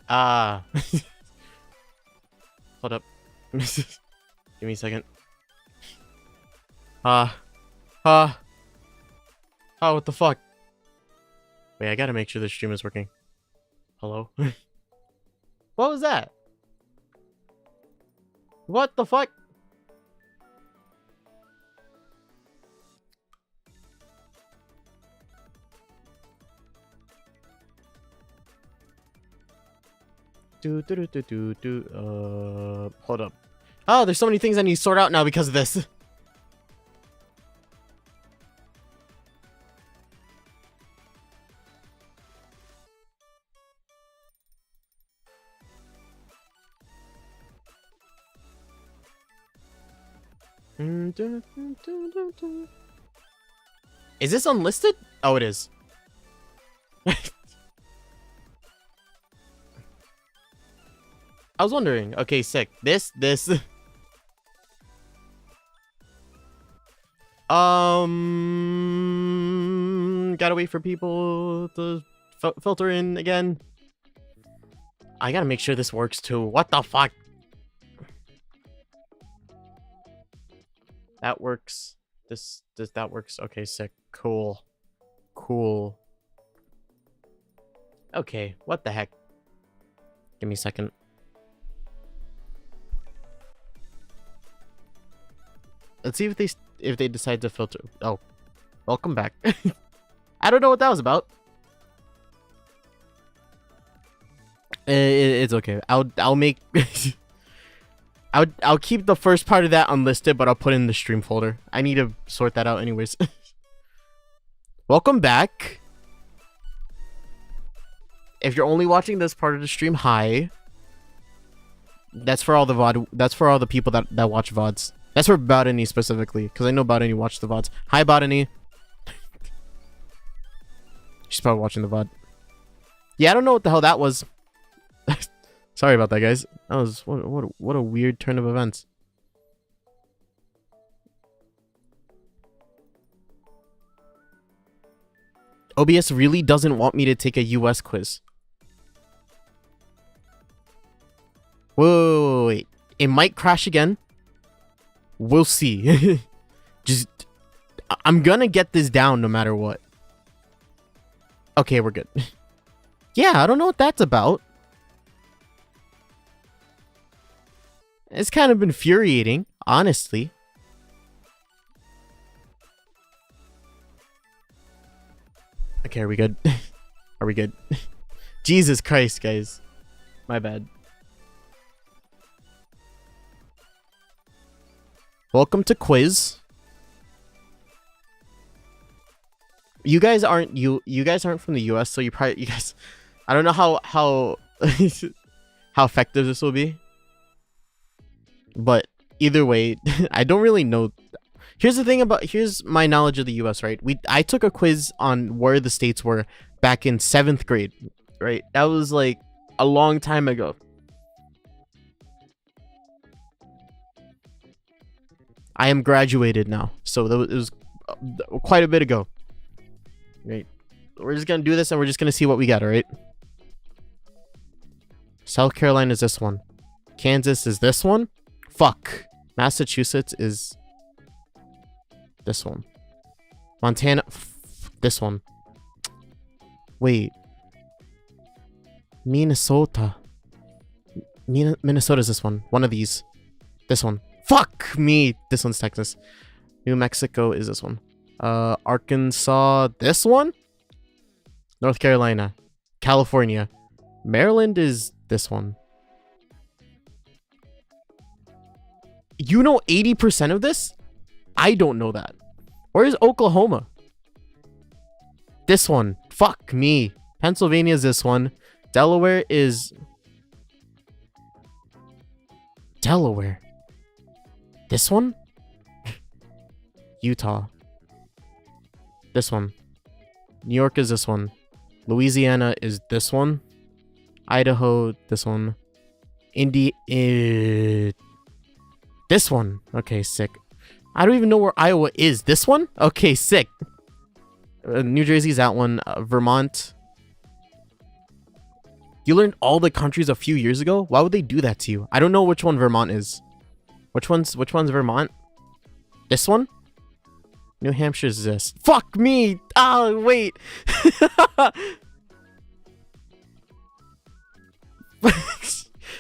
Ah. Hold up. Give me a second. Ah. Ah. Oh, what the fuck? Wait, I gotta make sure the stream is working. Hello? What was that? What the fuck? Hold up. Oh, there's so many things I need to sort out now because of this. Is this unlisted? Oh, it is. I was wondering. Okay, sick. This. Gotta wait for people to filter in again. I gotta make sure this works too. What the fuck? That works. That works. Okay, sick. Cool. Okay, what the heck? Give me a second. Let's see if they decide to filter. Oh, welcome back. I don't know what that was about. It's okay. I'll make. I'll keep the first part of that unlisted, but I'll put it in the stream folder. I need to sort that out anyways. Welcome back. If you're only watching this part of the stream, hi. That's for all the VOD. That's for all the people that watch VODs. That's for Botany specifically, because I know Botany watched the VODs. Hi, Botany. She's probably watching the VOD. Yeah, I don't know what the hell that was. Sorry about that, guys. That was what a weird turn of events. OBS really doesn't want me to take a US quiz. Wait. It might crash again. We'll see. I'm gonna get this down no matter what. Okay, we're good. Yeah, I don't know what that's about. It's kind of infuriating, honestly. Okay, are we good? Are we good? Jesus Christ, guys. My bad. Welcome to quiz. You guys aren't from the US, so you guys I don't know how how effective this will be. But either way, I don't really know. Here's my knowledge of the US, right? I took a quiz on where the states were back in 7th grade, right? That was like a long time ago. I am graduated now, so it was quite a bit ago. Right? We're just gonna do this and we're just gonna see what we got, alright? South Carolina is this one. Kansas is this one. Fuck. Massachusetts is this one. Montana, this one. Wait. Minnesota. Minnesota is this one. One of these. This one. Fuck me. This one's Texas. New Mexico is this one. Arkansas, this one. North Carolina. California. Maryland is this one. You know 80% of this? I don't know that. Where's Oklahoma? This one. Fuck me. Pennsylvania is this one. Delaware is... Delaware. This one? Utah. This one. New York is this one. Louisiana is this one. Idaho, this one. This one. Okay, sick. I don't even know where Iowa is. This one? Okay, sick. New Jersey's that one. Vermont. You learned all the countries a few years ago? Why would they do that to you? I don't know which one Vermont is. Which one's Vermont? This one? New Hampshire's this. Fuck me! Oh, wait!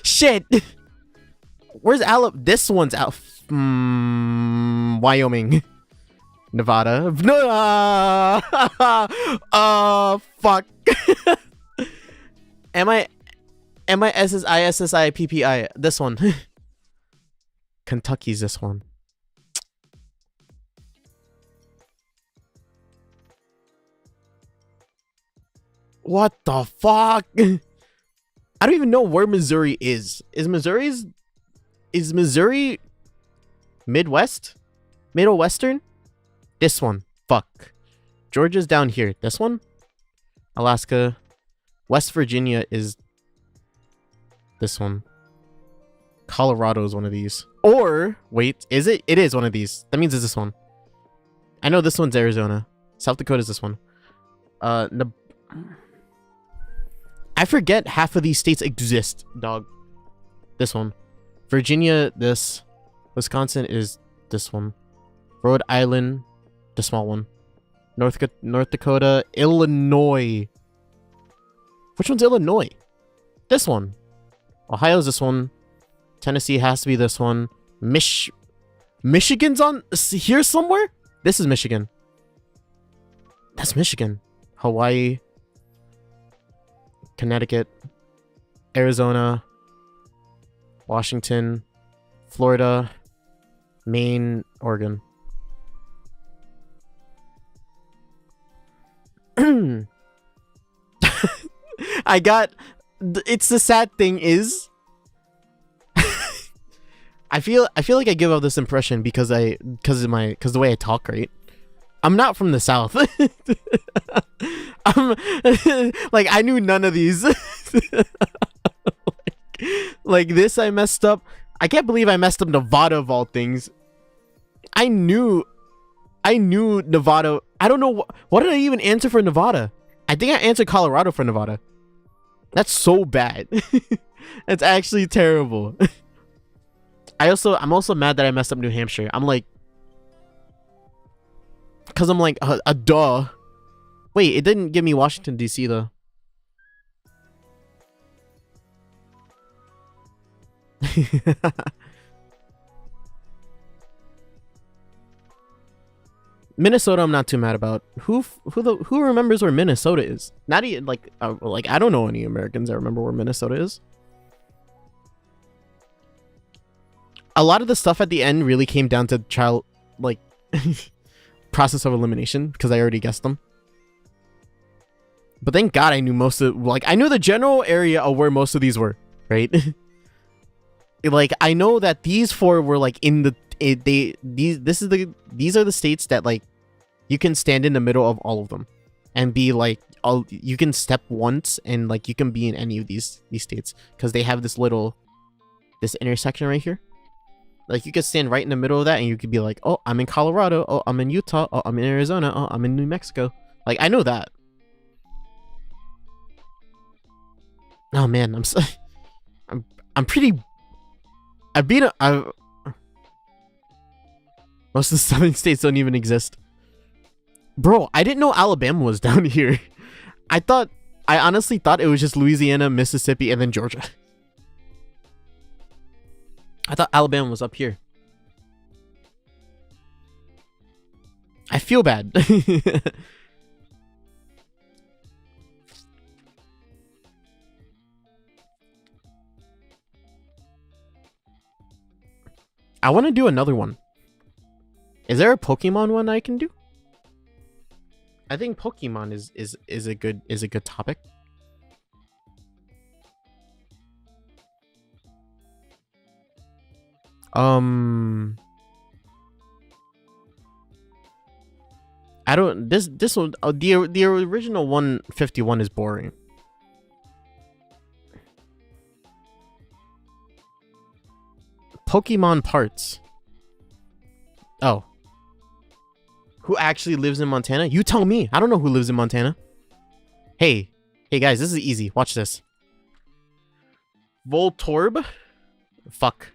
Shit! Where's This one's out. Wyoming. Nevada. No! Fuck. MISSISSIPPI. This one. Kentucky's this one. What the fuck? I don't even know where Missouri is. Is Missouri Midwest? Middle Western? This one. Fuck. Georgia's down here. This one? Alaska. West Virginia is this one. Colorado is one of these. Or, wait, is it? It is one of these. That means it's this one. I know this one's Arizona. South Dakota is this one. I forget half of these states exist, dog. This one. Virginia, this. Wisconsin is this one. Rhode Island, the small one. North Dakota, Illinois. Which one's Illinois? This one. Ohio's this one. Tennessee has to be this one. Michigan's on here somewhere? This is Michigan. That's Michigan. Hawaii. Connecticut. Arizona. Washington. Florida. Maine. Oregon. I got... It's the sad thing is... I feel like I give off this impression because the way I talk, right? I'm not from the South. I'm like I knew none of these. like this I messed up. I can't believe I messed up Nevada of all things. I knew Nevada. I don't know what did I even answer for Nevada? I think I answered Colorado for Nevada. That's so bad. That's actually terrible. I'm also mad that I messed up New Hampshire. I'm like, because I'm like, duh. Wait, it didn't give me Washington, D.C. though. Minnesota, I'm not too mad about. Who remembers where Minnesota is? Not even like I don't know any Americans that remember where Minnesota is. A lot of the stuff at the end really came down to child like process of elimination because I already guessed them. But thank God I knew most of I knew the general area of where most of these were, right? Like I know that these four were like in the these are the states that like you can stand in the middle of all of them and be like you can step once and like you can be in any of these states because they have this intersection right here. Like you could stand right in the middle of that and you could be like, oh, I'm in Colorado, oh, I'm in Utah, oh, I'm in Arizona, oh, I'm in New Mexico. Like I know that. Oh man, I'm pretty. Most of the southern states don't even exist. Bro, I didn't know Alabama was down here. I honestly thought it was just Louisiana, Mississippi, and then Georgia. I thought Alabama was up here. I feel bad. I want to do another one. Is there a Pokemon one I can do? I think Pokemon is a good topic. I don't this one the original 151 is boring. Pokemon parts. Oh. Who actually lives in Montana? You tell me. I don't know who lives in Montana. Hey guys, this is easy. Watch this. Voltorb. Fuck.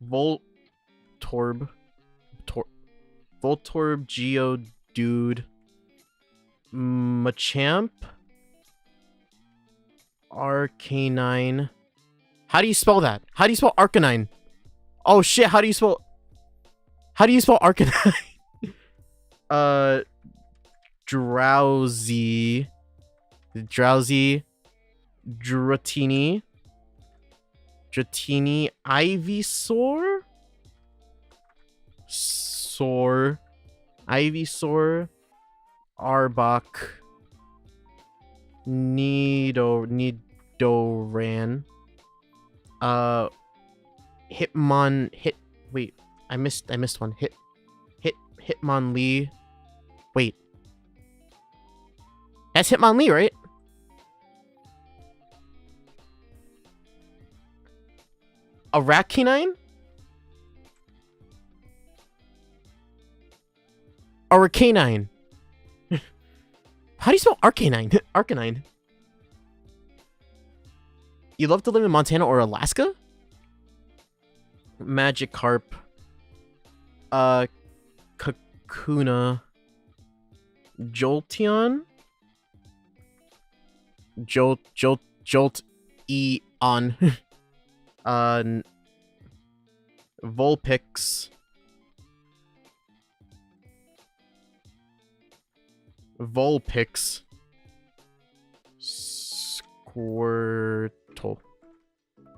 Voltorb. Voltorb, Geodude. Machamp. Arcanine. How do you spell that? How do you spell Arcanine? Oh shit, how do you spell Arcanine? Drowsy. Dratini. Ivysaur? Ivysaur. Arbok. Nidoran. Wait, I missed one. Hitmonlee. Wait. That's Hitmonlee, right? Aracanine? Arcanine. How do you spell Arcanine? Arcanine. You love to live in Montana or Alaska? Magikarp. Kakuna. Jolteon. Jolt Eon. Vulpix.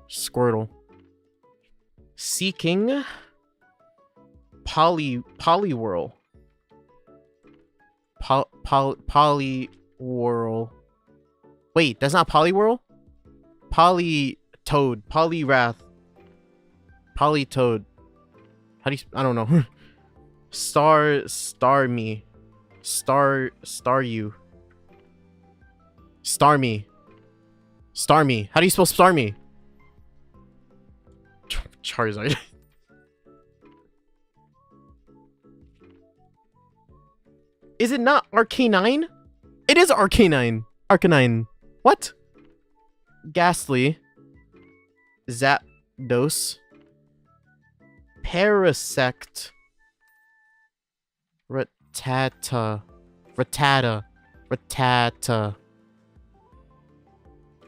Squirtle. Seeking. Poliwhirl. Poliwhirl. Wait, that's not Poliwhirl? Polytoad. Poliwrath. Polytoad. How do you... I don't know. Starmie. Starmie. How do you spell Starmie? Charizard. Is it not Arcanine? It is Arcanine. Arcanine. What? Ghastly. Zapdos. Parasect. Rattata.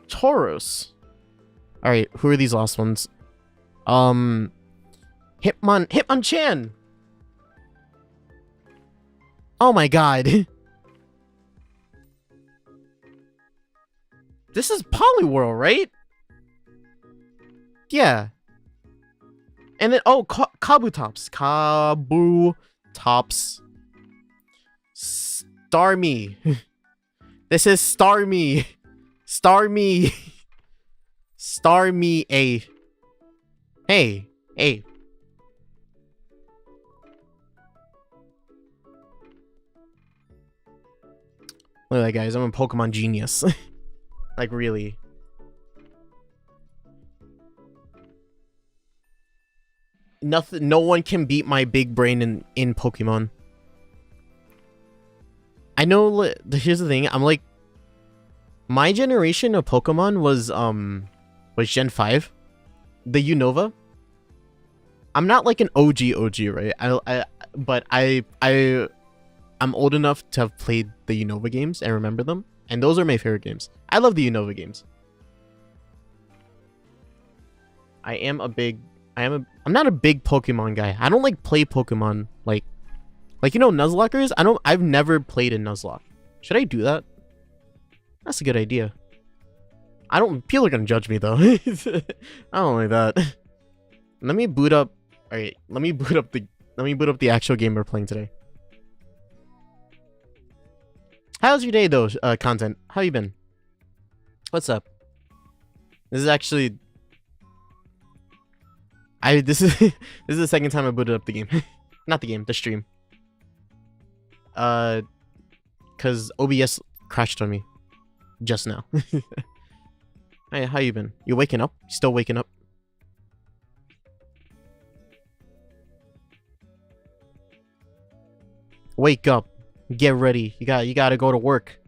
Tauros. Alright, who are these last ones? Hitmonchan! Oh my god. This is Poliwhirl, right? Yeah. And then, oh, Kabutops. Starmie. This is Starmie. Starmie A. Hey. Look at that, guys. I'm a Pokemon genius. Like, really. Nothing. No one can beat my big brain in Pokemon. I know. Here's the thing. I'm like, my generation of Pokemon was Gen 5, the Unova. I'm not like an OG, right? But I'm old enough to have played the Unova games and remember them, and those are my favorite games. I love the Unova games. I'm not a big Pokemon guy. I don't like play Pokemon like you know Nuzlockers? I've never played a Nuzlocke. Should I do that? That's a good idea. People are gonna judge me though. I don't like that. Let me boot up. Alright, let me boot up the actual game we're playing today. How's your day though, content? How you been? What's up? This is actually this is the second time I booted up the game. Not the game, the stream. Cause OBS crashed on me just now. Hey, how you been? You waking up? You still waking up? Wake up. Get ready. You gotta go to work.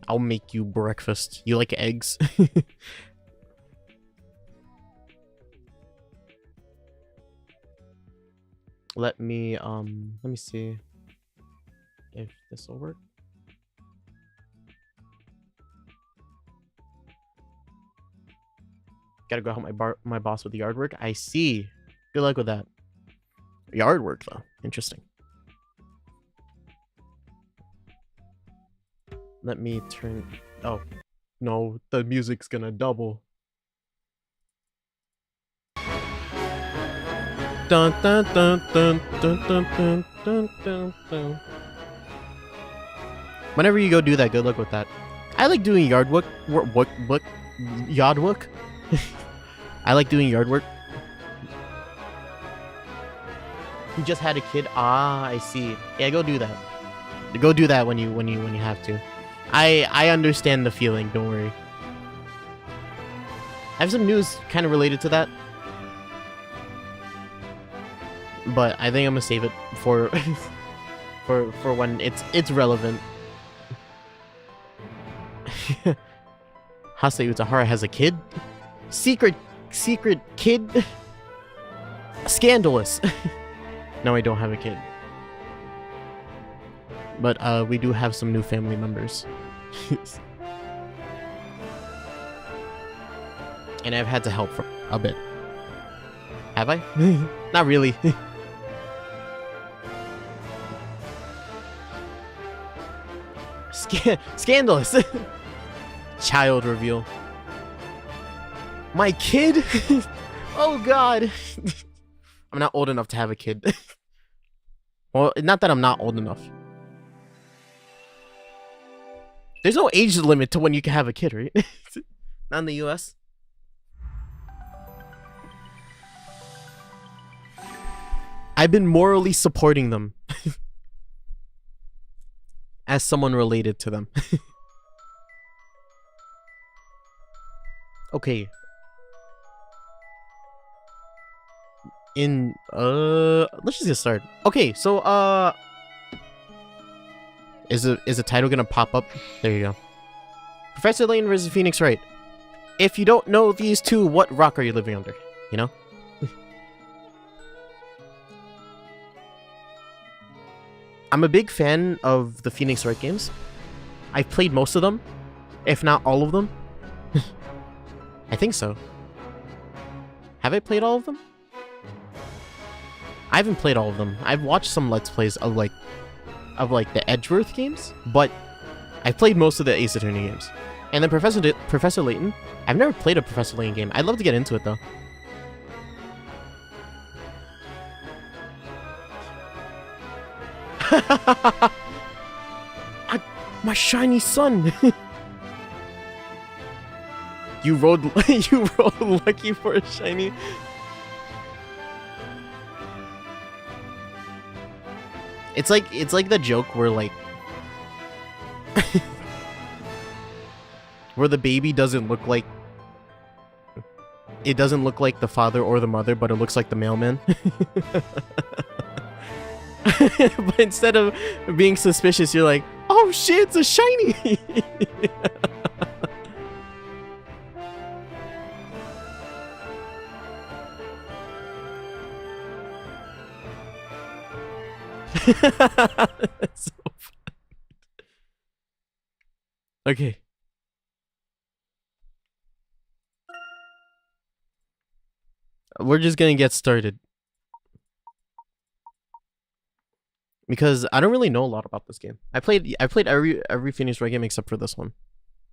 I'll make you breakfast. You like eggs? Let me see if this will work. Gotta go help my boss with the yard work. I see. Good luck with that. Yard work though. Interesting. Let me turn. Oh no, the music's gonna double. Dun dun dun dun dun dun dun dun dun dun. Whenever you go do that, good luck with that. I like doing yard work. Yard work. I like doing yard work. You just had a kid. Ah, I see. Yeah, go do that. Go do that when you have to. I understand the feeling. Don't worry. I have some news kind of related to that, but I think I'm gonna save it for for when it's relevant. Hase Utahara has a kid. Secret kid. Scandalous. No, I don't have a kid. But we do have some new family members. And I've had to help for a bit. Have I? Not really. Scandalous. Child reveal. My kid? Oh god. I'm not old enough to have a kid. Well, not that I'm not old enough. There's no age limit to when you can have a kid, right? Not in the US. I've been morally supporting them. As someone related to them. Okay. Let's just get started. Okay, so is the title gonna pop up? There you go. Professor Layton versus Phoenix Wright. If you don't know these two, what rock are you living under? You know? I'm a big fan of the Phoenix Wright games. I've played most of them, if not all of them. I think so. Have I played all of them? I haven't played all of them. I've watched some Let's Plays of like the Edgeworth games, but I've played most of the Ace Attorney games. And then Professor Layton. I've never played a Professor Layton game. I'd love to get into it though. My shiny sun. You rolled lucky for a shiny. It's like the joke where like where the baby doesn't look like the father or the mother, but it looks like the mailman. But instead of being suspicious, you're like, oh shit, it's a shiny. That's so fun. Okay. We're just gonna get started. Because I don't really know a lot about this game. I played every Phoenix Wright game except for this one.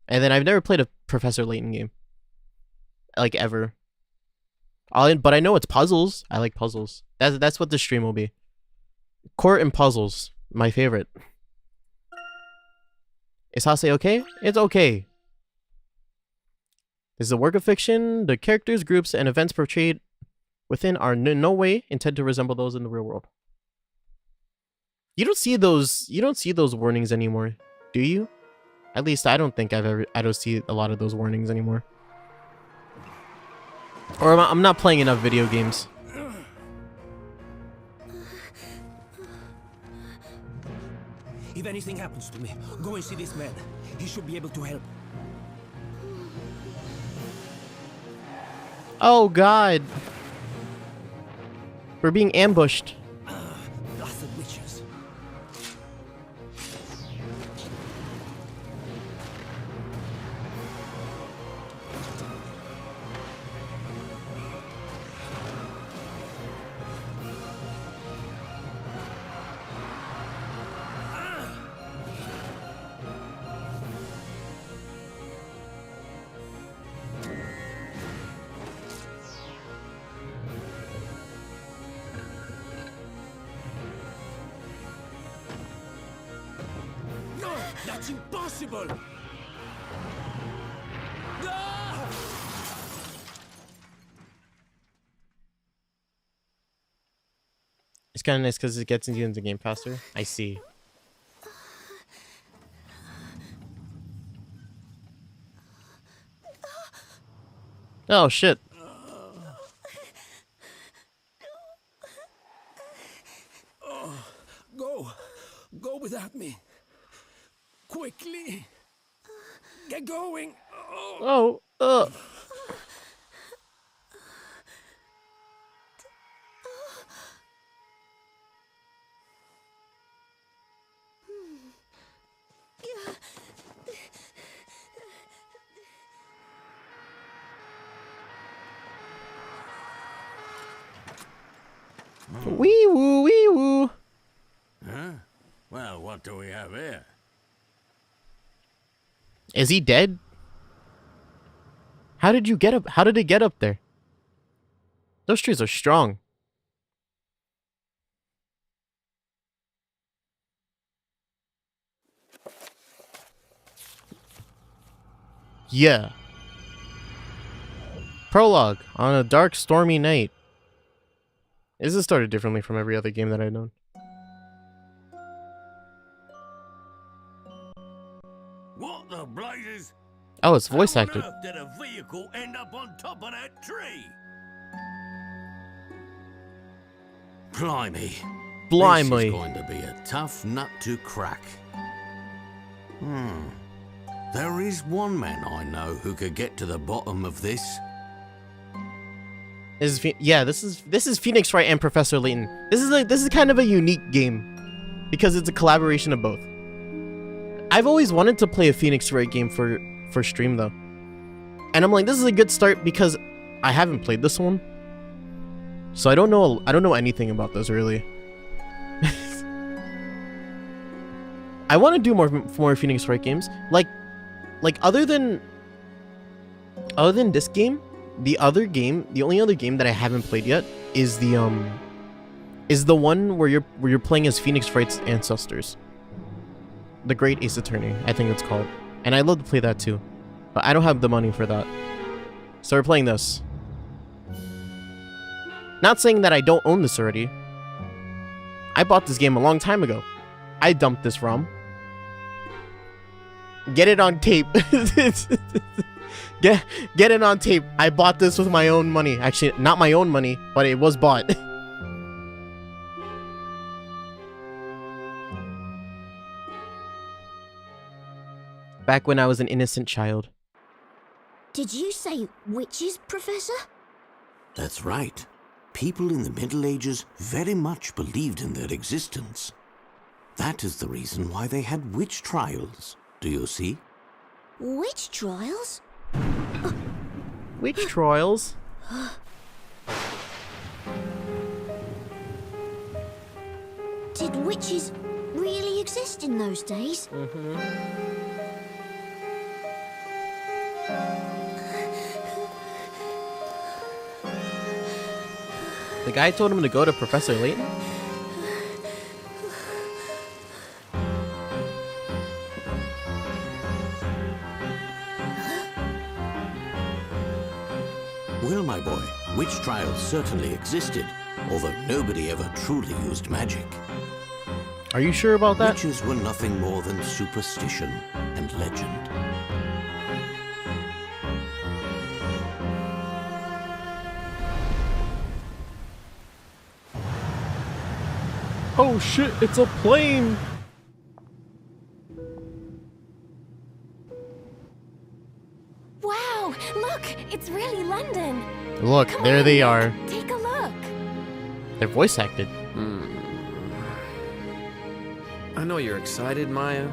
And then I've never played a Professor Layton game. Like ever. But I know it's puzzles. I like puzzles. That's what the stream will be. Court and puzzles. My favorite. Is Hase okay? It's okay. This is a work of fiction. The characters, groups, and events portrayed within are in no way intended to resemble those in the real world. You don't see those warnings anymore, do you? At least I don't think I don't see a lot of those warnings anymore. Or I'm not playing enough video games. If anything happens to me, go and see this man. He should be able to help. Oh god. We're being ambushed. possible? Ah! It's kind of nice because it gets you into the game faster. I see. Oh shit. Go without me. Quickly. Get going. Oh. Wee woo, wee woo. Huh? Well, what do we have here? Is he dead? How did you get up? How did it get up there? Those trees are strong. Yeah. Prologue. On a dark, stormy night. This is started differently from every other game that I've known. What the blazes? Oh, it's voice How on acted. earth did a vehicle end up on top of that tree? Blimey. Blimey. This is going to be a tough nut to crack. There is one man I know who could get to the bottom of this. This is Phoenix Wright and Professor Layton. This is kind of a unique game because it's a collaboration of both. I've always wanted to play a Phoenix Wright game for stream though, and I'm like, this is a good start because I haven't played this one, so I don't know anything about this really. I want to do more Phoenix Wright games, like other than this game. The only other game that I haven't played yet is the one where you're playing as Phoenix Wright's ancestors. The Great Ace Attorney, I think it's called. And I'd love to play that too. But I don't have the money for that. So we're playing this. Not saying that I don't own this already. I bought this game a long time ago. I dumped this ROM. Get it on tape. Get it on tape. I bought this with my own money. Actually, not my own money, but it was bought. Back when I was an innocent child. Did you say witches, Professor? That's right. People in the Middle Ages very much believed in their existence. That is the reason why they had witch trials. Do you see? Witch trials? Witch trials? Did witches really exist in those days? The guy told him to go to Professor Layton? Well, my boy, witch trials certainly existed, although nobody ever truly used magic. Are you sure about that? Witches were nothing more than superstition and legend. Oh shit, it's a plane! Wow, look, it's really London. Look, Come there on, they Nick, are. Take a look. They're voice acted. I know you're excited, Maya.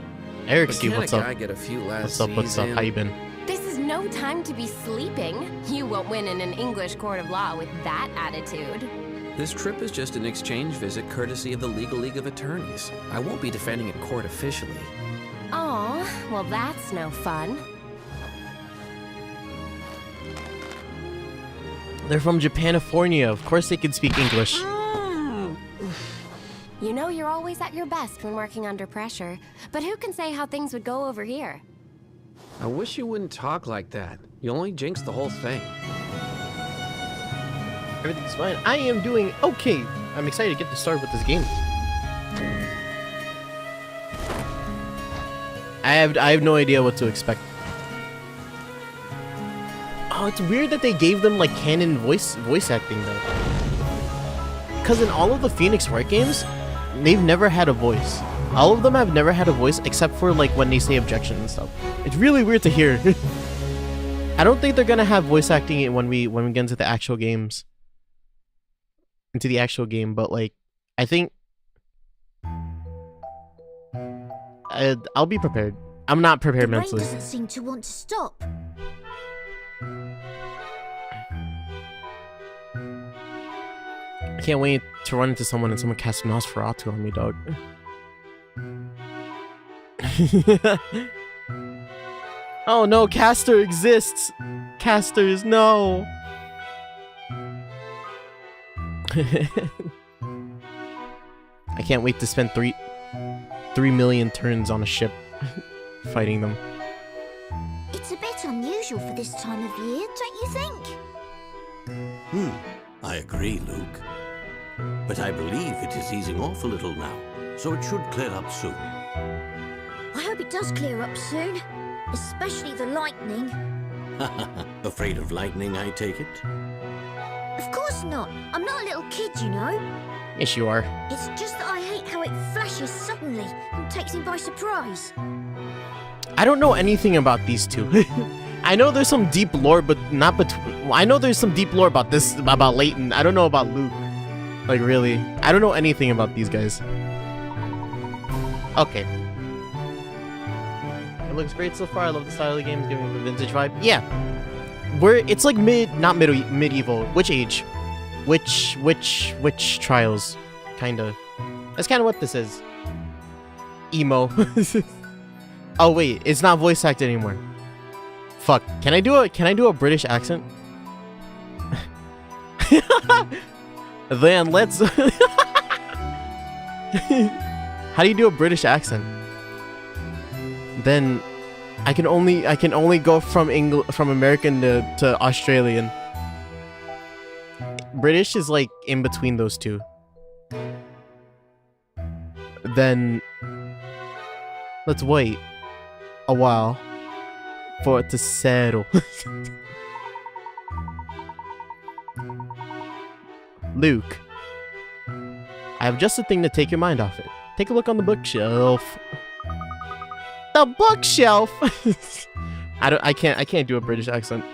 Eric, But see can't what's a up? guy get a few last What's up? How you been? This is no time to be sleeping. You won't win in an English court of law with that attitude. This trip is just an exchange visit courtesy of the Legal League of Attorneys. I won't be defending in court officially. Aw, well that's no fun. They're from Japanifornia. Of course they can speak English. You know you're always always at your best when working under pressure, but who can say how things would go over here? I wish you wouldn't talk like that. You only jinx the whole thing. Everything's fine. I am doing okay. I'm excited to get to start with this game. I have no idea what to expect. Oh, it's weird that they gave them like canon voice acting though. Because in all of the Phoenix Wright games, they've never had a voice. All of them have never had a voice except for like when they say objection and stuff. It's really weird to hear. I don't think they're gonna have voice acting when we get into the actual games. Into the actual game, but like I think I'll be prepared. I'm not prepared The rain mentally. doesn't seem to want to stop. I can't wait to run into someone and someone cast Nosferatu on me, dog. Oh no, Castor exists! Casters, no! I can't wait to spend 3 million turns on a ship fighting them. It's a bit unusual for this time of year, don't you think? I agree, Luke. But I believe it is easing off a little now, so it should clear up soon. I hope it does clear up soon, especially the lightning. Afraid of lightning, I take it? Of course not. I'm not a little kid, you know. Yes, you are. It's just that I hate how it flashes suddenly and takes me by surprise. I don't know anything about these two. I know there's some deep lore, but not between. I know there's some deep lore about this, about Layton. I don't know about Luke. Like, really. I don't know anything about these guys. Okay. It looks great so far. I love the style of the game. It's giving me a vintage vibe. Yeah. It's like not medieval. Which age? Which trials? Kinda. That's kinda what this is. Emo. Oh wait, it's not voice acted anymore. Fuck. Can I do a British accent? Then let's How do you do a British accent? Then I can only go from American to Australian. British is like in between those two. Then let's wait a while for it to settle. Luke, I have just a thing to take your mind off it. Take a look on the bookshelf. The bookshelf. I can't do a British accent.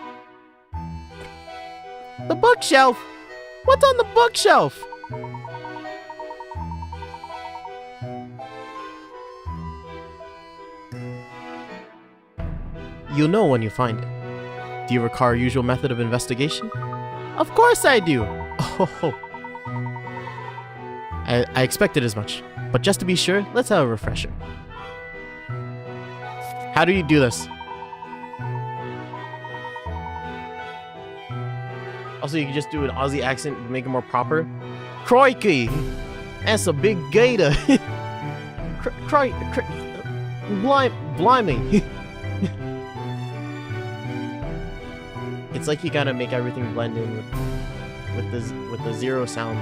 The bookshelf. What's on the bookshelf? You'll know when you find it. Do you recall our usual method of investigation? Of course I do. Oh. I expected as much. But just to be sure, let's have a refresher. How do you do this? Also, you can just do an Aussie accent to make it more proper. Crikey! That's a big gator! Blimey! It's like you gotta make everything blend in with the zero sound.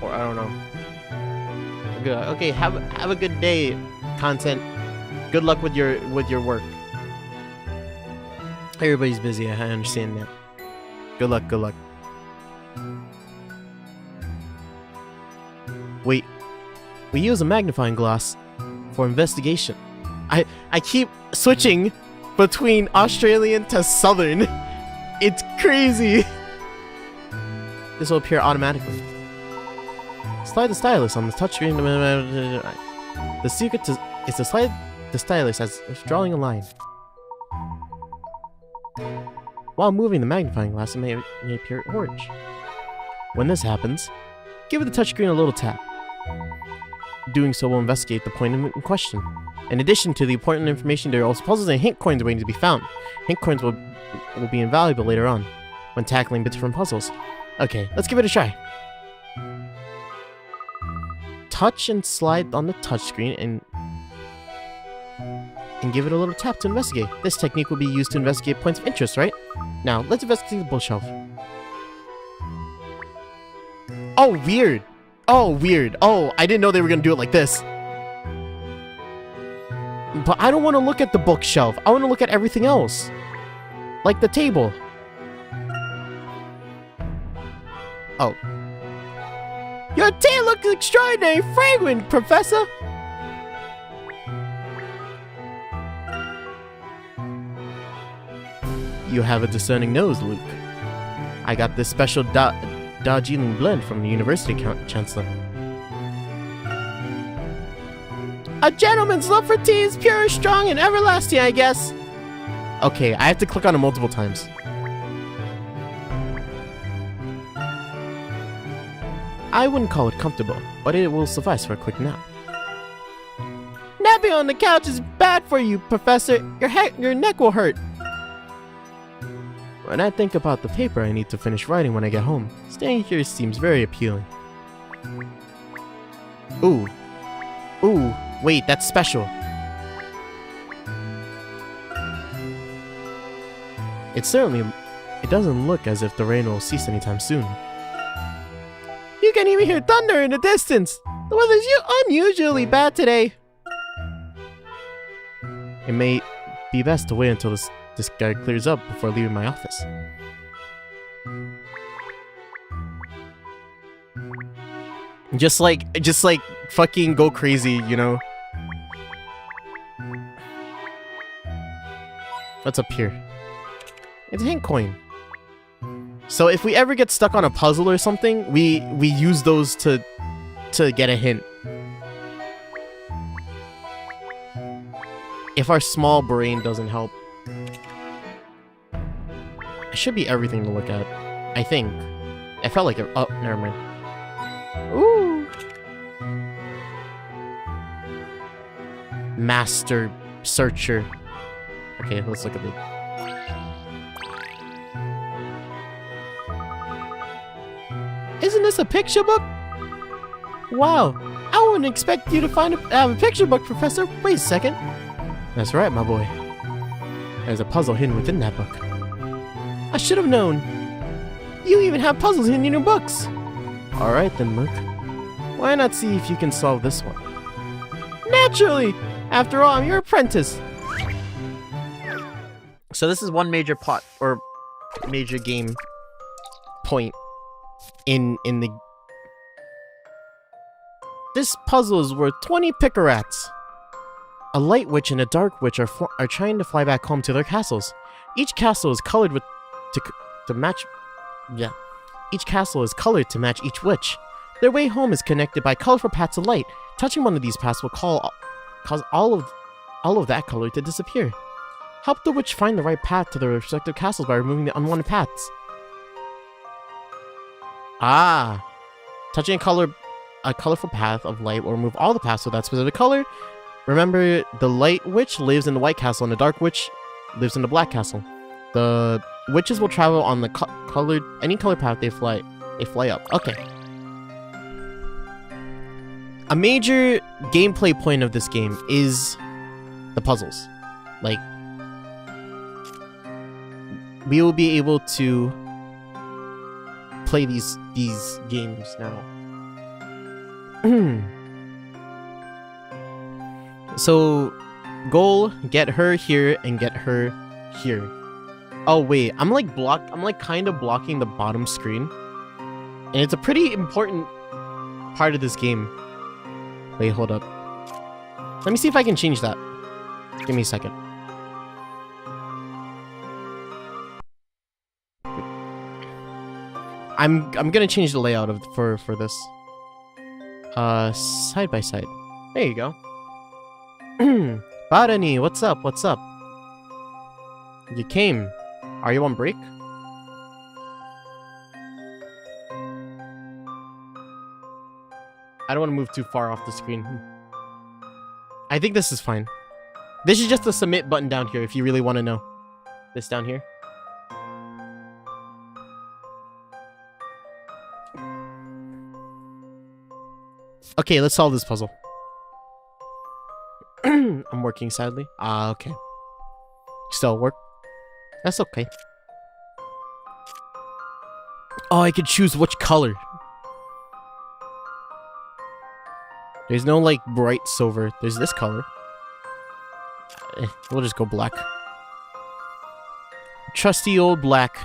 Or I don't know. Good. Okay, have a good day, content. Good luck with your work. Everybody's busy, I understand that. Good luck. Wait, we use a magnifying glass for investigation. I keep switching between Australian to Southern. It's crazy. This will appear automatically. Slide the stylus on the touchscreen. The secret is to slide the stylus as if drawing a line. While moving the magnifying glass, it may appear orange. When this happens, give the touchscreen a little tap. Doing so will investigate the point in question. In addition to the important information, there are also puzzles and hint coins waiting to be found. Hint coins will be invaluable later on, when tackling different puzzles. Okay, let's give it a try. touch and slide on the touchscreen and give it a little tap to investigate. This technique will be used to investigate points of interest, right? Now, let's investigate the bookshelf. Oh, weird. Oh, weird. Oh, I didn't know they were gonna do it like this. But I don't want to look at the bookshelf. I want to look at everything else. Like the table. Oh. Your tea looks extraordinary fragrant, Professor! You have a discerning nose, Luke. I got this special Darjeeling blend from the University Chancellor. A gentleman's love for tea is pure, strong, and everlasting, I guess. Okay, I have to click on it multiple times. I wouldn't call it comfortable, but it will suffice for a quick nap. Napping on the couch is bad for you, Professor. Your neck will hurt. When I think about the paper I need to finish writing when I get home, staying here seems very appealing. Ooh. Ooh, wait, that's special. It doesn't look as if the rain will cease anytime soon. You can even hear thunder in the distance. The weather's unusually bad today. It may be best to wait until this sky clears up before leaving my office. Just like fucking go crazy, you know? What's up here? It's a hint coin. So if we ever get stuck on a puzzle or something, we use those to get a hint. If our small brain doesn't help. It should be everything to look at. I think. I felt like it. Oh, never mind. Ooh. Master Searcher. Okay, let's look at it. Isn't this a picture book? Wow, I wouldn't expect you to have a picture book, Professor. Wait a second. That's right, my boy. There's a puzzle hidden within that book. I should have known. You even have puzzles in your books. Alright then, Luke. Why not see if you can solve this one? Naturally! After all, I'm your apprentice. So this is one major plot, or major game point in the... This puzzle is worth 20 picarats. A light witch and a dark witch are trying to fly back home to their castles. Each castle is colored to match... Yeah. Each castle is colored to match each witch. Their way home is connected by colorful paths of light. Touching one of these paths will cause all of that color to disappear. Help the witch find the right path to their respective castles by removing the unwanted paths. Ah. Touching a colorful path of light will remove all the paths with that specific color. Remember, the light witch lives in the white castle and the dark witch lives in the black castle. The witches will travel on the any color path they fly up. Okay. A major gameplay point of this game is the puzzles. Like, we will be able to play these games now. So, goal, get her here and get her here. Oh wait, I'm kind of blocking the bottom screen. And it's a pretty important part of this game. Wait, hold up. Let me see if I can change that. Give me a second. I'm gonna change the layout for this. Side by side. There you go. Barani, what's up? What's up? You came. Are you on break? I don't want to move too far off the screen. I think this is fine. This is just the submit button down here if you really want to know. This down here. Okay, let's solve this puzzle. I'm working sadly. Okay. Still work. That's okay. Oh, I could choose which color. There's no like bright silver. There's this color. We'll just go black. Trusty old black.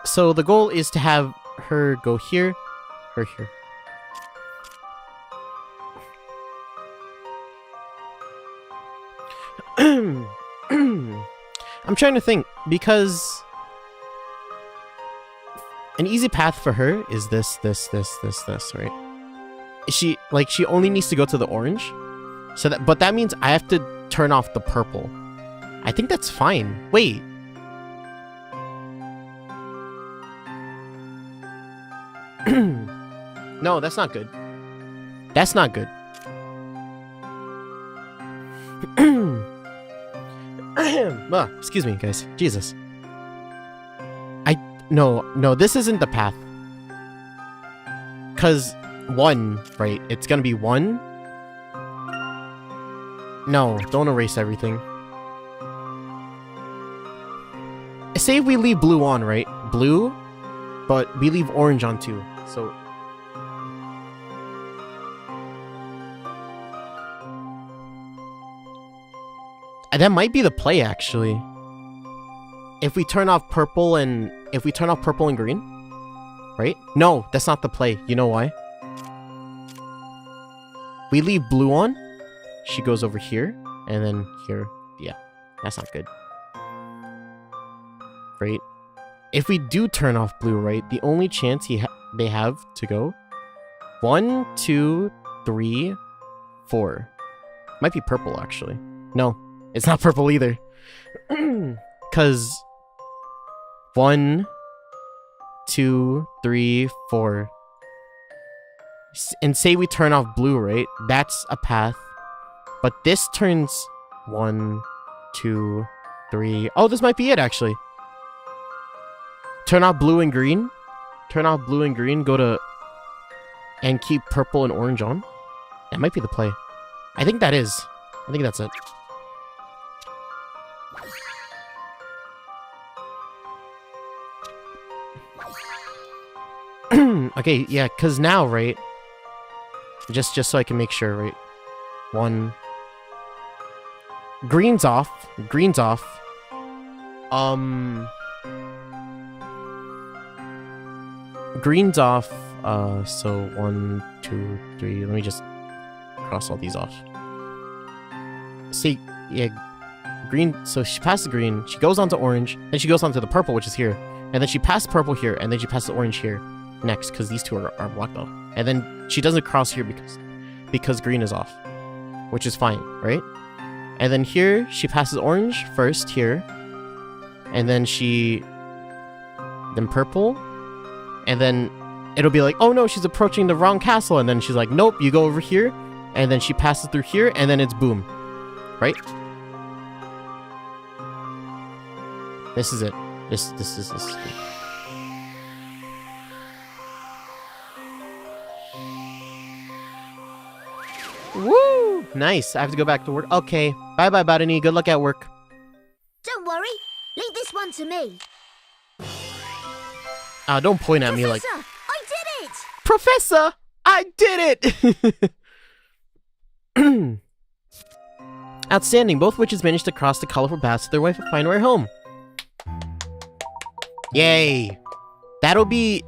So the goal is to have her go here, her here. I'm trying to think, because an easy path for her is this, right? She only needs to go to the orange. So that, but that means I have to turn off the purple. I think that's fine. Wait. No, that's not good. That's not good. Excuse me, guys. Jesus. No, this isn't the path. 'Cause 1, right? It's gonna be 1. No, don't erase everything. Say we leave blue on, right? Blue, but we leave orange on too. So that might be the play, actually. If we turn off purple and green, right? No, that's not the play. You know why? We leave blue on. She goes over here, and then here. Yeah, that's not good. Right? If we do turn off blue, right, the only chance they have to go 1, 2, 3, 4. Might be purple, actually. No, it's not purple either. Because 1, 2, 3, 4. And say we turn off blue, right? That's a path. But this turns 1, 2, 3. Oh, this might be it, actually. Turn off blue and green. Turn off blue and green. Go to... And keep purple and orange on. That might be the play. I think that is. I think that's it. Okay, yeah, because now, right? Just so I can make sure, right? 1... Green's off. Green's off. Green's off. So 1, 2, 3. Let me just cross all these off. See, yeah, green. So she passes green. She goes on to orange. Then she goes on to the purple, which is here. And then she passes purple here. And then she passes orange here next, because these two are blocked off. And then she doesn't cross here because green is off, which is fine, right? And then here, she passes orange first here. And then then purple. And then it'll be like, oh no, she's approaching the wrong castle. And then she's like, nope, you go over here. And then she passes through here. And then it's boom. Right? This is it. This is this. Woo! Nice. I have to go back to work. Okay. Bye-bye, Botany. Good luck at work. Don't worry. Leave this one to me. Don't point at me like... Professor, I did it! Professor! I did it! Outstanding. Both witches managed to cross the colorful paths to their wife and find their home. Yay. That'll be...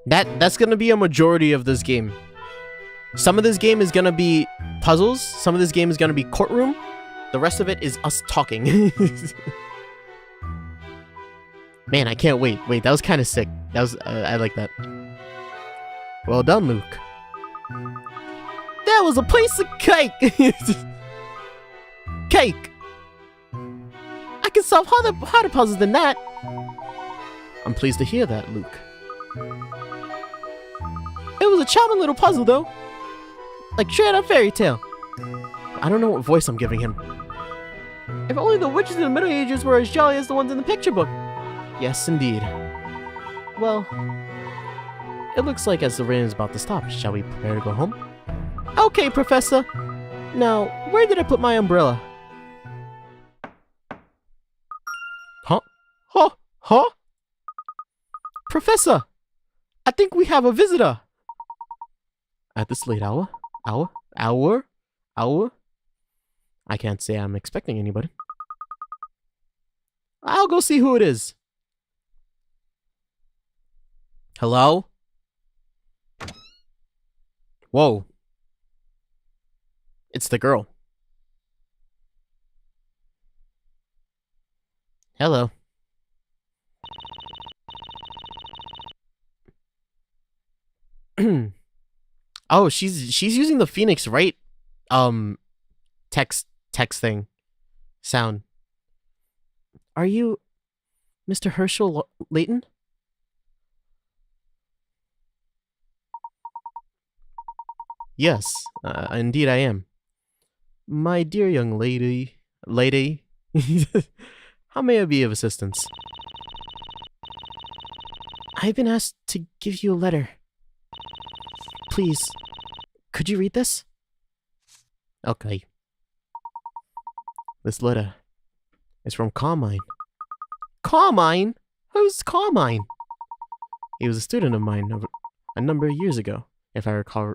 That's gonna be a majority of this game. Some of this game is gonna be puzzles. Some of this game is gonna be courtroom. The rest of it is us talking. Man, I can't wait. Wait, that was kind of sick. That was... I like that. Well done, Luke. That was a piece of cake! Cake! I can solve harder puzzles than that. I'm pleased to hear that, Luke. It was a charming little puzzle, though. Like straight up fairy tale. I don't know what voice I'm giving him. If only the witches in the Middle Ages were as jolly as the ones in the picture book. Yes, indeed. Well, It looks like as the rain is about to stop, shall we prepare to go home? Okay, Professor. Now, where did I put my umbrella? Huh? Huh? Huh? Professor! I think we have a visitor! At this late hour? Hour? I can't say I'm expecting anybody. I'll go see who it is. Hello? Whoa. It's the girl. Hello. Oh, she's using the Phoenix Wright text thing sound. Are you Mr. Herschel Layton? Yes, indeed I am. My dear young lady, how may I be of assistance? I've been asked to give you a letter. Please, could you read this? Okay. This letter is from Carmine. Carmine? Who's Carmine? He was a student of mine a number of years ago. If I recall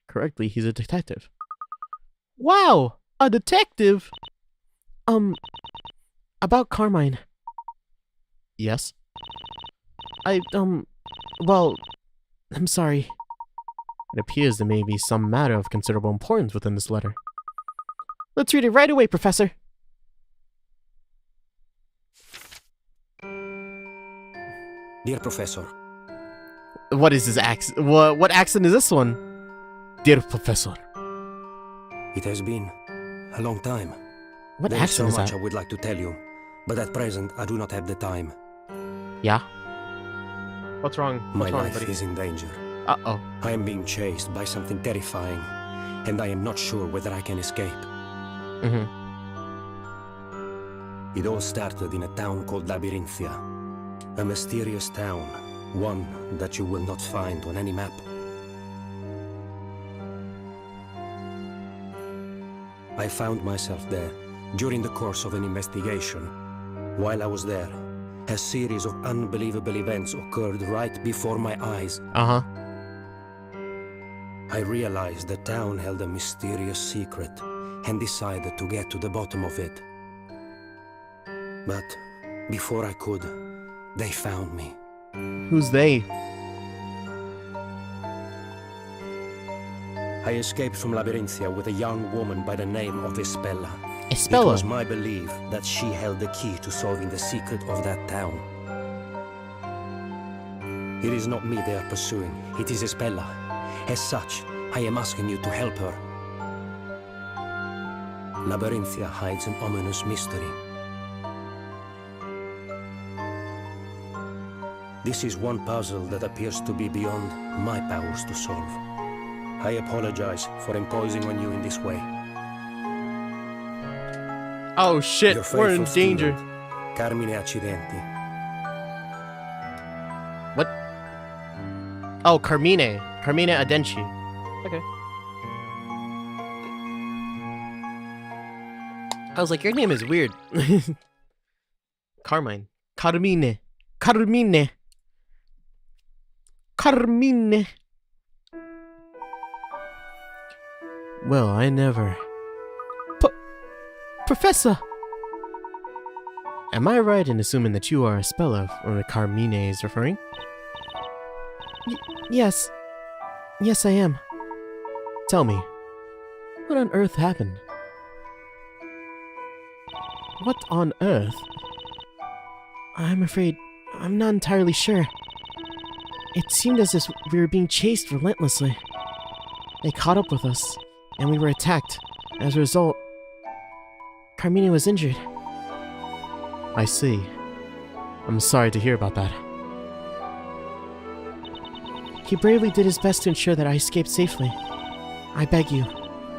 correctly, he's a detective. Wow! A detective? About Carmine. Yes? Well, I'm sorry. It appears there may be some matter of considerable importance within this letter. Let's read it right away, Professor. Dear Professor, What is this accent? What accent is this one? Dear Professor. it has been a long time. What There is so accent is much that? I would like to tell you, but at present I do not have the time. Yeah? What's wrong? My What's wrong, life buddy? is in danger. Uh-oh. I am being chased by something terrifying, and I am not sure whether I can escape. Mm-hmm. It all started in a town called Labyrinthia. A mysterious town, one that you will not find on any map. I found myself there during the course of an investigation. While I was there, a series of unbelievable events occurred right before my eyes. Uh-huh. I realized the town held a mysterious secret and decided to get to the bottom of it. But before I could, they found me. Who's they? I escaped from Labyrinthia with a young woman by the name of Espella. It Espella? was my belief that she held the key to solving the secret of that town. It is not me they are pursuing, it is Espella. As such, I am asking you to help her. Labyrinthia hides an ominous mystery. This is one puzzle that appears to be beyond my powers to solve. I apologize for imposing on you in this way. Oh shit, Your we're in faithful danger. student, Carmine Accidenti. What? Oh, Carmine. Carmine Adenci. Okay. I was like, your name is weird. Carmine. Carmine. Carmine. Carmine. Well, I never... Professor! Am I right in assuming that you are Espella when Carmine is referring? Yes. Yes, I am. Tell me, what on earth happened? What on earth? I'm afraid I'm not entirely sure. It seemed as if we were being chased relentlessly. They caught up with us, and we were attacked. As a result, Carmine was injured. I see. I'm sorry to hear about that. He bravely did his best to ensure that I escaped safely. I beg you,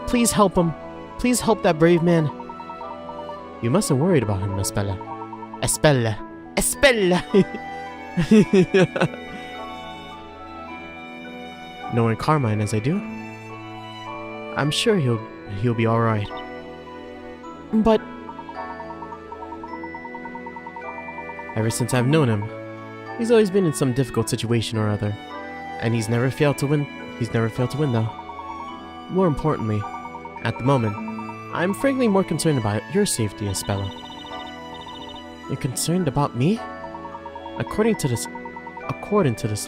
please help him. Please help that brave man. You mustn't worry about him, Espella. Espella. Espella! knowing Carmine as I do, I'm sure he'll be alright. But ever since I've known him, he's always been in some difficult situation or other. And he's never failed to win. He's never failed to win though. More importantly, at the moment, I'm frankly more concerned about your safety, Espella. You're concerned about me? According to this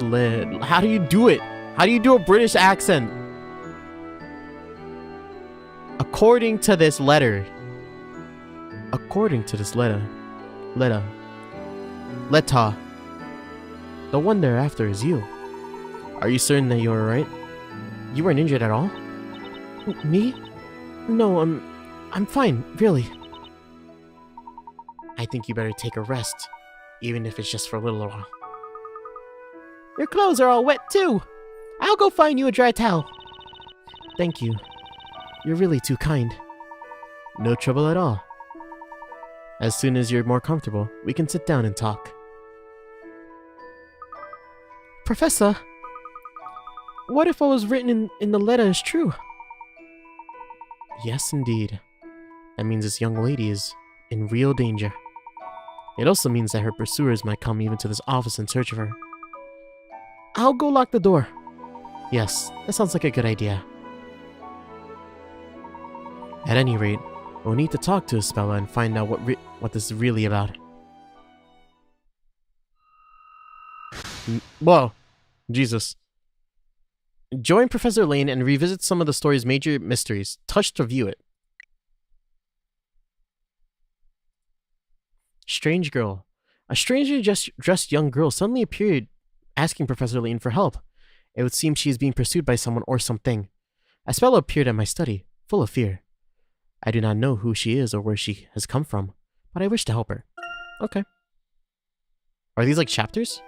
lid, how do you do it? How do you do a British accent? According to this letter. Letta. The one they're after is you. Are you certain that you're alright? You weren't injured at all? Me? No, I'm fine, really. I think you better take a rest, even if it's just for a little while. Your clothes are all wet too! I'll go find you a dry towel. Thank you. You're really too kind. No trouble at all. As soon as you're more comfortable, we can sit down and talk. Professor, what if what was written in the letter is true? Yes, indeed. That means this young lady is in real danger. It also means that her pursuers might come even to this office in search of her. I'll go lock the door. Yes, that sounds like a good idea. At any rate, we'll need to talk to Espella and find out what this is really about. Whoa. Jesus. Join Professor Layton and revisit some of the story's major mysteries. Touch to view it. Strange girl. A strangely dressed young girl suddenly appeared, asking Professor Layton for help. It would seem she is being pursued by someone or something. Espella appeared at my study, full of fear. I do not know who she is or where she has come from, but I wish to help her. Okay. Are these like chapters?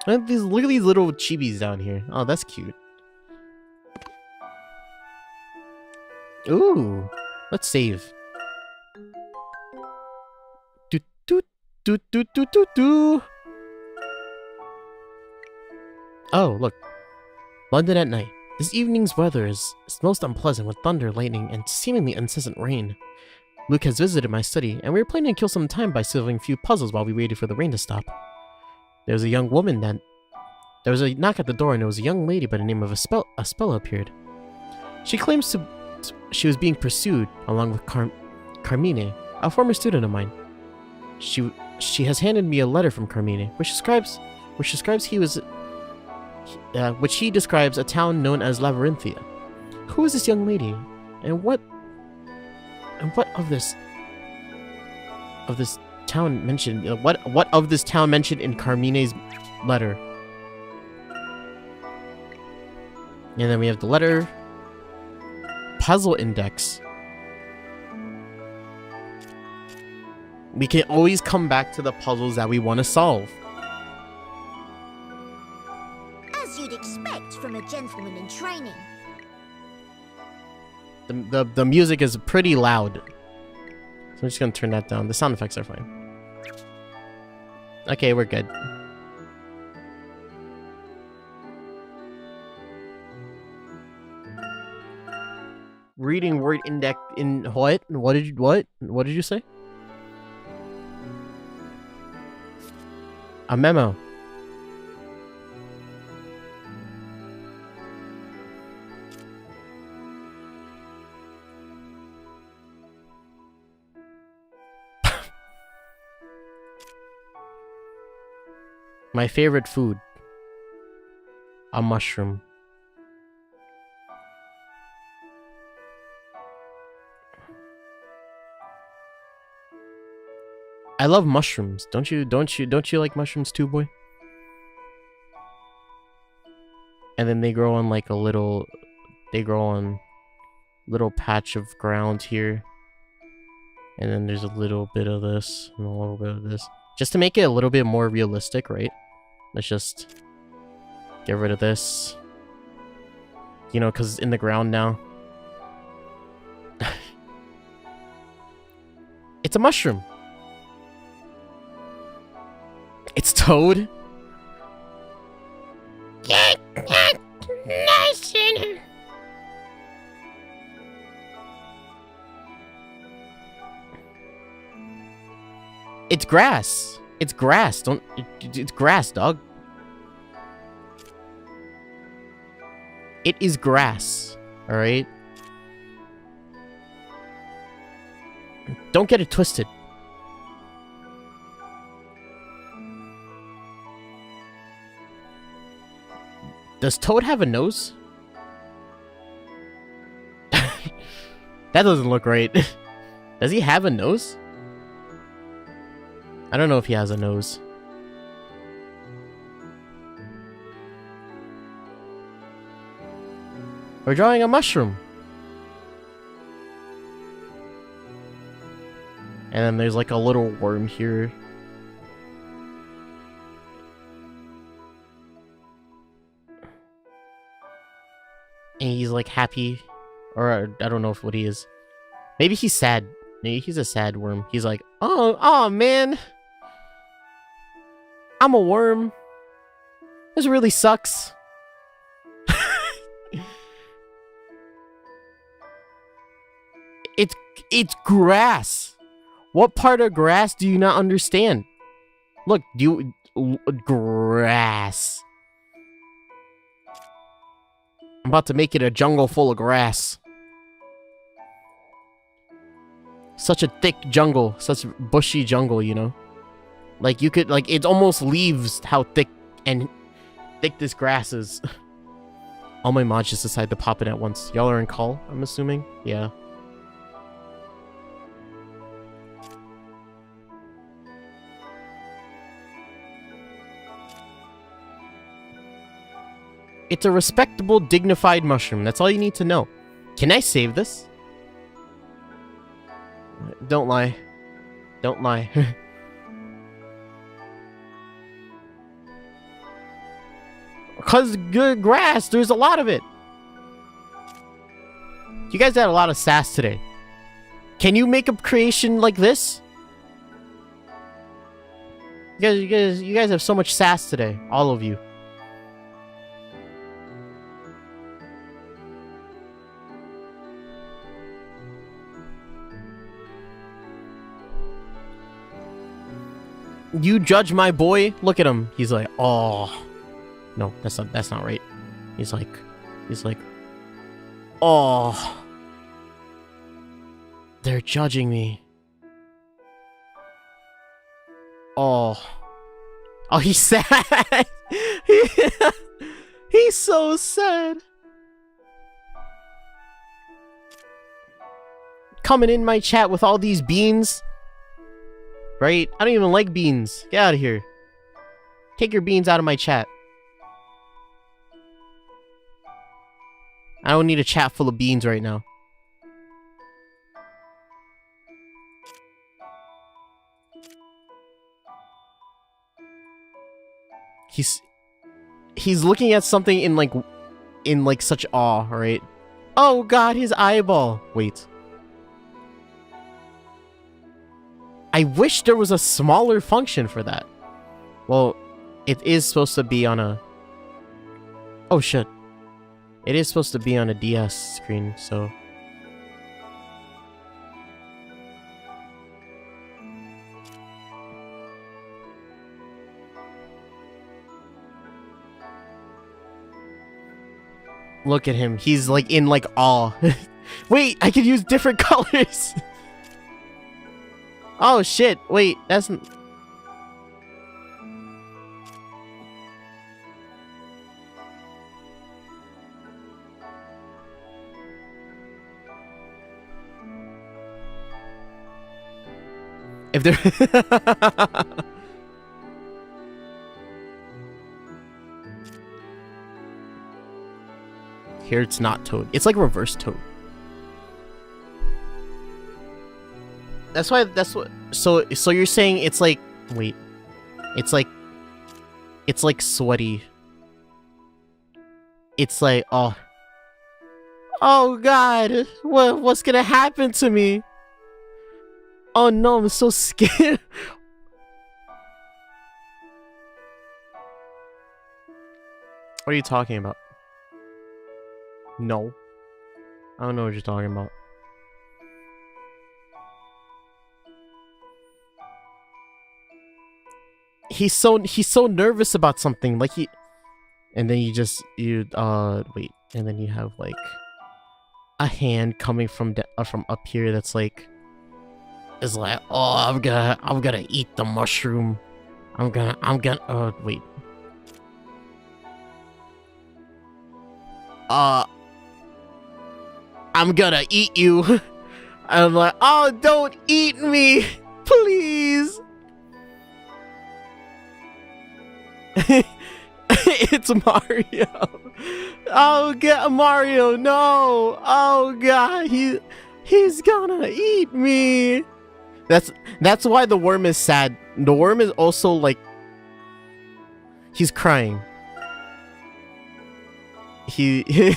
Look at these little chibis down here. Oh, that's cute. Ooh, let's save. Do do do do do do do. Oh, look. London at night. This evening's weather is most unpleasant with thunder, lightning, and seemingly incessant rain. Luke has visited my study, and we were planning to kill some time by solving a few puzzles while we waited for the rain to stop. There was a knock at the door, and there was a young lady by the name of Espella appeared. She claims she was being pursued along with Carmine, a former student of mine. She has handed me a letter from Carmine, which he describes a town known as Labyrinthia. Who is this young lady, and what of this town mentioned? What of this town mentioned in Carmine's letter? And then we have the letter, puzzle index. We can always come back to the puzzles that we want to solve. As you'd expect from a gentleman in training. The music is pretty loud, so I'm just gonna turn that down. The sound effects are fine. Okay, we're good. Reading word index in what? What did you say? A memo. My favorite food. A mushroom. I love mushrooms. Don't you like mushrooms too, boy? And then they grow on like little patch of ground here. And then there's a little bit of this and a little bit of this. Just to make it a little bit more realistic, right? Let's just get rid of this. You know, because it's in the ground now. It's a mushroom. It's Toad? It's grass. It's grass. It's grass, dog. It is grass. All right. Don't get it twisted. Does Toad have a nose? That doesn't look right. Does he have a nose? I don't know if he has a nose. We're drawing a mushroom. And then there's like a little worm here. And he's like happy. Or I don't know what he is. Maybe he's sad. Maybe he's a sad worm. He's like, oh man. I'm a worm. This really sucks. It's grass. What part of grass do you not understand? Look, grass. I'm about to make it a jungle full of grass. Such a thick jungle, such bushy jungle, you know? Like you could, like, it almost leaves how thick this grass is. All my mods just decided to pop in at once. Y'all are in call, I'm assuming? Yeah. It's a respectable, dignified mushroom. That's all you need to know. Can I save this? Don't lie. Don't lie. Because good grass, there's a lot of it. You guys had a lot of sass today. Can you make a creation like this? You guys have so much sass today. All of you. You judge my boy? Look at him. He's like, oh. No, that's not right. He's like, oh. They're judging me. Oh. Oh, he's sad. He's so sad. Coming in my chat with all these beans. Right? I don't even like beans. Get out of here. Take your beans out of my chat. I don't need a chat full of beans right now. He's looking at something in like such awe, right? Oh god, his eyeball. Wait. I wish there was a smaller function for that. Well, it is supposed to be on a... Oh shit. It is supposed to be on a DS screen, so... Look at him. He's like in like awe. Wait, I could use different colors. Oh shit, wait, that's... If there... Here it's not Toad. It's like reverse Toad. That's what, so you're saying it's like, wait, it's like sweaty. It's like, oh god, what's gonna happen to me? Oh no, I'm so scared. What are you talking about? No. I don't know what you're talking about. He's so nervous about something. Like he... And then you wait. And then you have like a hand coming from up here that's like... Is like, oh, I'm gonna eat the mushroom. I'm gonna, wait. I'm gonna eat you. I'm like, oh, don't eat me, please. It's Mario. Oh god, Mario, no. Oh god, he's gonna eat me. That's why the worm is sad. The worm is also like, he's crying. There's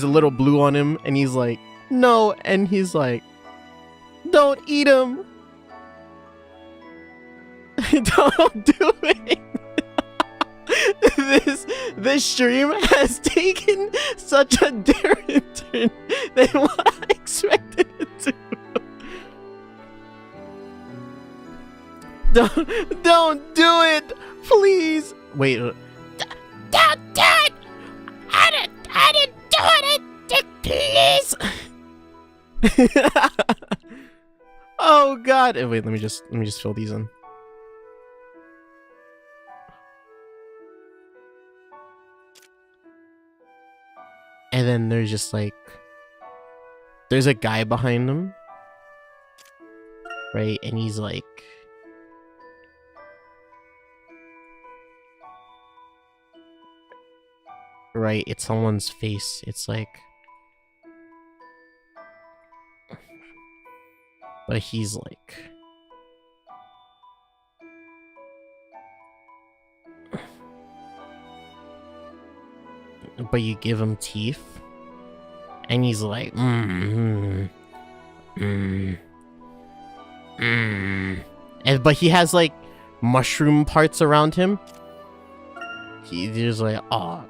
a little blue on him, and he's like, no, and he's like, don't eat him. Don't do it. This stream has taken such a different turn than what I expected it to. Don't do it, please. Wait. Don't do it. I didn't do it, please. Oh God. Wait. Let me just fill these in. And then there's just like, there's a guy behind him, right? And he's like, right, it's someone's face. It's like, but he's like, but you give him teeth, and he's like, and but he has like mushroom parts around him. He's just like, oh,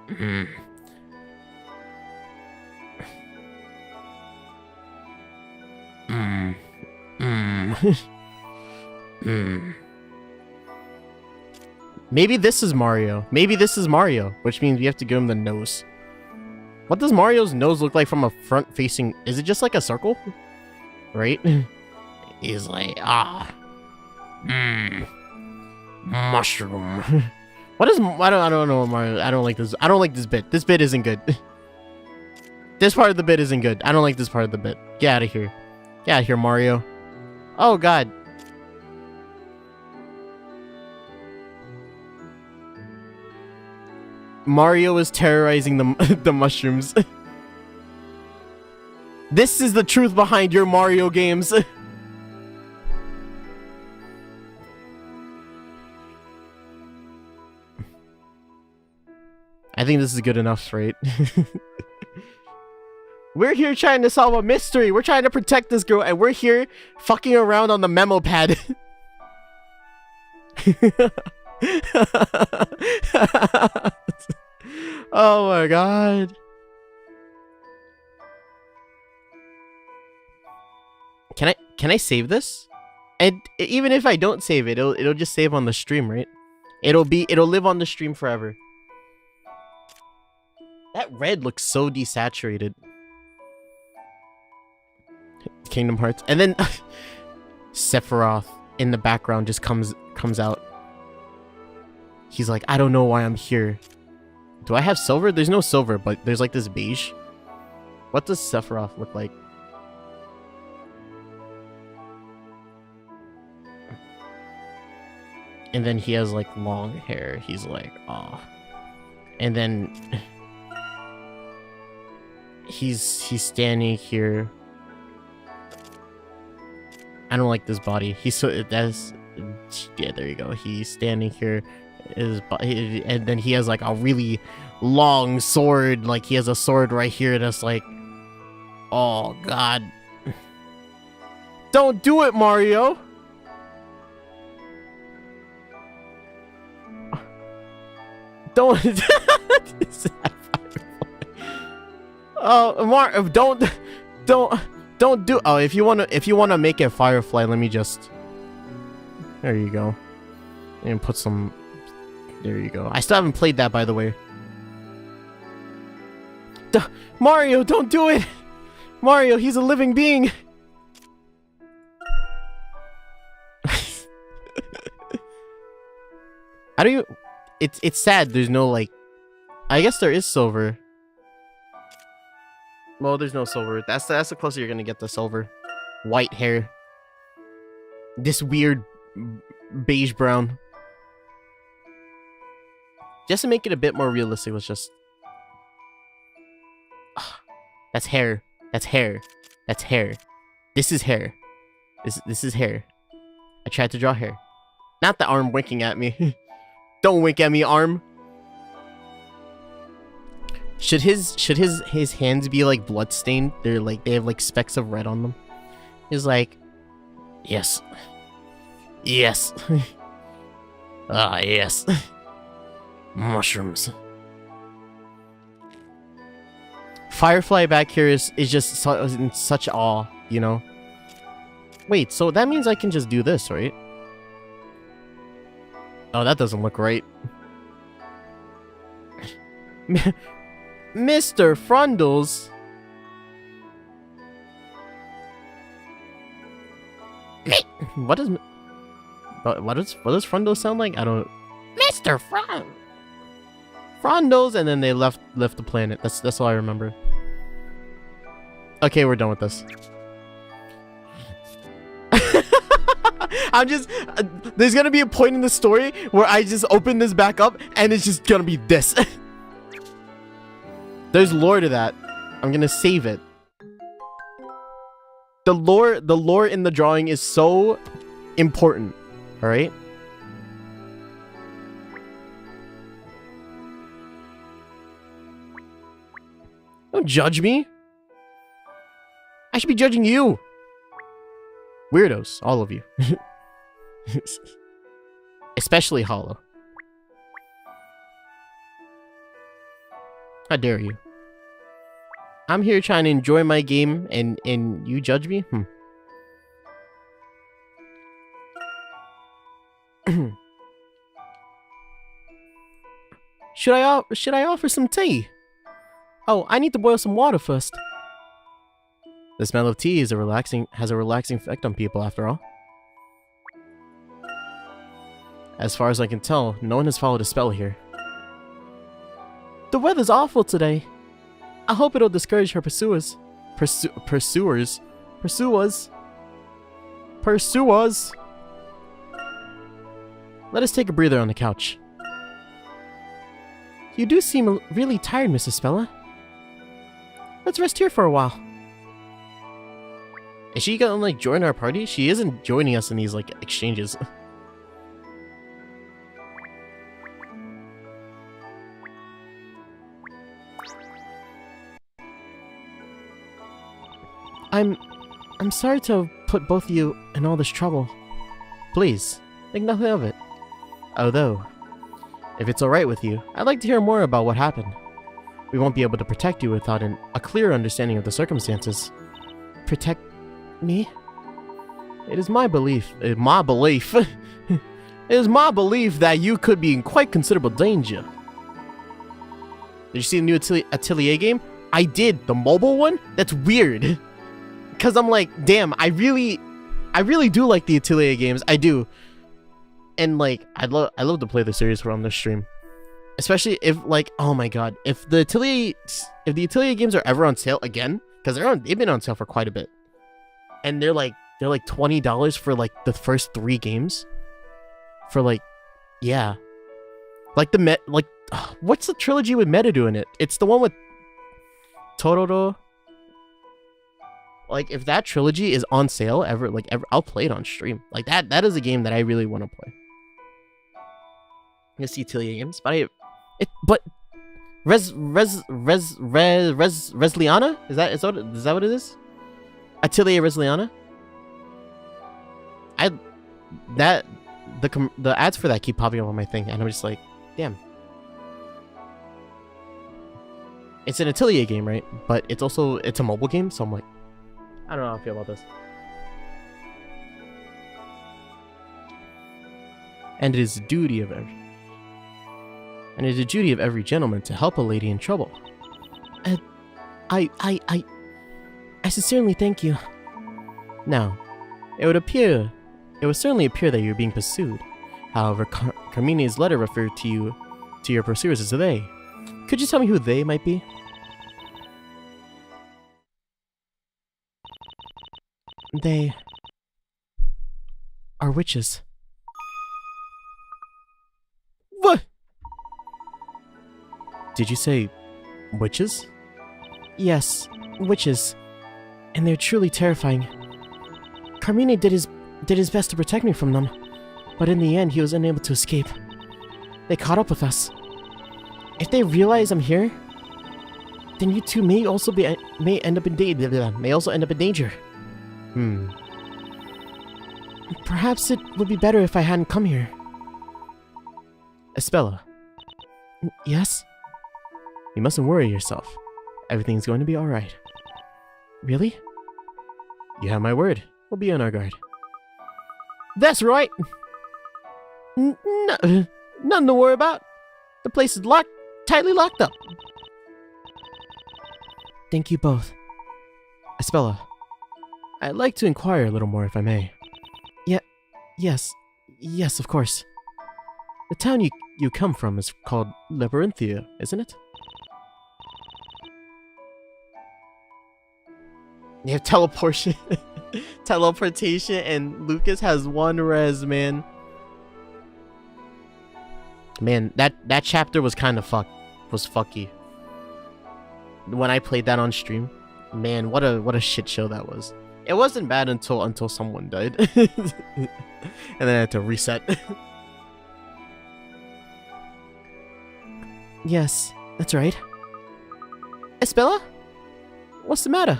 Maybe this is Mario. Maybe this is Mario, which means we have to give him the nose. What does Mario's nose look like from a front-facing? Is it just like a circle? Right? He's like, mushroom. What is? I don't know, Mario. I don't like this. I don't like this bit. This bit isn't good. This part of the bit isn't good. I don't like this part of the bit. Get out of here. Get out of here, Mario. Oh God. Mario is terrorizing the mushrooms. This is the truth behind your Mario games. I think this is good enough, right? We're here trying to solve a mystery. We're trying to protect this girl, and we're here fucking around on the memo pad. Oh my God. Can I save this? And even if I don't save it, it'll just save on the stream, right? It'll live on the stream forever. That red looks so desaturated. Kingdom Hearts. And then Sephiroth in the background just comes out. He's like, I don't know why I'm here. Do I have silver? There's no silver, but there's like this beige. What does Sephiroth look like? And then he has like long hair. He's like, oh. And then he's standing here. I don't like this body. Yeah, there you go. He's standing here. And then he has like a really long sword. Like he has a sword right here that's like, oh God. Don't do it, Mario. Don't. Oh, don't do. Oh, if you wanna make it Firefly, let me just. There you go. And put some. There you go. I still haven't played that, by the way. Mario, don't do it! Mario, he's a living being! How do you... It's sad, there's no, like... I guess there is silver. Well, there's no silver. That's the closer you're gonna get to silver. White hair. This weird beige brown. Just to make it a bit more realistic, let's just... That's hair. That's hair. That's hair. This is hair. This is hair. I tried to draw hair. Not the arm winking at me. Don't wink at me, arm. Should his hands be like bloodstained? They're like they have like specks of red on them. He's like, yes. Yes. Ah, yes. Mushrooms. Firefly back here is just in such awe, you know? Wait, so that means I can just do this, right? Oh, that doesn't look right. Mr. Frundles! What does Frundles sound like? I don't... Mr. Frundles, and then they left the planet. That's all I remember. Okay, we're done with this. I'm just... there's gonna be a point in the story where I just open this back up and it's just gonna be this. There's lore to that. I'm gonna save it. The lore in the drawing is so important. Alright? Don't judge me. I should be judging you. Weirdos, all of you. Especially Hollow. How dare you? I'm here trying to enjoy my game and you judge me? Should I offer some tea? Oh, I need to boil some water first. The smell of tea has a relaxing effect on people, after all. As far as I can tell, no one has followed a spell here. The weather's awful today. I hope it'll discourage her pursuers. Pursuers. Let us take a breather on the couch. You do seem really tired, Mrs. Speller. Let's rest here for a while. Is she gonna like join our party? She isn't joining us in these like exchanges. I'm sorry to have put both of you in all this trouble. Please, think nothing of it. Although, if it's alright with you, I'd like to hear more about what happened. We won't be able to protect you without a clear understanding of the circumstances. Protect me? It is my belief. It is my belief that you could be in quite considerable danger. Did you see the new Atelier game? I did. The mobile one? That's weird. Because I'm like, damn, I really do like the Atelier games. I do. And like, I love to play the series on this stream. Especially if like, oh my god, if the Atelier games are ever on sale again, because they've been on sale for quite a bit. And they're like $20 for like the first 3 games. For like, yeah. Like what's the trilogy with Metadu in it? It's the one with Tororo. Like, if that trilogy is on sale ever, I'll play it on stream. Like, that is a game that I really want to play. I see Atelier games, but Resliana? Is that what it is? Atelier Resliana? The ads for that keep popping up on my thing, and I'm just like, damn. It's an Atelier game, right? But it's a mobile game, so I'm like, I don't know how I feel about this. And it is the duty of every gentleman to help a lady in trouble. I sincerely thank you. Now, it would certainly appear that you're being pursued. However, Carmini's letter referred to your pursuers as they. Could you tell me who they might be? They are witches. What? Did you say witches? Yes, witches. And they're truly terrifying. Carmine did his best to protect me from them, but in the end he was unable to escape. They caught up with us. If they realize I'm here, then you two may also end up in danger. Perhaps it would be better if I hadn't come here. Espella. Yes? You mustn't worry yourself. Everything's going to be alright. Really? You have my word. We'll be on our guard. That's right! Nothing to worry about. The place is tightly locked up. Thank you both. Espella, I'd like to inquire a little more if I may. Yes, of course. The town you come from is called Labyrinthia, isn't it? You have teleportation, and Lucas has 1 res, man. Man, that chapter was kind of fucky. When I played that on stream, man, what a shit show that was. It wasn't bad until someone died, and then I had to reset. Yes, that's right. Espella? What's the matter?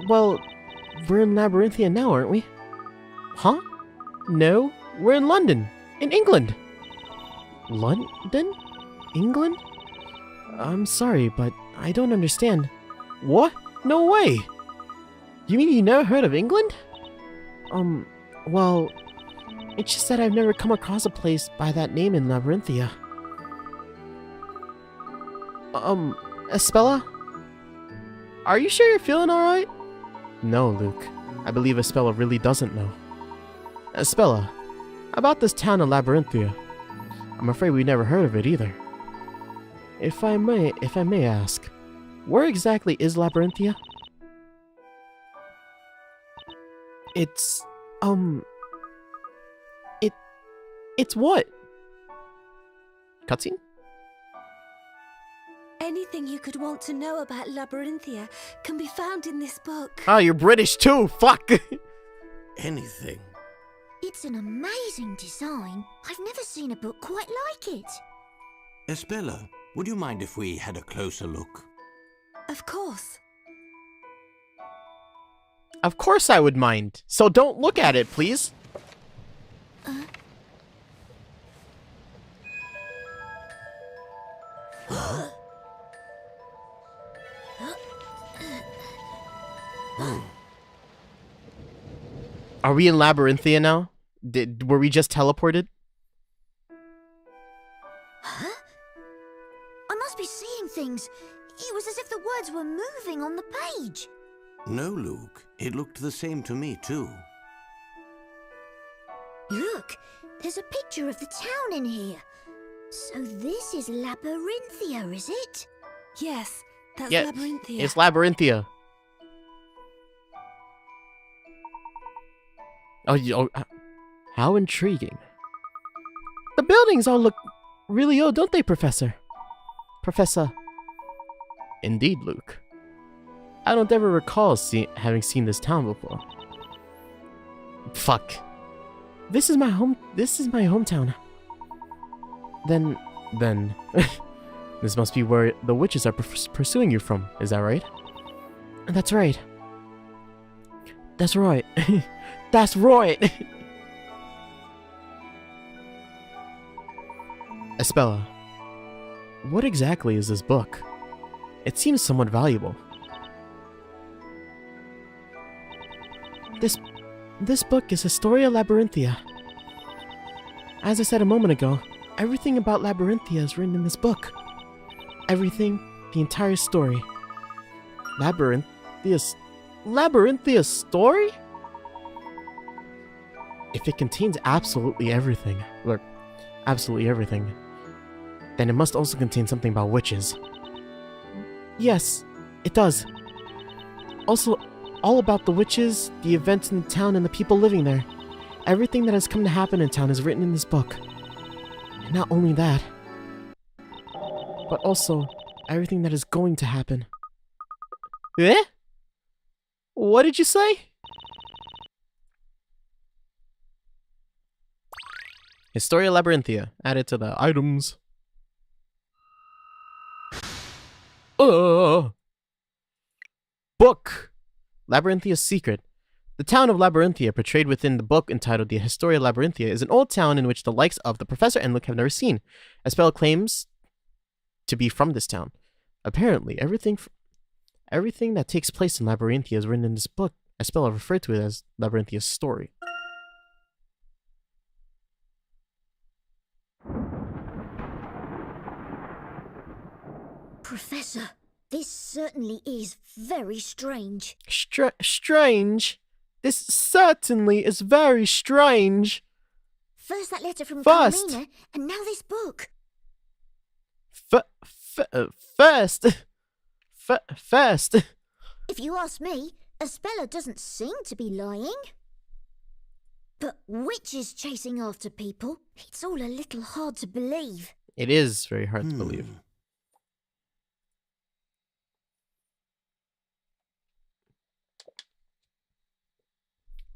Well, we're in Labyrinthia now, aren't we? Huh? No, we're in London, in England. London? England? I'm sorry, but I don't understand. What? No way! You mean you never heard of England? Well, it's just that I've never come across a place by that name in Labyrinthia. Espella? Are you sure you're feeling alright? No, Luke. I believe Espella really doesn't know. Espella, about this town of Labyrinthia. I'm afraid we never heard of it either. If I may ask, where exactly is Labyrinthia? It's what? Cutscene? Anything you could want to know about Labyrinthia can be found in this book. Ah, you're British too, fuck! Anything. It's an amazing design. I've never seen a book quite like it. Espella, would you mind if we had a closer look? Of course. Of course I would mind. So don't look at it, please. Are we in Labyrinthia now? Were we just teleported? Huh? I must be seeing things. It was as if the words were moving on the page. No, Luke. It looked the same to me, too. Look, there's a picture of the town in here. So this is Labyrinthia, is it? Yes, that's Yeah, Labyrinthia. it's Labyrinthia. Oh, how intriguing. The buildings all look really old, don't they, Professor? Professor. Indeed, Luke. I don't ever recall having seen this town before. Fuck. This is my hometown. Then, this must be where the witches are pursuing you from, is that right? That's right. That's right. That's right! Espella, What exactly is this book? It seems somewhat valuable. This book is Historia Labyrinthia. As I said a moment ago, everything about Labyrinthia is written in this book. Everything, the entire story. Labyrinthia's story? If it contains absolutely everything, then it must also contain something about witches. Yes, it does. Also, all about the witches, the events in the town, and the people living there. Everything that has come to happen in town is written in this book. And not only that, but also everything that is going to happen. Eh? What did you say? Historia Labyrinthia, added to the items. Book! Labyrinthia's Secret. The town of Labyrinthia, portrayed within the book entitled The Historia Labyrinthia, is an old town in which the likes of the Professor and Luke have never seen. A spell claims to be from this town. Apparently, everything that takes place in Labyrinthia is written in this book. A spell referred to it as Labyrinthia's story. Professor, this certainly is very strange. Strange? This certainly is very strange. First that letter from First. Carmina, and now this book. First. If you ask me, Espella doesn't seem to be lying. But witches chasing after people, it's all a little hard to believe. It is very hard to believe.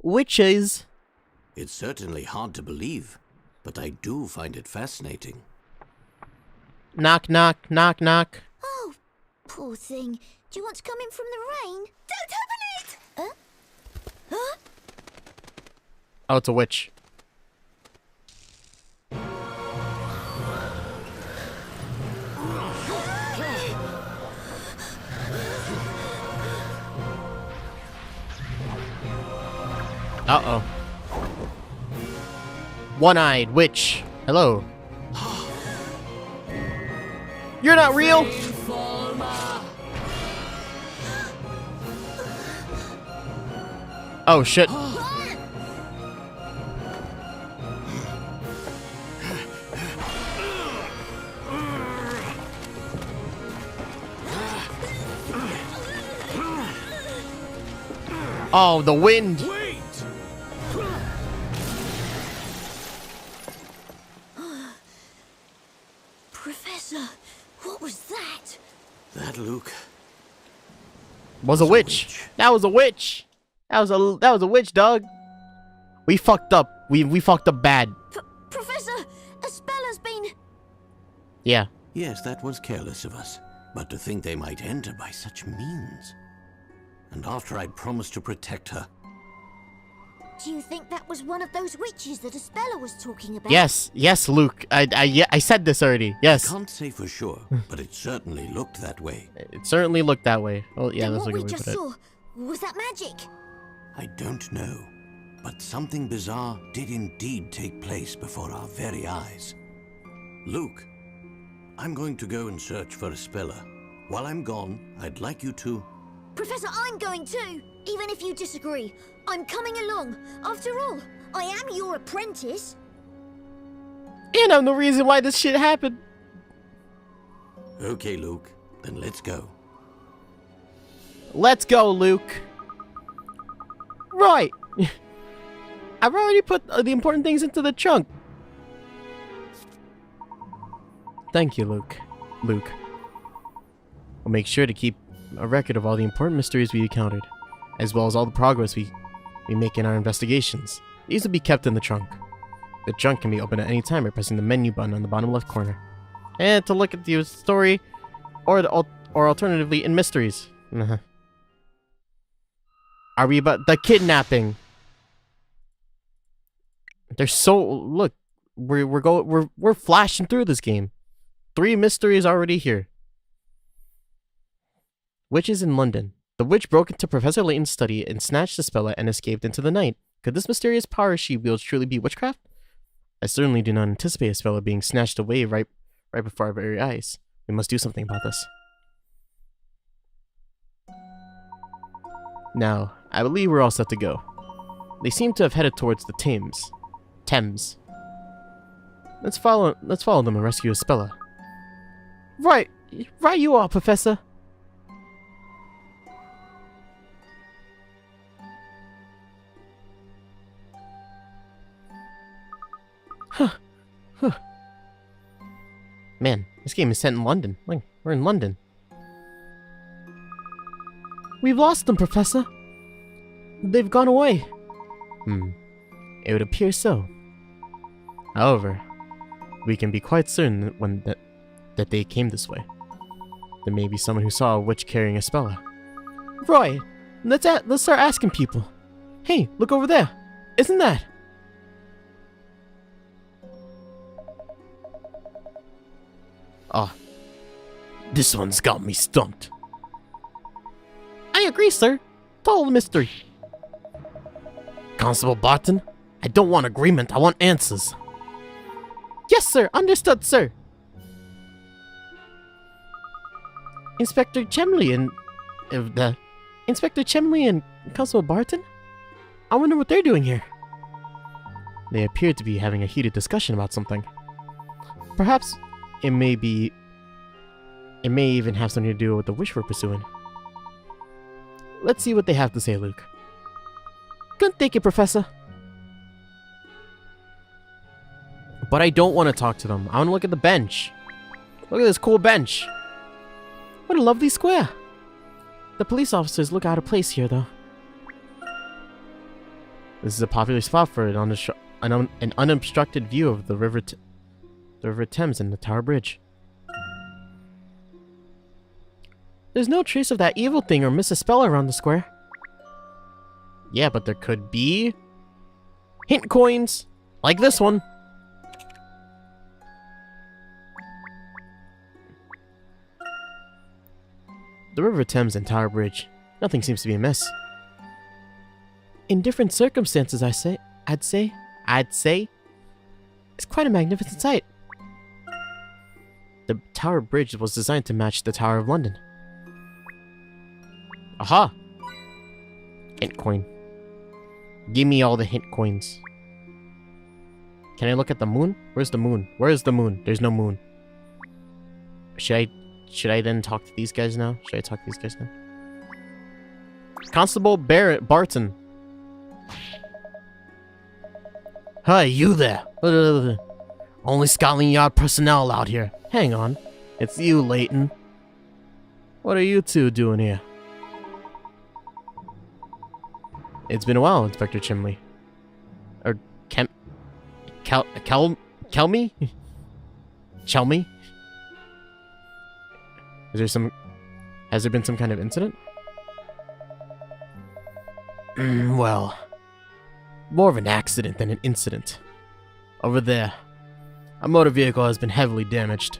Witches. It's certainly hard to believe, but I do find it fascinating. Knock, knock, knock, knock. Oh, poor thing. Do you want to come in from the rain? Don't open it! Huh? Oh, it's a witch. Uh-oh. One-eyed witch. Hello. You're not real? Oh, shit. Oh, the wind. Professor, what was that? That, Luke, Was a witch. That was a witch. That was a witch, dog. We fucked up. We fucked up bad. Professor, Espella's been... Yeah. yes, that was careless of us. But to think they might enter by such means. And after I'd promised to protect her. Do you think that was one of those witches that Espella was talking about? Yes, Luke. I said this already. Yes. Can't say for sure, but it certainly looked that way. It certainly looked that way. Oh, yeah, Then that's what a we good way to just put it. saw, was that magic? I don't know, but something bizarre did indeed take place before our very eyes. Luke, I'm going to go and search for Espella. While I'm gone, I'd like you to... Professor, I'm going too, even if you disagree. I'm coming along. After all, I am your apprentice. And I'm the reason why this shit happened. Okay, Luke, then let's go. Let's go, Luke. Right. I've already put the important things into the trunk. Thank you, Luke. We'll make sure to keep a record of all the important mysteries we encountered, as well as all the progress we make in our investigations. These will be kept in the trunk. The trunk can be opened at any time by pressing the menu button on the bottom left corner. And to look at the story, or alternatively in mysteries. Are we about the kidnapping? They're so look, we're flashing through this game. 3 mysteries already here. Witches in London. The witch broke into Professor Layton's study and snatched the spella and escaped into the night. Could this mysterious power she wields truly be witchcraft? I certainly do not anticipate a spella being snatched away right before our very eyes. We must do something about this. Now, I believe we're all set to go. They seem to have headed towards the Thames. Let's follow them and rescue Spella. Right you are, Professor. Man, this game is set in London. Like, we're in London. We've lost them, Professor. They've gone away. It would appear so. However, we can be quite certain that they came this way. There may be someone who saw a witch carrying a spella. Right. Let's start asking people. Hey, look over there. Isn't that? Ah, this one's got me stumped. I agree, sir. Total mystery. Constable Barton, I don't want agreement, I want answers. Yes, sir. Understood, sir. Inspector Chemley and Constable Barton? I wonder what they're doing here. They appear to be having a heated discussion about something. Perhaps it may even have something to do with the wish we're pursuing. Let's see what they have to say, Luke. Good thinking, Professor. But I don't want to talk to them. I want to look at the bench. Look at this cool bench. What a lovely square. The police officers look out of place here, though. This is a popular spot for an unobstructed view of the River Thames and the Tower Bridge. There's no trace of that evil thing or Mrs. Speller around the square. Yeah, but there could be hint coins, like this one. The River Thames and Tower Bridge. Nothing seems to be amiss. In different circumstances, I'd say, it's quite a magnificent sight. The Tower Bridge was designed to match the Tower of London. Aha! Hint coin. Give me all the hint coins. Can I look at the moon? Where's the moon? Where is the moon? There's no moon. Should I then talk to these guys now? Should I talk to these guys now? Constable Barton. Hi, you there. Only Scotland Yard personnel out here. Hang on. It's you, Layton. What are you two doing here? It's been a while, Inspector Chimley. Or Chelmy? Chelmy? Has there been some kind of incident? Well, more of an accident than an incident. Over there, a motor vehicle has been heavily damaged.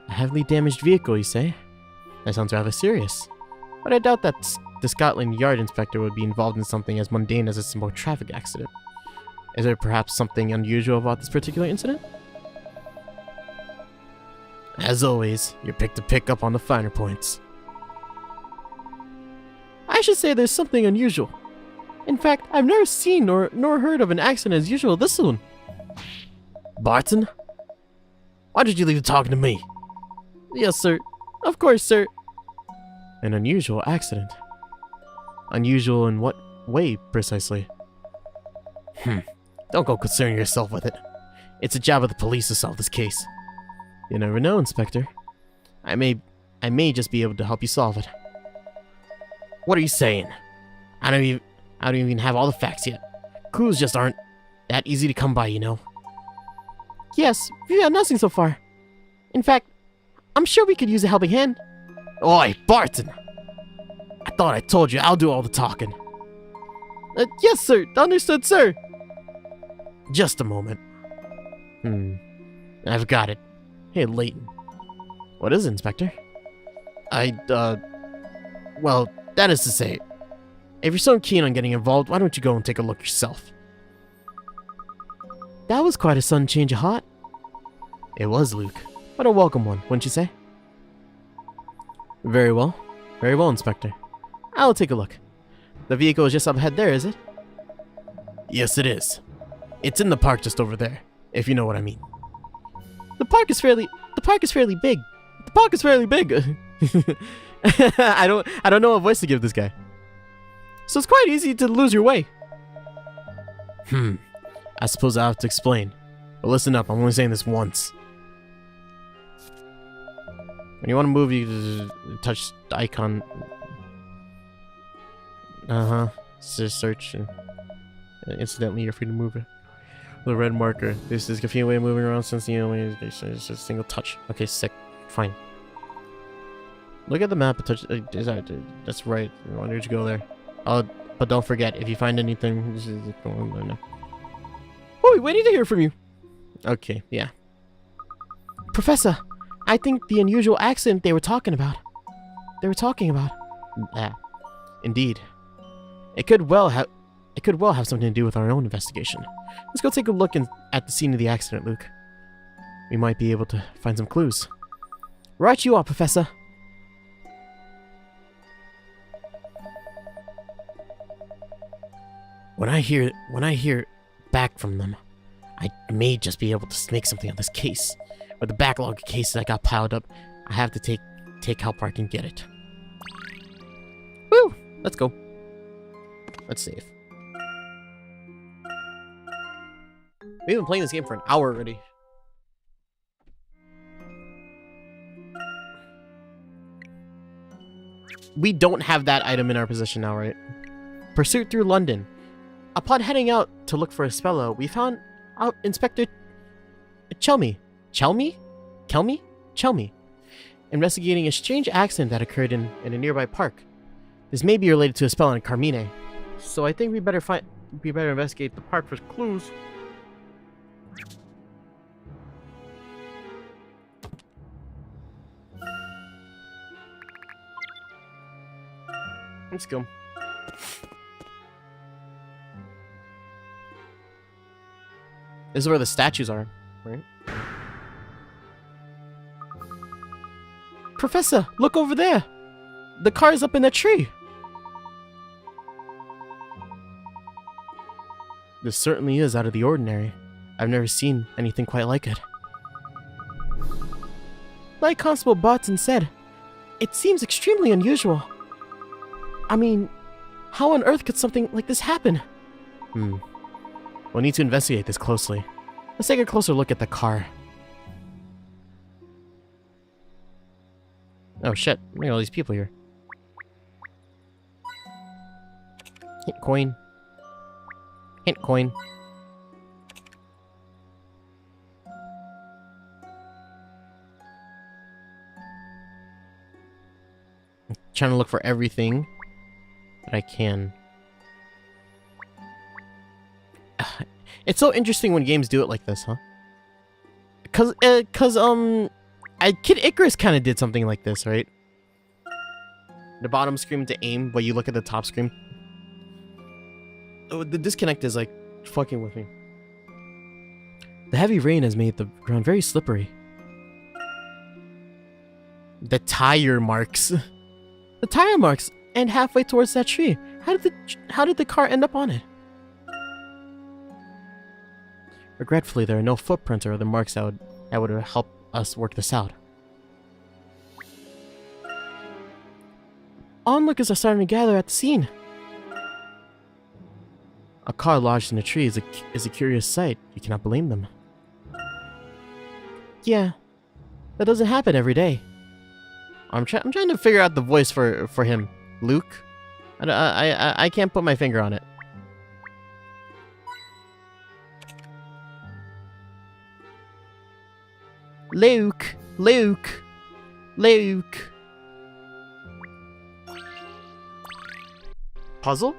A heavily damaged vehicle, you say? That sounds rather serious. But I doubt that the Scotland Yard inspector would be involved in something as mundane as a simple traffic accident. Is there perhaps something unusual about this particular incident? As always, you're quick to pick up on the finer points. I should say there's something unusual. In fact, I've never seen nor heard of an accident as usual this soon. Barton? Why did you leave talking to me? Yes, sir. Of course, sir. An unusual accident. Unusual in what way, precisely? Don't go concern yourself with it. It's a job of the police to solve this case. You never know, Inspector. I may just be able to help you solve it. What are you saying? I don't even have all the facts yet. Clues just aren't that easy to come by, you know. Yes, we've had nothing so far. In fact, I'm sure we could use a helping hand. Oi, Barton! I thought I told you I'll do all the talking. Yes, sir. Understood, sir. Just a moment. I've got it. Hey, Layton. What is it, Inspector? Well, that is to say, if you're so keen on getting involved, why don't you go and take a look yourself? That was quite a sudden change of heart. It was, Luke. But a welcome one, wouldn't you say? Very well. Very well, Inspector. I'll take a look. The vehicle is just up ahead there, is it? Yes, it is. It's in the park just over there, if you know what I mean. The park is fairly big. The park is fairly big. I don't know what voice to give this guy. So it's quite easy to lose your way. I suppose I have to explain. But listen up, I'm only saying this once. When you want to move, you just touch the icon. Just search. And incidentally, you're free to move it. The red marker. This is a convenient way of moving around since you know it's just a single touch. Okay, sick. Fine. Look at the map and touch. That's right. Why don't you go there? But don't forget, if you find anything, just go on there now. Oh, waiting to hear from you. Okay, yeah. Professor, I think the unusual accident they were talking about. Indeed. It could well have something to do with our own investigation. Let's go take a look at the scene of the accident, Luke. We might be able to find some clues. Right you are, Professor. When I hear back from them, I may just be able to make something of this case. With the backlog of cases I got piled up, I have to take help where I can get it. Woo! Let's go. Let's save. We've been playing this game for an hour already. We don't have that item in our possession now, right? Pursuit through London. Upon heading out to look for a Spello, we found out Inspector Chelmy, investigating a strange accident that occurred in a nearby park. This may be related to a spell on Carmine, so I think we better investigate the park for clues. Let's go. This is where the statues are, right? Professor, look over there! The car is up in that tree! This certainly is out of the ordinary. I've never seen anything quite like it. Like Constable Barton said, it seems extremely unusual. I mean, how on earth could something like this happen? We'll need to investigate this closely. Let's take a closer look at the car. Oh shit, look at all these people here. Hint coin. Hint coin. I'm trying to look for everything that I can. It's so interesting when games do it like this, huh? Cause Kid Icarus kind of did something like this, right? The bottom screen to aim, but you look at the top screen. Oh, the disconnect is like fucking with me. The heavy rain has made the ground very slippery. The tire marks. The tire marks end halfway towards that tree. How did the car end up on it? Regretfully, there are no footprints or other marks that would help us work this out. Onlookers are starting to gather at the scene. A car lodged in a tree is a curious sight. You cannot blame them. Yeah, that doesn't happen every day. I'm trying to figure out the voice for him. Luke? I can't put my finger on it. Luke! Luke! Luke! Puzzle?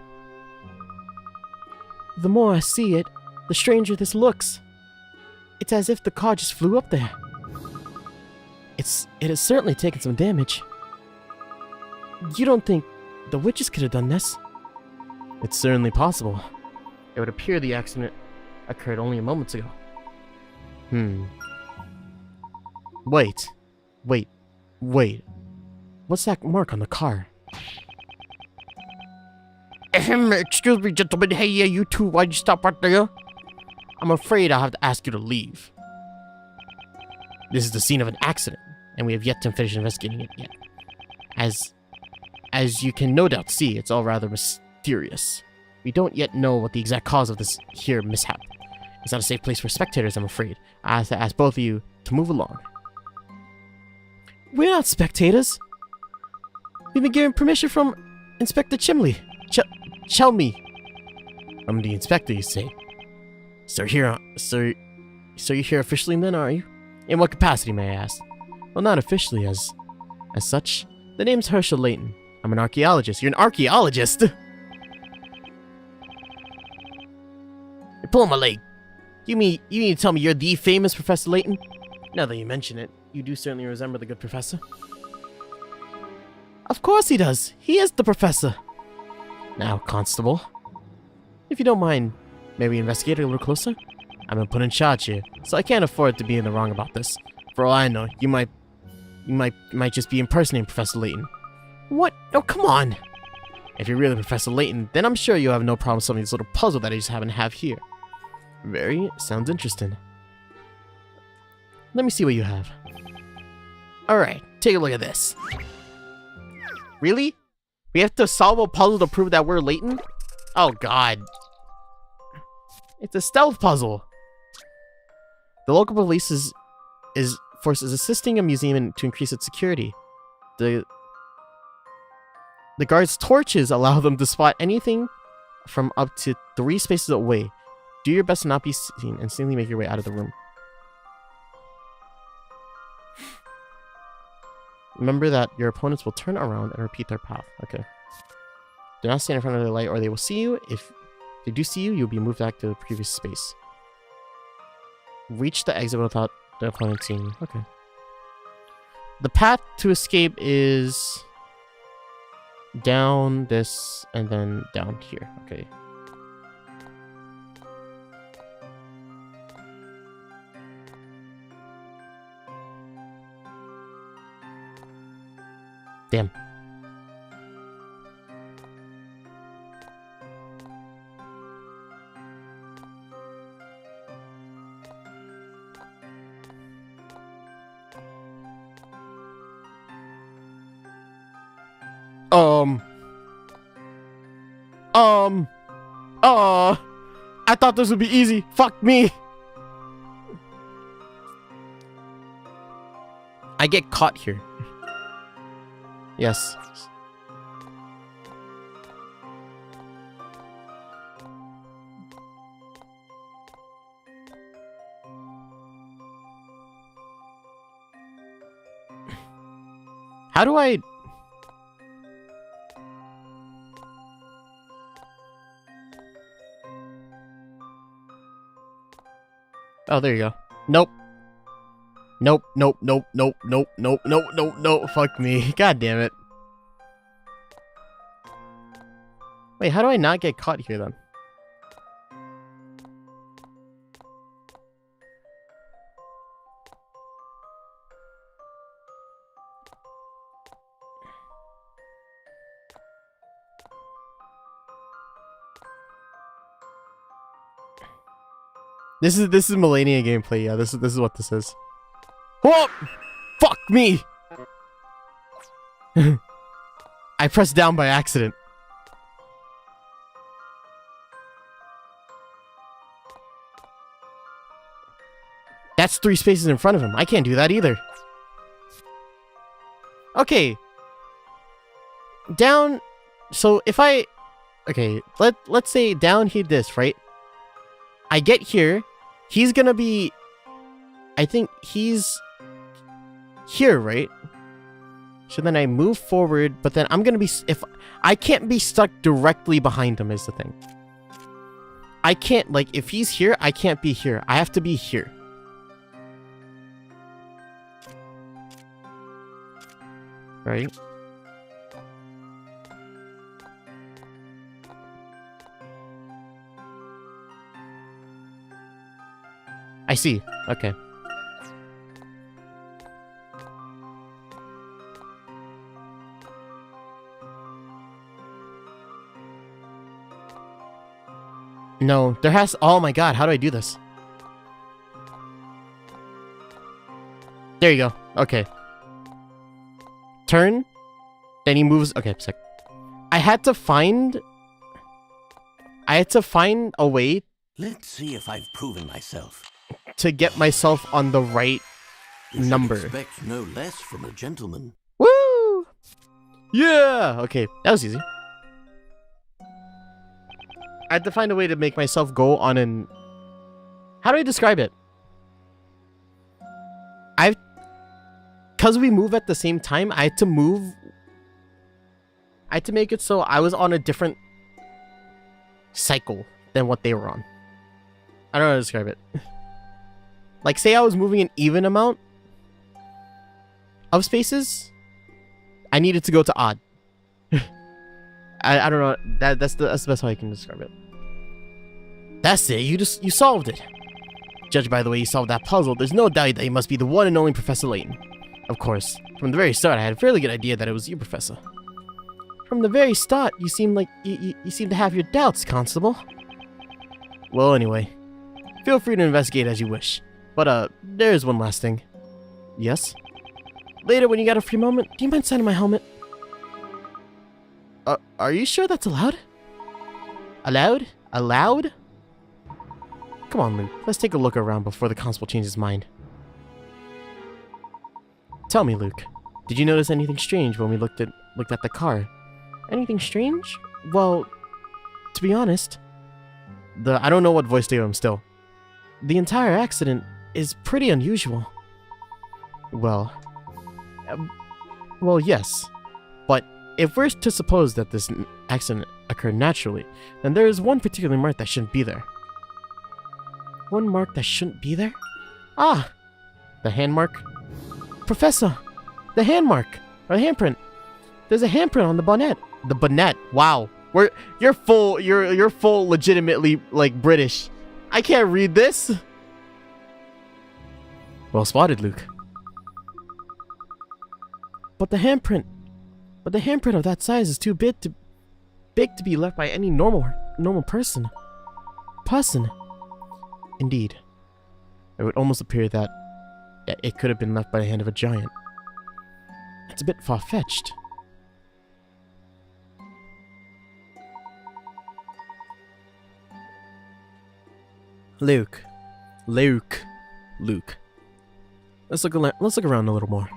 The more I see it, the stranger this looks. It's as if the car just flew up there. It has certainly taken some damage. You don't think the witches could have done this? It's certainly possible. It would appear the accident occurred only moments ago. Wait. What's that mark on the car? Excuse me, gentlemen. Hey, yeah, you two, why'd you stop right there? I'm afraid I'll have to ask you to leave. This is the scene of an accident, and we have yet to finish investigating it yet. As you can no doubt see, it's all rather mysterious. We don't yet know what the exact cause of this here mishap. It's not a safe place for spectators, I'm afraid. I have to ask both of you to move along. We're not spectators. We've been given permission from Inspector Chimley. Chelmy. I'm the inspector, you say? So you're here officially then, are you? In what capacity, may I ask? Well, not officially as such. The name's Herschel Layton. I'm an archaeologist. You're an archaeologist? You're pulling my leg. You mean to tell me you're the famous Professor Layton? Now that you mention it, you do certainly resemble the good professor. Of course he does. He is the professor. Now, Constable, if you don't mind, may we investigate it a little closer? I've been put in charge here, so I can't afford to be in the wrong about this. For all I know, you might just be impersonating Professor Layton. What? Oh, come on! If you're really Professor Layton, then I'm sure you'll have no problem solving this little puzzle that I just happen to have here. Sounds interesting. Let me see what you have. Alright, take a look at this. Really? We have to solve a puzzle to prove that we're Layton? Oh god. It's a stealth puzzle. The local police is assisting a museum to increase its security. The guards' torches allow them to spot anything from up to 3 spaces away. Do your best to not be seen and instantly make your way out of the room. Remember that your opponents will turn around and repeat their path. Okay. Do not stand in front of the light or they will see you. If they do see you, you'll be moved back to the previous space. Reach the exit without the opponent seeing you. Okay. The path to escape is down this and then down here. Okay. Damn. I thought this would be easy. Fuck me. I get caught here. Yes. How do I... Oh, there you go. Nope. Nope, nope, nope, nope, nope, nope, nope, nope, nope. Fuck me. God damn it. Wait, how do I not get caught here then? This is Millennia gameplay. Yeah, this is what this is. Whoa! Fuck me! I pressed down by accident. That's 3 spaces in front of him. I can't do that either. Okay. Down. So if I... Okay, let's say down here this, right? I get here. He's gonna be... I think he's... here, right? So then I move forward, but then I'm gonna be... If I can't be stuck directly behind him is the thing. I can't, like, if he's here, I can't be here. I have to be here. Right? I see. Okay. No, there has... Oh my god, how do I do this? There you go. Okay. Turn. Then he moves... Okay, sick. I had to find a way Let's see if I've proven myself. to get myself on the right You should number. expect no less from a gentleman. Woo! Yeah! Okay, that was easy. I had to find a way to make myself go on an... How do I describe it? Because we move at the same time, I had to make it so I was on a different cycle than what they were on. I don't know how to describe it. Like, say I was moving an even amount of spaces, I needed to go to odd. I don't know. That's the best way I can describe it. That's it. You solved it. Judged by the way you solved that puzzle, there's no doubt that you must be the one and only Professor Layton. Of course, from the very start, I had a fairly good idea that it was you, Professor. From the very start, you seem like you seem to have your doubts, Constable. Well, anyway, feel free to investigate as you wish. But there's one last thing. Yes. Later, when you got a free moment, do you mind signing my helmet? Are you sure that's allowed? Allowed? Allowed? Come on, Luke. Let's take a look around before the constable changes his mind. Tell me, Luke. Did you notice anything strange when we looked at the car? Anything strange? Well, to be honest, I don't know what voice to give him still. The entire accident is pretty unusual. Well, yes. But if we're to suppose that this accident occurred naturally, then there is one particular mark that shouldn't be there. One mark that shouldn't be there? Ah! The hand mark? Professor! The hand mark! Or the handprint! There's a handprint on the bonnet. The bonnet. Wow. You're full legitimately, like, British. I can't read this! Well spotted, Luke. But the handprint of that size is too big to be left by any normal person. Indeed. It would almost appear that it could have been left by the hand of a giant. It's a bit far-fetched. Luke. Let's look around a little more.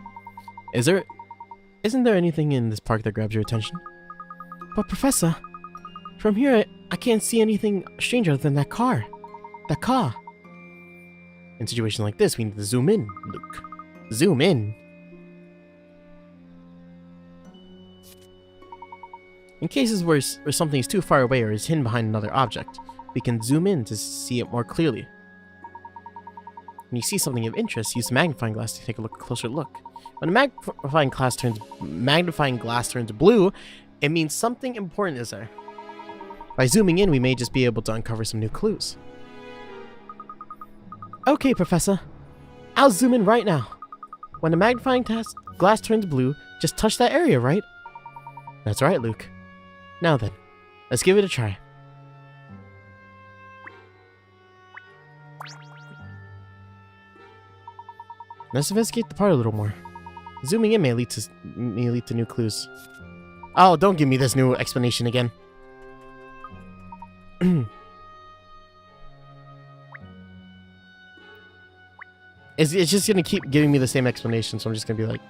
Isn't there anything in this park that grabs your attention? But Professor, from here I can't see anything stranger than that car. That car. In situations like this, we need to zoom in, Luke. Zoom in. In cases where something is too far away or is hidden behind another object, we can zoom in to see it more clearly. When you see something of interest, use the magnifying glass to take a closer look. When a magnifying glass turns blue, it means something important is there. By zooming in, we may just be able to uncover some new clues. Okay, Professor. I'll zoom in right now. When the magnifying glass turns blue, just touch that area, right? That's right, Luke. Now then, let's give it a try. Let's investigate the part a little more. Zooming in may lead to new clues. Oh, don't give me this new explanation again. It's just gonna keep giving me the same explanation, so I'm just gonna be like...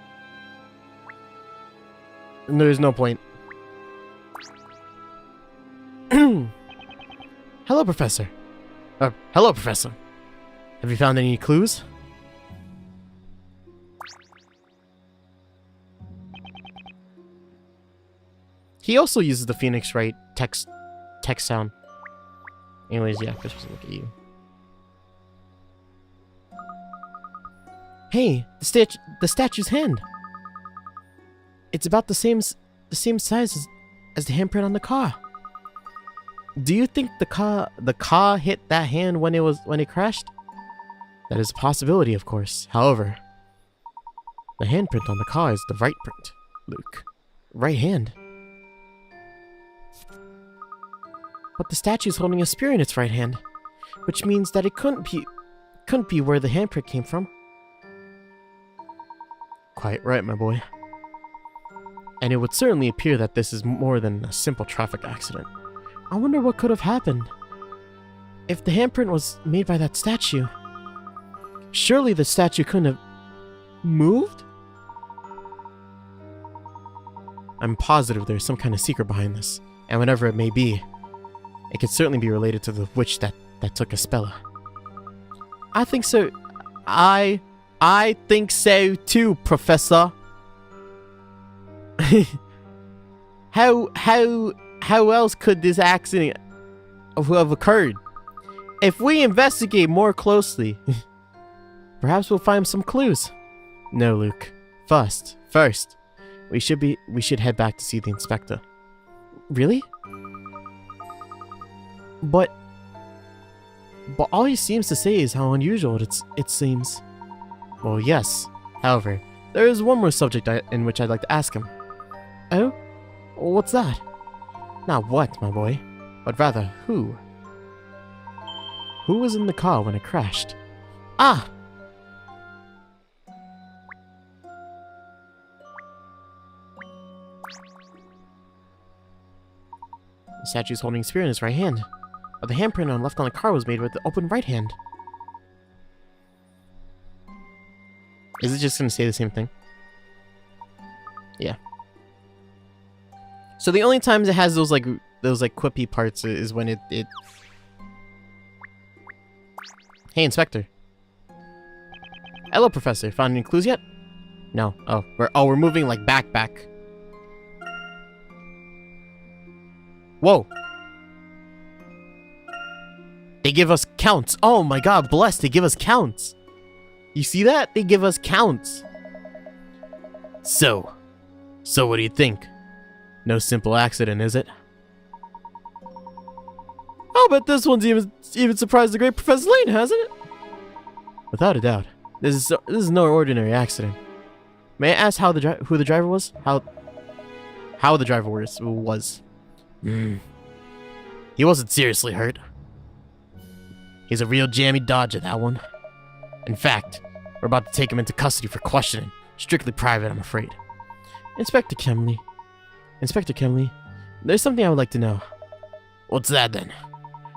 There's no point. Hello, Professor. Hello, Professor. Have you found any clues? He also uses the Phoenix Wright text sound. Anyways, yeah, just look at you. Hey, the statue's hand. It's about the same size as the handprint on the car. Do you think the car hit that hand when it crashed? That is a possibility, of course. However, the handprint on the car is the right print, Luke. Right hand. But the statue's holding a spear in its right hand, which means that it couldn't be where the handprint came from. Quite right, my boy. And it would certainly appear that this is more than a simple traffic accident. I wonder what could have happened. If the handprint was made by that statue, surely the statue couldn't have moved? I'm positive there's some kind of secret behind this, and whatever it may be, it could certainly be related to the witch that took Espella. I think so. I think so too, Professor. How else could this accident have occurred? If we investigate more closely, perhaps we'll find some clues. No, Luke. First, we should head back to see the inspector. Really? But all he seems to say is how unusual it seems. Well, yes. However, there is one more subject in which I'd like to ask him. Oh? What's that? Not what, my boy, but rather who. Who was in the car when it crashed? Ah! The statue's holding a spear in his right hand, but the handprint left on the car was made with the open right hand. Is it just gonna say the same thing? Yeah. So the only times it has those quippy parts is when it Hey, Inspector. Hello, Professor. Found any clues yet? No. Oh, we're moving like back. Whoa. They give us counts. Oh my god, bless, they give us counts. You see that? They give us counts. So what do you think? No simple accident, is it? I'll bet this one's even surprised the great Professor Layton, hasn't it? Without a doubt. This is no ordinary accident. May I ask who the driver was? How the driver was? He wasn't seriously hurt. He's a real jammy dodger, that one. In fact, we're about to take him into custody for questioning. Strictly private, I'm afraid. Inspector Kemley, there's something I would like to know. What's that, then?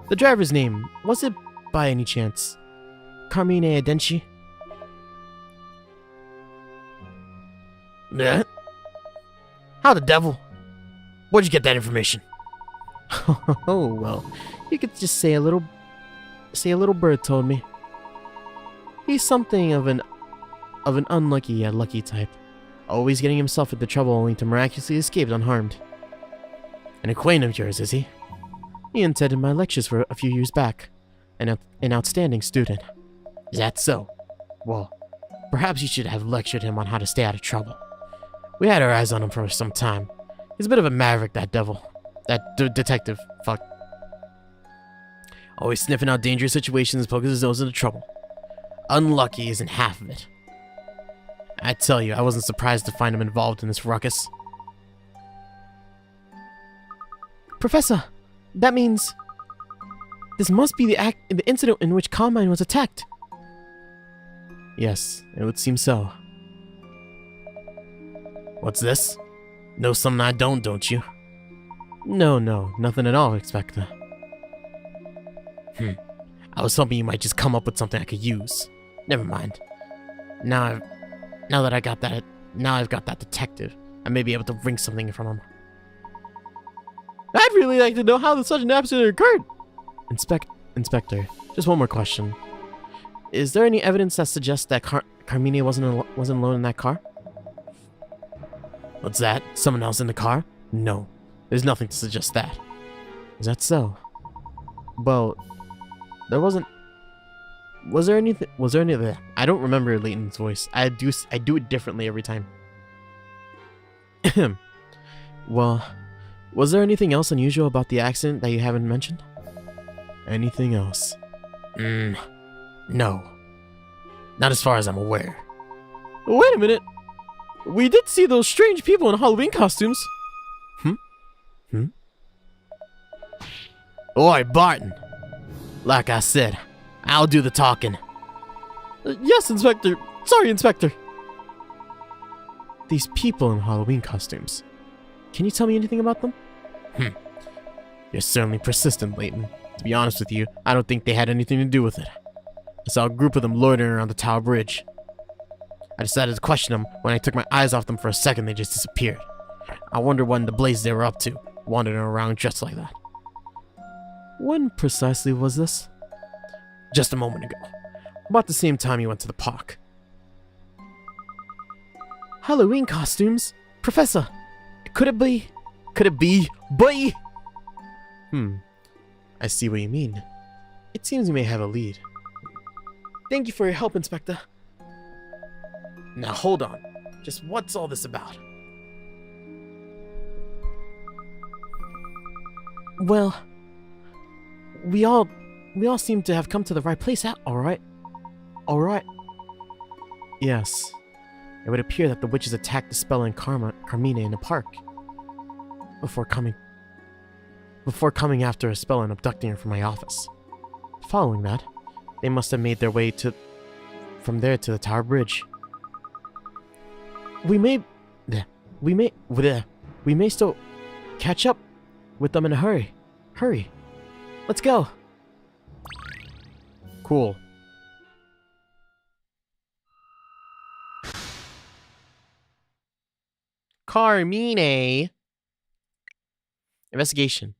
The driver's name, was it, by any chance, Carmine Adenci? Yeah? How the devil? Where'd you get that information? Oh, well, you could just say a little bird told me. He's something of an unlucky yet lucky type, always getting himself into trouble only to miraculously escape unharmed. An acquaintance of yours, is he? He attended my lectures for a few years back. An outstanding student. Is that so? Well, perhaps you should have lectured him on how to stay out of trouble. We had our eyes on him for some time. He's a bit of a maverick, that devil. That detective, fuck. Always sniffing out dangerous situations and poking his nose into trouble. Unlucky isn't half of it. I tell you, I wasn't surprised to find him involved in this ruckus. Professor, that means this must be the incident in which Carmine was attacked. Yes, it would seem so. What's this? Know something I don't you? No, nothing at all, Inspector. I was hoping you might just come up with something I could use. Never mind. Now I've got that detective, I may be able to wring something from him. I'd really like to know how such an accident occurred. Inspector, just one more question. Is there any evidence that suggests that Carmine wasn't alone in that car? What's that? Someone else in the car? No, there's nothing to suggest that. Is that so? Well, there wasn't. Was there anything? I don't remember Layton's voice. I do it differently every time. Well, was there anything else unusual about the accident that you haven't mentioned? Anything else? No. Not as far as I'm aware. Wait a minute! We did see those strange people in Halloween costumes! Oi, Barton! Like I said, I'll do the talking. Yes, Inspector. Sorry, Inspector. These people in Halloween costumes. Can you tell me anything about them? You're certainly persistent, Layton. To be honest with you, I don't think they had anything to do with it. I saw a group of them loitering around the Tower Bridge. I decided to question them. When I took my eyes off them for a second, they just disappeared. I wonder what in the blaze they were up to, wandering around dressed like that. When precisely was this? Just a moment ago. About the same time you went to the park. Halloween costumes? Professor, could it be? Boy? I see what you mean. It seems you may have a lead. Thank you for your help, Inspector. Now hold on. Just what's all this about? Well, we all seem to have come to the right place, alright? Alright. Yes. It would appear that the witches attacked the Spella and Carmine in the park. Before coming after Spella and abducting her from my office. Following that, they must have made their way from there to the Tower Bridge. We may still catch up with them in a hurry. Hurry. Let's go. Cool. Carmine. Investigation.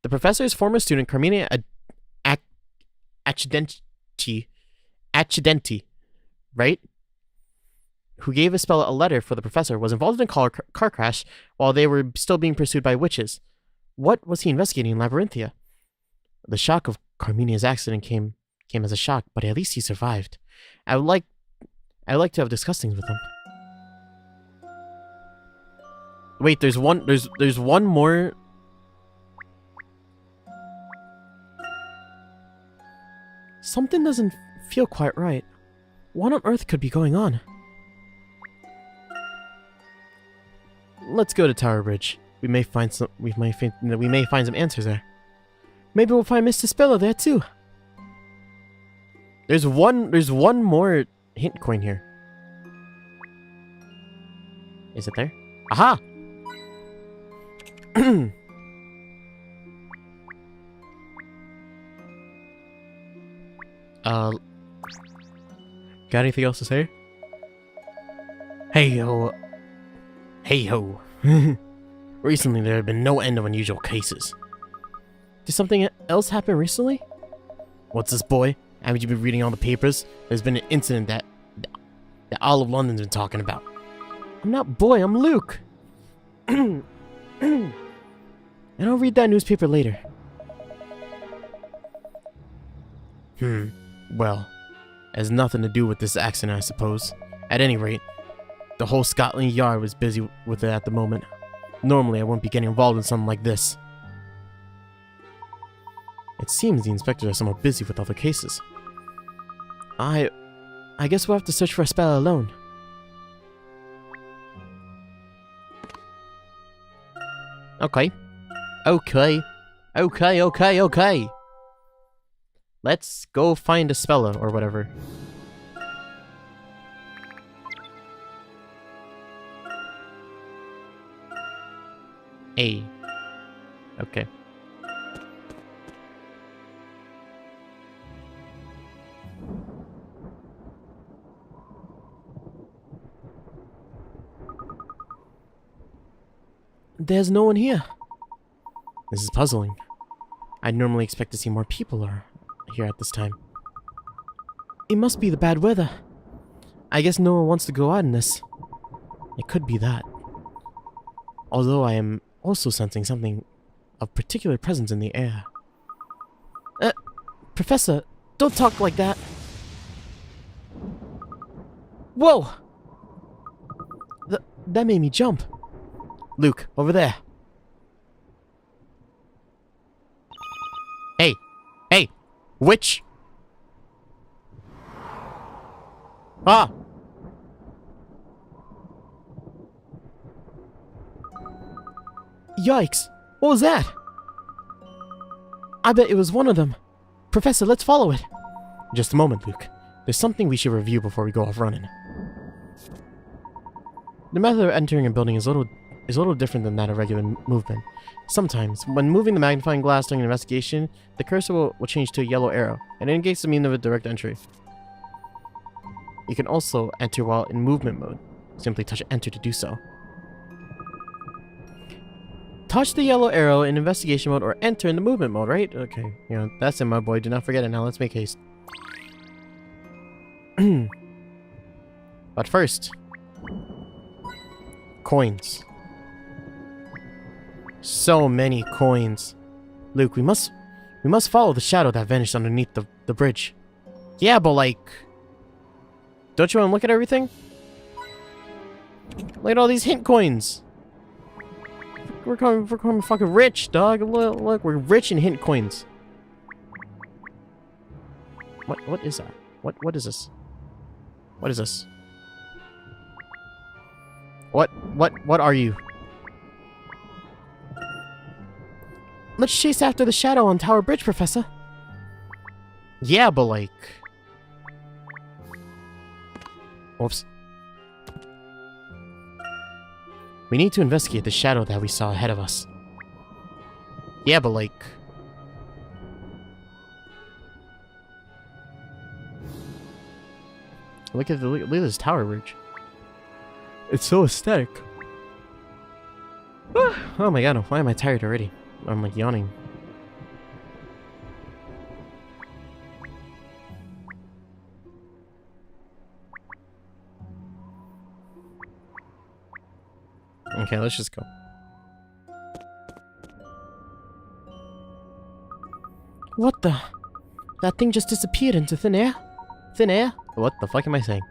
The professor's former student, Carmine Accidenti, right? Who gave Spella a letter for the professor, was involved in a car crash while they were still being pursued by witches. What was he investigating in Labyrinthia? The shock of Carmine's accident came as a shock, but at least he survived. I'd like to have discussed things with him. Wait, there's one more. Something doesn't feel quite right. What on earth could be going on? Let's go to Tower Bridge. We may find some answers there. Maybe we'll find Mr. Spella there too. There's one more hint coin here. Is it there? Aha! Got anything else to say? Hey ho. Recently, there have been no end of unusual cases. Did something else happen recently? What's this, boy? Haven't you been reading all the papers? There's been an incident that all of London's been talking about. I'm not boy, I'm Luke. And I'll read that newspaper later. Well, it has nothing to do with this accident, I suppose. At any rate, the whole Scotland Yard was busy with it at the moment. Normally, I wouldn't be getting involved in something like this. It seems the inspectors are somewhat busy with other cases. I guess we'll have to search for Spella alone. Okay. Let's go find a Spella or whatever. A. Okay. There's no one here. This is puzzling. I'd normally expect to see more people here at this time. It must be the bad weather. I guess no one wants to go out in this. It could be that. Although I am also sensing something of particular presence in the air. Professor, don't talk like that. Whoa! That made me jump. Luke, over there. Hey. Hey. Witch. Ah. Yikes. What was that? I bet it was one of them. Professor, let's follow it. Just a moment, Luke. There's something we should review before we go off running. The method of entering a building is a little different than that of regular movement. Sometimes, when moving the magnifying glass during an investigation, the cursor will change to a yellow arrow, and it indicates the meaning of a direct entry. You can also enter while in movement mode. Simply touch enter to do so. Touch the yellow arrow in investigation mode or enter in the movement mode, right? Okay, yeah, that's it, my boy. Do not forget it now. Let's make haste. But first, coins. So many coins. Luke, we must follow the shadow that vanished underneath the bridge. Yeah, but like, don't you want to look at everything? Look at all these hint coins. We're coming fucking rich, dog. Look, we're rich in hint coins. What is that? What is this? What is this? What are you? Let's chase after the shadow on Tower Bridge, Professor. Yeah, but like... Oops. We need to investigate the shadow that we saw ahead of us. Yeah, but like... Look at this Tower Bridge. It's so aesthetic. Oh my god, why am I tired already? I'm like yawning. Okay, let's just go. What the? That thing just disappeared into thin air? Thin air? What the fuck am I saying?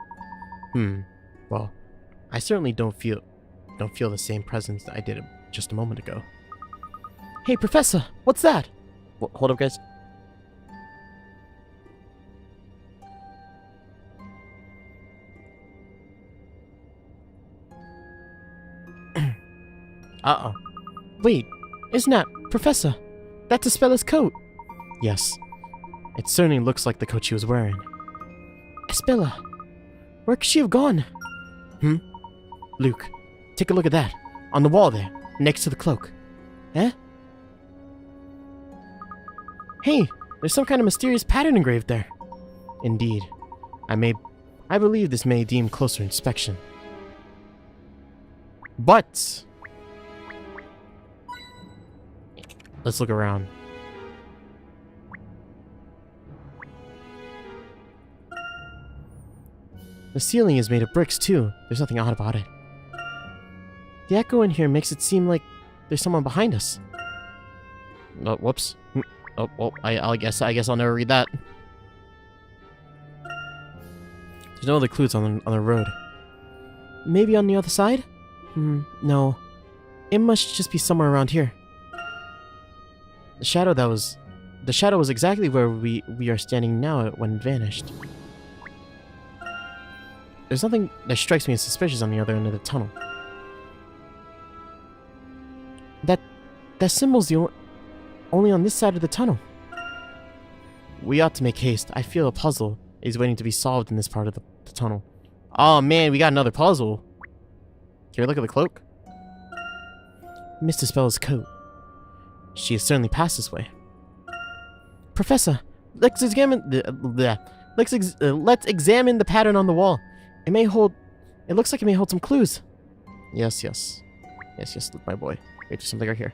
Well, I certainly don't feel the same presence that I did just a moment ago. Hey, Professor, what's that? Hold up, guys. Uh-oh. Wait, isn't that Professor? That's Espella's coat. Yes, it certainly looks like the coat she was wearing. Espella, where could she have gone? Luke, take a look at that. On the wall there, next to the cloak. Eh? Hey, there's some kind of mysterious pattern engraved there. Indeed. I believe this may deem closer inspection. But... let's look around. The ceiling is made of bricks too. There's nothing odd about it. The echo in here makes it seem like there's someone behind us. Oh, whoops. Oh, well, I guess I'll never read that. There's no other clues on the road. Maybe on the other side? No. It must just be somewhere around here. The shadow was exactly where we are standing now when it vanished. There's nothing that strikes me as suspicious on the other end of the tunnel. That symbol's only on this side of the tunnel. We ought to make haste. I feel a puzzle is waiting to be solved in this part of the tunnel. Oh man, we got another puzzle. Can we look at the cloak? Mr. Spella's coat. She has certainly passed this way. Professor, let's examine let's examine the pattern on the wall. It looks like it may hold some clues. Yes, look, my boy. Wait, there's something right here.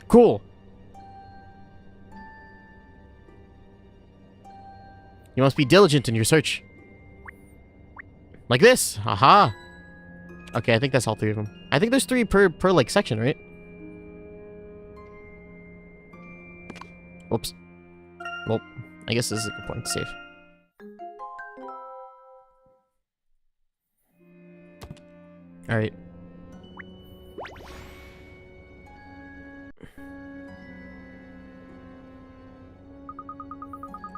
Cool. You must be diligent in your search. Like this. Aha. Okay, I think that's all three of them. I think there's 3 per like section, right? Oops. Well, I guess this is a good point to save. Alright.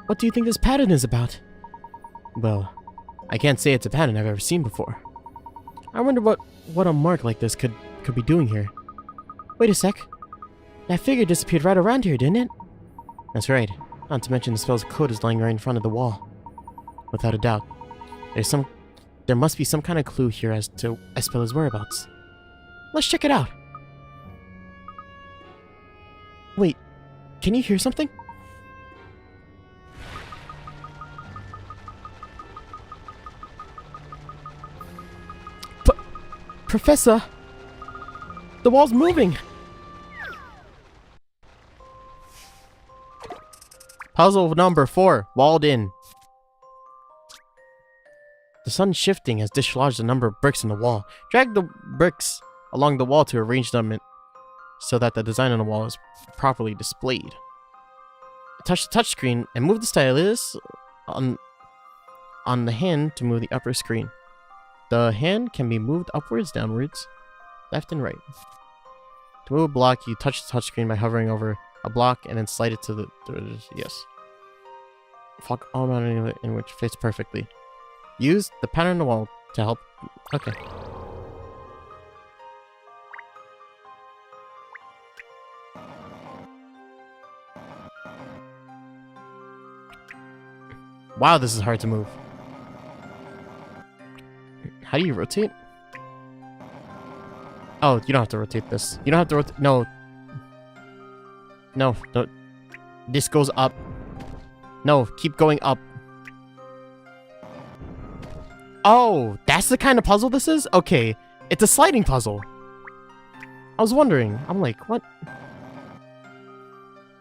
What do you think this pattern is about? Well, I can't say it's a pattern I've ever seen before. I wonder what a mark like this could be doing here. Wait a sec. That figure disappeared right around here, didn't it? That's right. Not to mention the spell's code is lying right in front of the wall. Without a doubt. There must be some kind of clue here as to Espella's whereabouts. Let's check it out. Wait, can you hear something? Professor! The wall's moving! Puzzle number 4, walled in. The sun's shifting has dislodged a number of bricks in the wall. Drag the bricks along the wall to arrange them so that the design on the wall is properly displayed. Touch the touchscreen and move the stylus on the hand to move the upper screen. The hand can be moved upwards, downwards, left and right. To move a block, you touch the touchscreen by hovering over a block and then slide it to the yes. Flock all around it in which fits perfectly. Use the pattern on the wall to help. Okay. Wow, this is hard to move. How do you rotate? Oh, you don't have to rotate this. You don't have to rotate. No. No, no. This goes up. No, keep going up. Oh, that's the kind of puzzle this is? Okay, it's a sliding puzzle. I was wondering. I'm like, what?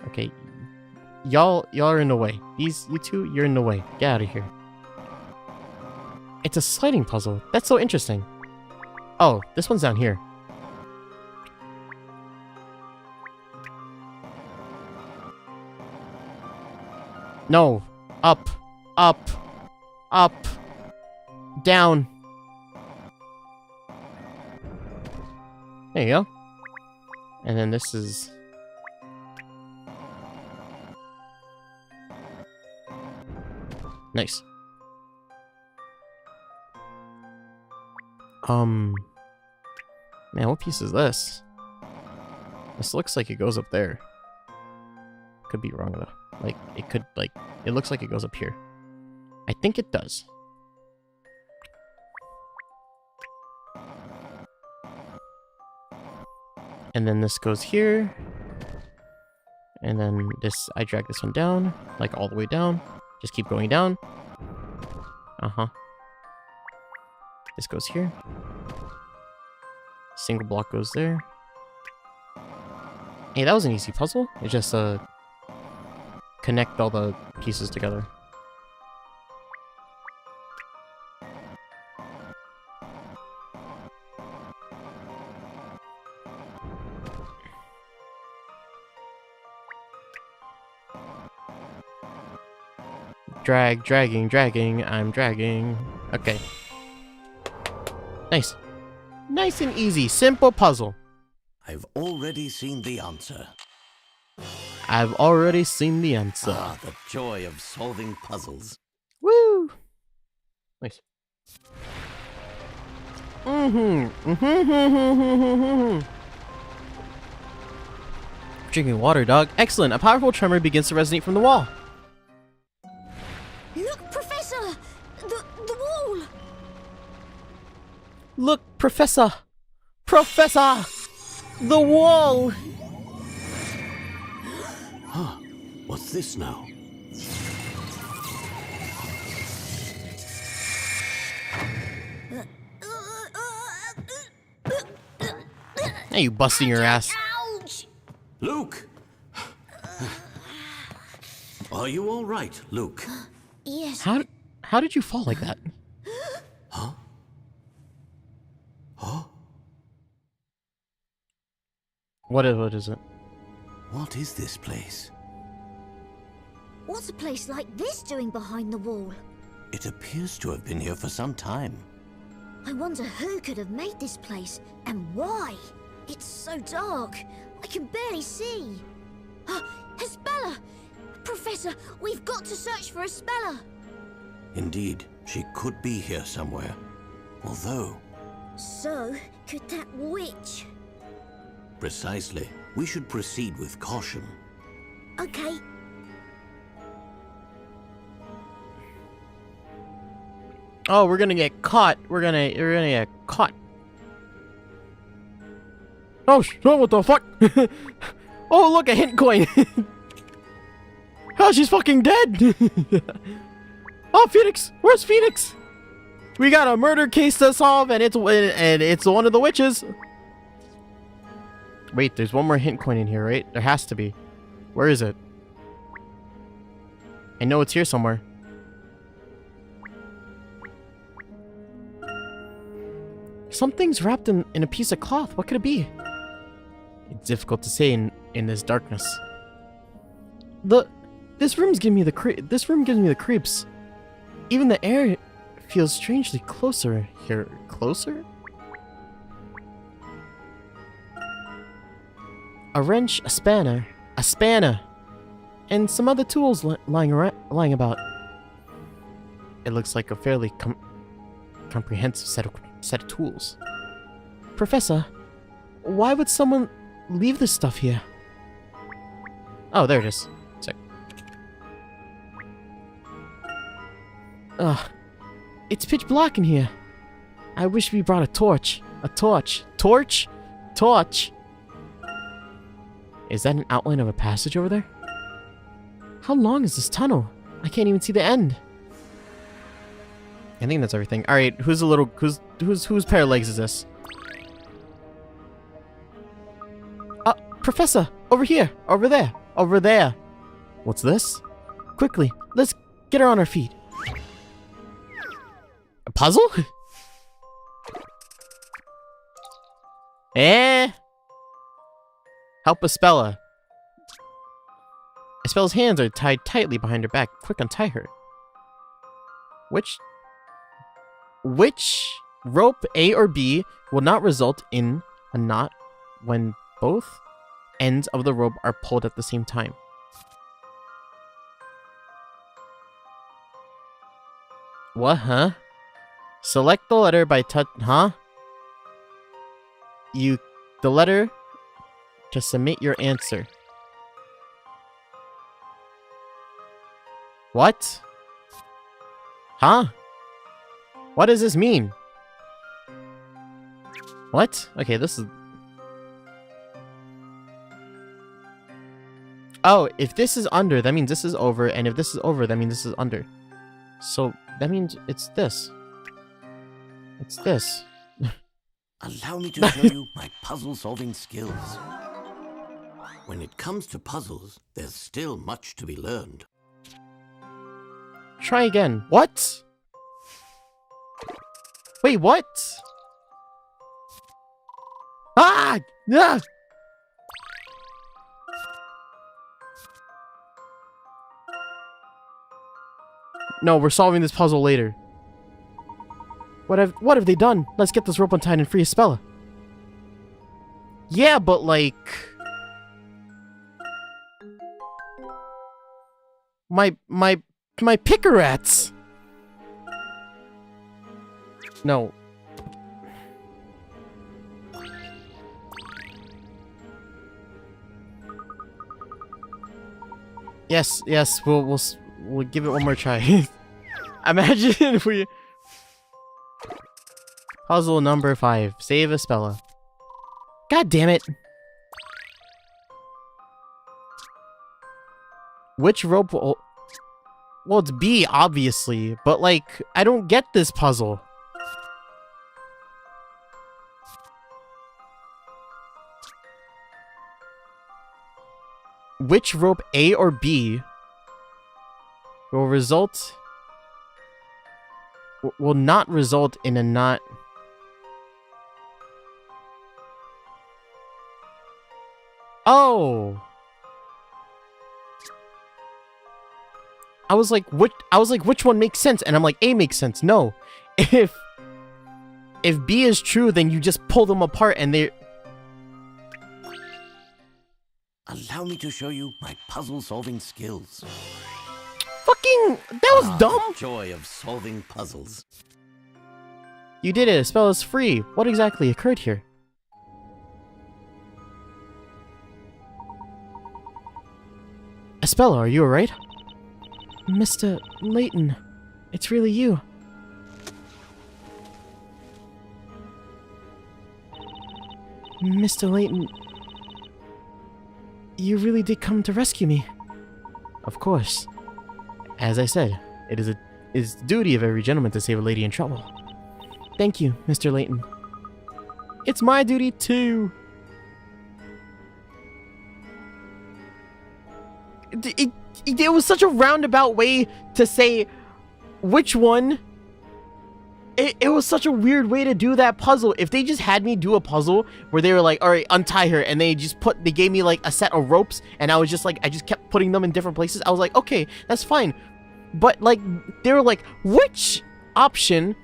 Okay, y'all are in the way. You two, you're in the way. Get out of here. It's a sliding puzzle. That's so interesting. Oh, this one's down here. No. Up. Up. Up. Down. There you go. And then this is... Nice. Man, what piece is this? This looks like it goes up there. Could be wrong though. Like, it looks like it goes up here. I think it does. And then this goes here. And then this, I drag this one down, like all the way down. Just keep going down. Uh-huh. This goes here. Single block goes there. Hey, that was an easy puzzle. It just, connect all the pieces together. Dragging, I'm dragging. Okay. Nice. Nice and easy, simple puzzle. I've already seen the answer. I've already seen the answer. Ah, the joy of solving puzzles. Woo! Nice. Drinking water, dog. Excellent. A powerful tremor begins to resonate from the wall. Look, Professor! The wall! Look, Professor! Professor! The wall! Huh. What's this now? Hey, you busting your ass. Ouch! Luke! Are you all right, Luke? Yes. How did you fall like that? Huh? Huh? What is it? What is this place? What's a place like this doing behind the wall? It appears to have been here for some time. I wonder who could have made this place and why. It's so dark. I can barely see. Hespella! Professor, we've got to search for a speller. Indeed, she could be here somewhere. Although, So, could that witch? precisely, we should proceed with caution. Okay. Oh, we're gonna get caught. We're gonna get caught. Oh, what the fuck? Oh, look, a hint coin. Oh, she's fucking dead. Oh, Phoenix, where's Phoenix? We got a murder case to solve, and it's one of the witches. Wait, there's one more hint coin in here, right? There has to be. Where is it? I know it's here somewhere. Something's wrapped in a piece of cloth. What could it be? It's difficult to say in this darkness. This room gives me the creeps. Even the air feels strangely closer here. Closer? A wrench, a spanner, and some other tools lying about. It looks like a fairly comprehensive set of tools. Professor, why would someone leave this stuff here? Oh, there it is. Sick. Ugh. It's pitch black in here. I wish we brought a torch. A torch. Torch? Torch. Is that an outline of a passage over there? How long is this tunnel? I can't even see the end. I think that's everything. All right, whose pair of legs is this? Professor, over here, over there. What's this? Quickly, let's get her on her feet. A puzzle? Help Espella. Espella's hands are tied tightly behind her back. Quick, untie her. Which rope, A or B, will not result in a knot when both ends of the rope are pulled at the same time? What, huh? Select the letter by touch, huh? The letter to submit your answer. What? Huh? What does this mean? What? Okay, this is... Oh, if this is under, that means this is over, and if this is over, that means this is under. So, that means it's this. It's this. Allow me to show you my puzzle-solving skills. When it comes to puzzles, there's still much to be learned. Try again. What? Wait, what? Ah! Yeah! No, we're solving this puzzle later. What have they done? Let's get this rope untied and free Espella. Yeah, but like... My picker-rats! No. Yes, we'll give it one more try. Imagine if we... Puzzle number 5. Save Espella. God damn it. Which rope will... Well, it's B, obviously. But, like, I don't get this puzzle. Which rope, A or B, will not result in a knot... Oh! I was like, which one makes sense? And I'm like, A makes sense. No. If B is true, then you just pull them apart and they're... Allow me to show you my puzzle-solving skills. Fucking, that was dumb. Joy of solving puzzles. You did it. A spell is free. What exactly occurred here? Espella, are you alright? Mr. Layton, it's really you. Mr. Layton, you really did come to rescue me. Of course. As I said, it is the duty of every gentleman to save a lady in trouble. Thank you, Mr. Layton. It's my duty too. It was such a roundabout way to say which one. It was such a weird way to do that puzzle. If they just had me do a puzzle where they were like, all right, untie her, and they gave me like a set of ropes, and I just kept putting them in different places, I was like, okay, that's fine. But like, they were like, which option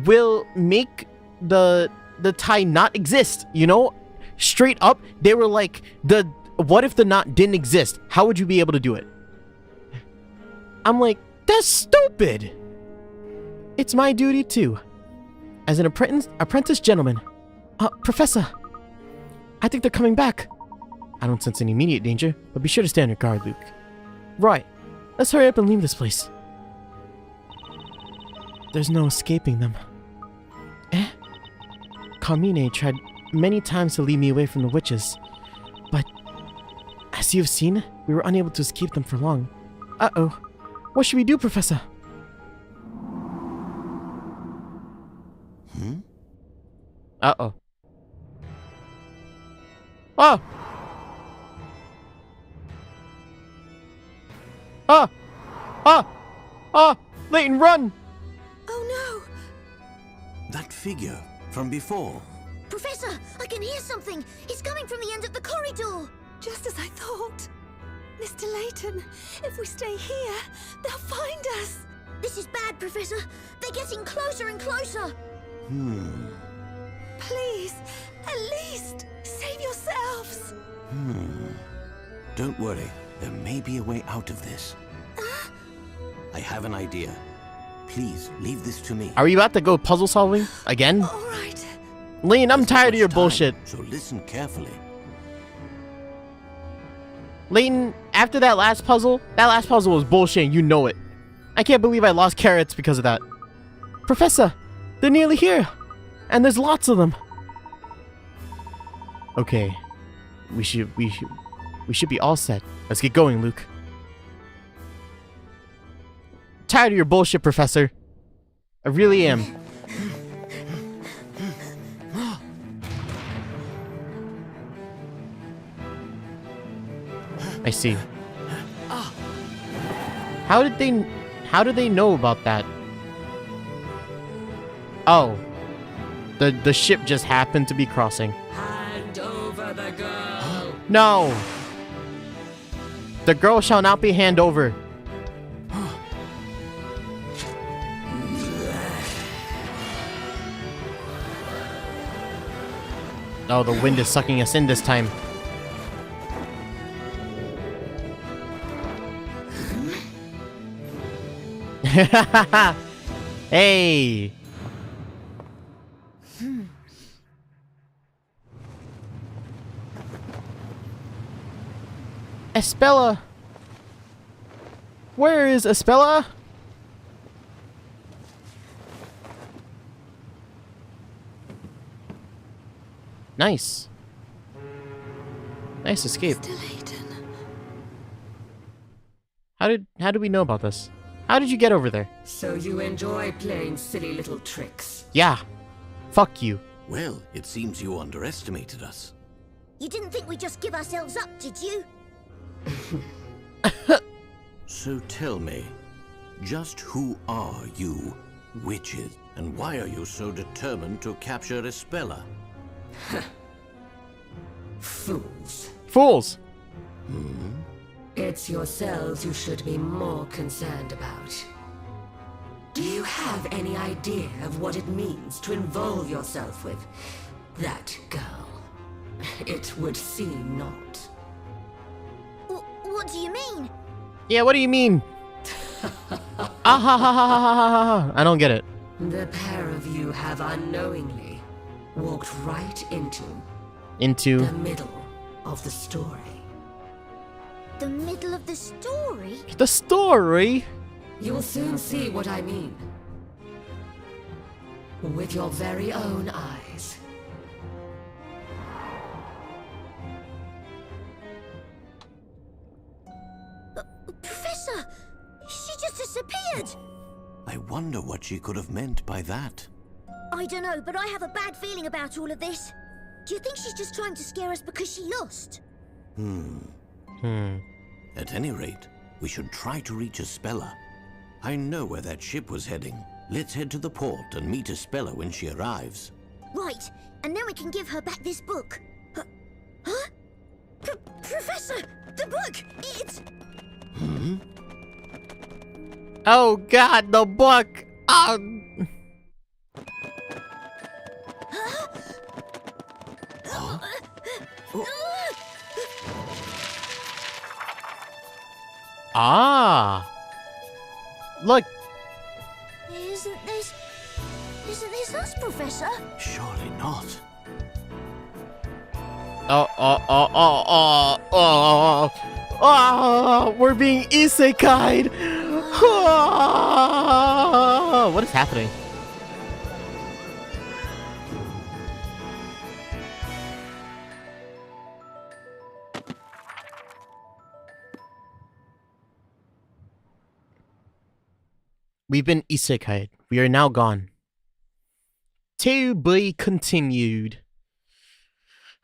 will make the tie not exist, you know? Straight up, they were like, what if the knot didn't exist? How would you be able to do it? I'm like, that's stupid. It's my duty too. As an apprentice gentleman. Professor, I think they're coming back. I don't sense any immediate danger, but be sure to stay on your guard, Luke. Right. Let's hurry up and leave this place. There's no escaping them. Carmine tried many times to lead me away from the witches, but as you've seen, we were unable to escape them for long. Uh-oh. What should we do, Professor? Uh-oh. Oh! Ah! Ah! Ah! Layton, run! Oh That figure from before. Professor, I can hear something. It's coming from the end of the corridor. no! Just as I thought. Mr. Layton, if we stay here, they'll find us. This is bad, Professor. They're getting closer and closer. Please, at least, save yourselves. Don't worry, there may be a way out of this. I have an idea. Please, leave this to me. Are we about to go puzzle solving again? All right. Layton, I'm There's tired of much your time, bullshit. So listen carefully. Layton, after that last puzzle was bullshit and you know it. I can't believe I lost carrots because of that. Professor, they're nearly here. And there's lots of them. Okay. We should be all set. Let's get going, Luke. Tired of your bullshit, Professor. I really am. I see. How did they know about that? Oh. The ship just happened to be crossing. Hand over the girl. No. The girl shall not be hand over. Oh, the wind is sucking us in this time. Hey. Espella. Where is Espella? Nice. Nice escape. Mr. Layton. How did we know about this? How did you get over there? So you enjoy playing silly little tricks. Yeah. Fuck you. Well, it seems you underestimated us. You didn't think we'd just give ourselves up, did you? So tell me, just who are you, witches, and why are you so determined to capture Espella? Fools. Fools. It's yourselves you should be more concerned about. Do you have any idea of what it means to involve yourself with that girl? It would seem not. What do you mean? Yeah, what do you mean? Ah ha ha ha ha ha ha. I don't get it. The pair of you have unknowingly walked right into Into the middle of the story. The middle of the story? the story. You will soon see what I mean. With your very own eyes. Professor! She just disappeared! I wonder what she could have meant by that. I don't know, but I have a bad feeling about all of this. Do you think she's just trying to scare us because she lost? At any rate, we should try to reach Espella. I know where that ship was heading. Let's head to the port and meet Espella when she arrives. Right, and then we can give her back this book. Huh? Professor! The book! It's... Oh God, the book. Oh. Ah. Look. Isn't this us, Professor? Surely not. We're being isekai'd. What is happening? We've been isekai'd. We are now gone. To be continued.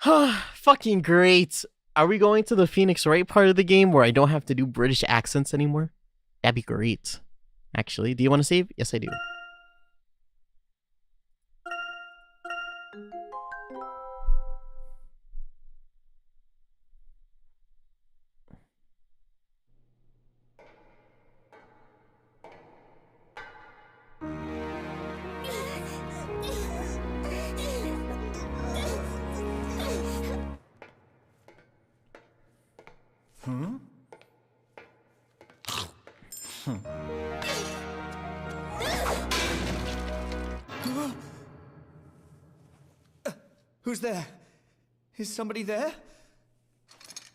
Fucking great. Are we going to the Phoenix Wright part of the game where I don't have to do British accents anymore? That'd be great. Actually, do you want to save? Yes, I do. Who's there? Is somebody there?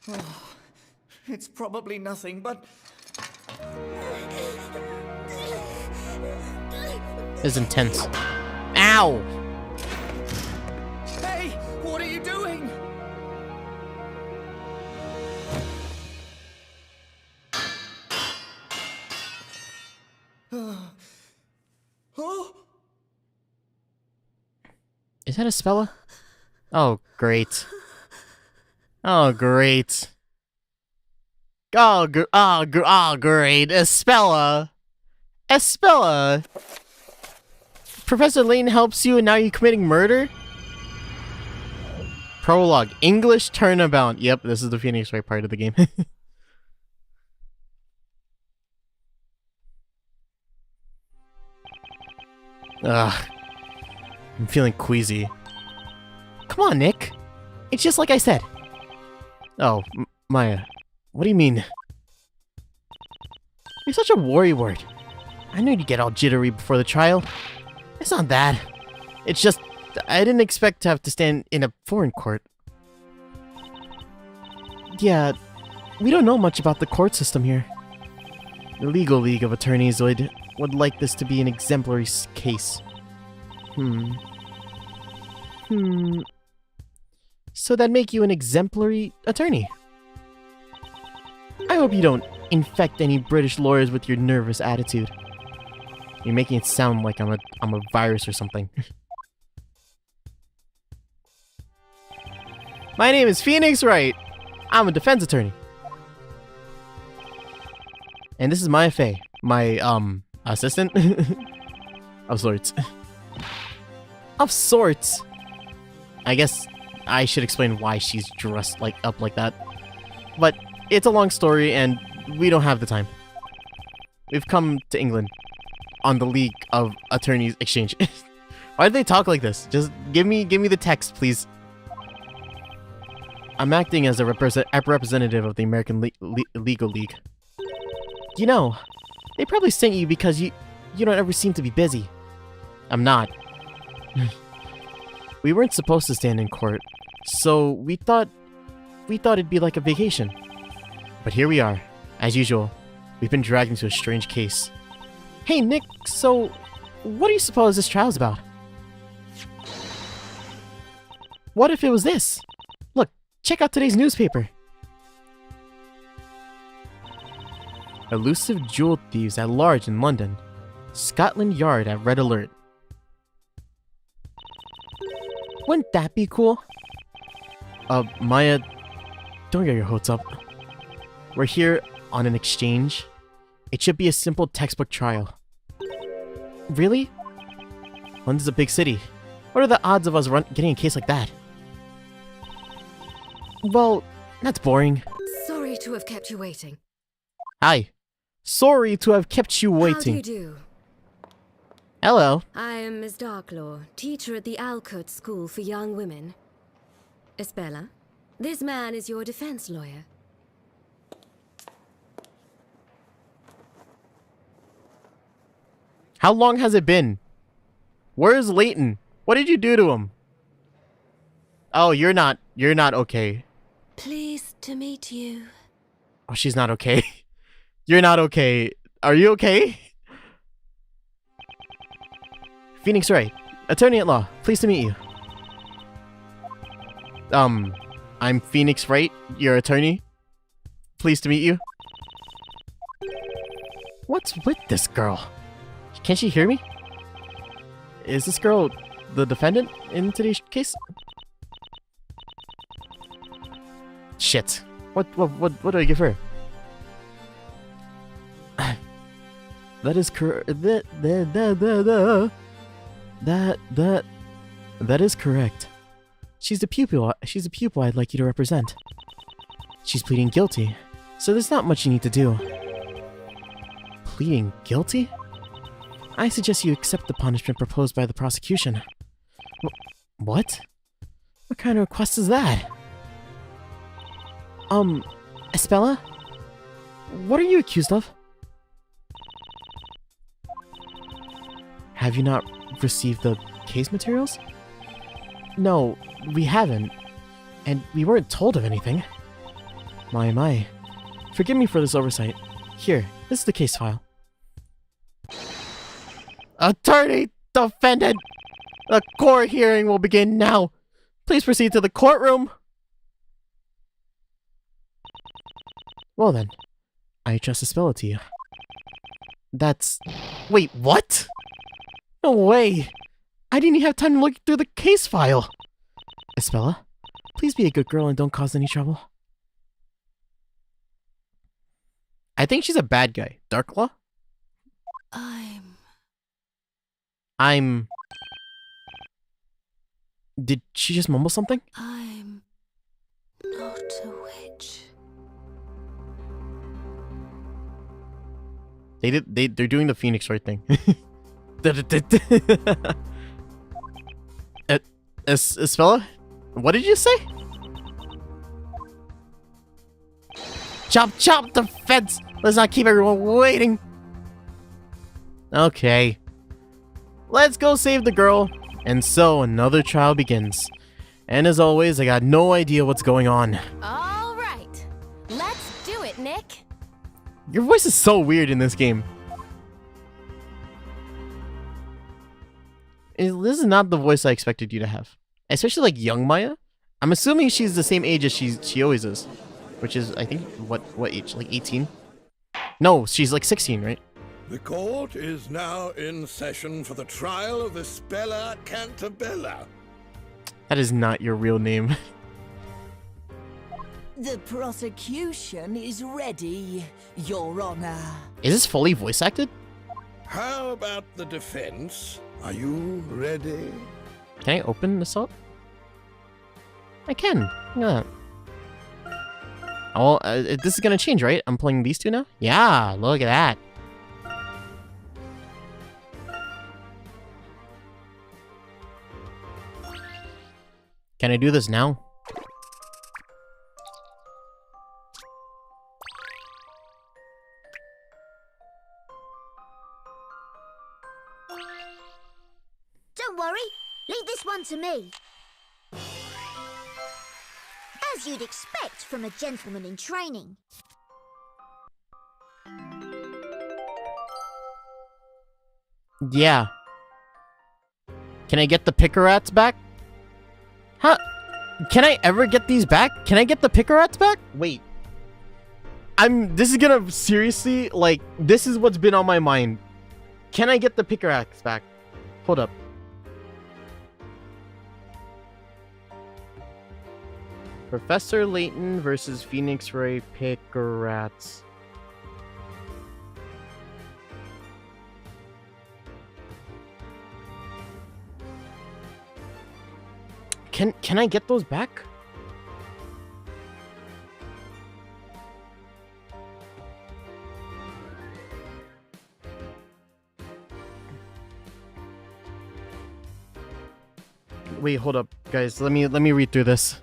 Oh, it's probably nothing, but... It's intense. Ow! Hey! What are you doing? Oh! Is that a Spella? Oh, great. Oh, great. Oh, great. Espella. Espella. Professor Layton helps you and now you're committing murder? Prologue. English turnabout. Yep, this is the Phoenix Wright part of the game. Ugh. I'm feeling queasy. Come on, Nick. It's just like I said. Oh, Maya. What do you mean? You're such a worrywart. I knew you'd get all jittery before the trial. It's not that. It's just, I didn't expect to have to stand in a foreign court. Yeah, we don't know much about the court system here. The legal league of attorneys would like this to be an exemplary case. So that'd make you an exemplary attorney. I hope you don't infect any British lawyers with your nervous attitude. You're making it sound like I'm a virus or something. My name is Phoenix Wright. I'm a defense attorney. And this is Maya Fey, my assistant of sorts. Of sorts. I guess I should explain why she's dressed up like that. But it's a long story and we don't have the time. We've come to England on the League of Attorneys Exchange. Why do they talk like this? Just give me the text, please. I'm acting as a representative of the American Legal League. You know, they probably sent you because you don't ever seem to be busy. I'm not. We weren't supposed to stand in court, so we thought it'd be like a vacation. But here we are. As usual, we've been dragged into a strange case. Hey, Nick, so what do you suppose this trial's about? What if it was this? Look, check out today's newspaper. Elusive jewel thieves at large in London. Scotland Yard at red alert. Wouldn't that be cool? Maya, don't get your hopes up. We're here on an exchange. It should be a simple textbook trial. Really? London's a big city. What are the odds of us getting a case like that? Well, that's boring. Sorry to have kept you waiting. Hi. Sorry to have kept you How do waiting. you do? Hello. I am Miss Darklaw, teacher at the Alcott School for Young Women. Espella, this man is your defense lawyer. How long has it been? Where's Layton? What did you do to him? Oh, you're not okay. Pleased to meet you. Oh, she's not okay. You're not okay. Are you okay? Phoenix Wright, attorney at law. Pleased to meet you. I'm Phoenix Wright, your attorney. Pleased to meet you. What's with this girl? Can she hear me? Is this girl the defendant in today's case? Shit. What do I give her? That is that is correct. She's the pupil I'd like you to represent. She's pleading guilty, so there's not much you need to do. Pleading guilty? I suggest you accept the punishment proposed by the prosecution. What? What kind of request is that? Espella? What are you accused of? Have you not received the case materials? No, we haven't. And we weren't told of anything. My. Forgive me for this oversight. Here, this is the case file. Attorney defendant! The court hearing will begin now. Please proceed to the courtroom. Well then, I trust Espella to you. That's... Wait, what? No way! I didn't even have time to look through the case file! Espella, please be a good girl and don't cause any trouble. I think she's a bad guy. Darklaw? Did she just mumble something? I'm not a witch. They're doing the Phoenix Wright thing. Espella? What did you say? Chop the fence! Let's not keep everyone waiting! Okay. Let's go save the girl. And so another trial begins. And as always, I got no idea what's going on. All right. Let's do it, Nick. Your voice is so weird in this game. This is not the voice I expected you to have. Especially like young Maya. I'm assuming she's the same age as she always is. Which is, I think, what age? Like 18? No, she's like 16, right? The court is now in session for the trial of Espella Cantabella. That is not your real name. The prosecution is ready, Your Honor. Is this fully voice acted? How about the defense? Are you ready? Can I open this up? I can. Look at that. Oh, this is gonna change, right? I'm playing these two now? Yeah, look at that. Can I do this now? this one to me. As you'd expect from a gentleman in training. Yeah. Can I get the Pickerats back? Huh? Can I ever get these back? Can I get the Pickerats back? Wait. This is gonna seriously, like, this is what's been on my mind. Can I get the Pickerats back? Hold up. Professor Layton versus Phoenix Wright Pickerats. Can I get those back? Wait, hold up, guys. Let me read through this.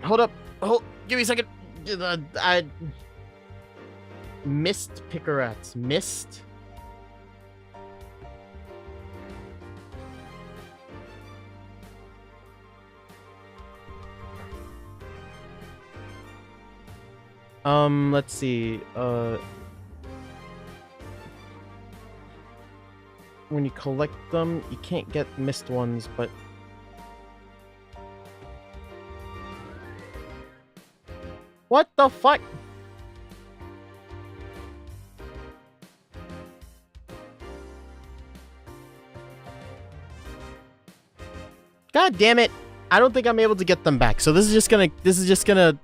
Hold up. Give me a second. I missed Pickerats. Missed. Let's see. When you collect them, you can't get missed ones, but what the fuck? God damn it. I don't think I'm able to get them back. So this is just gonna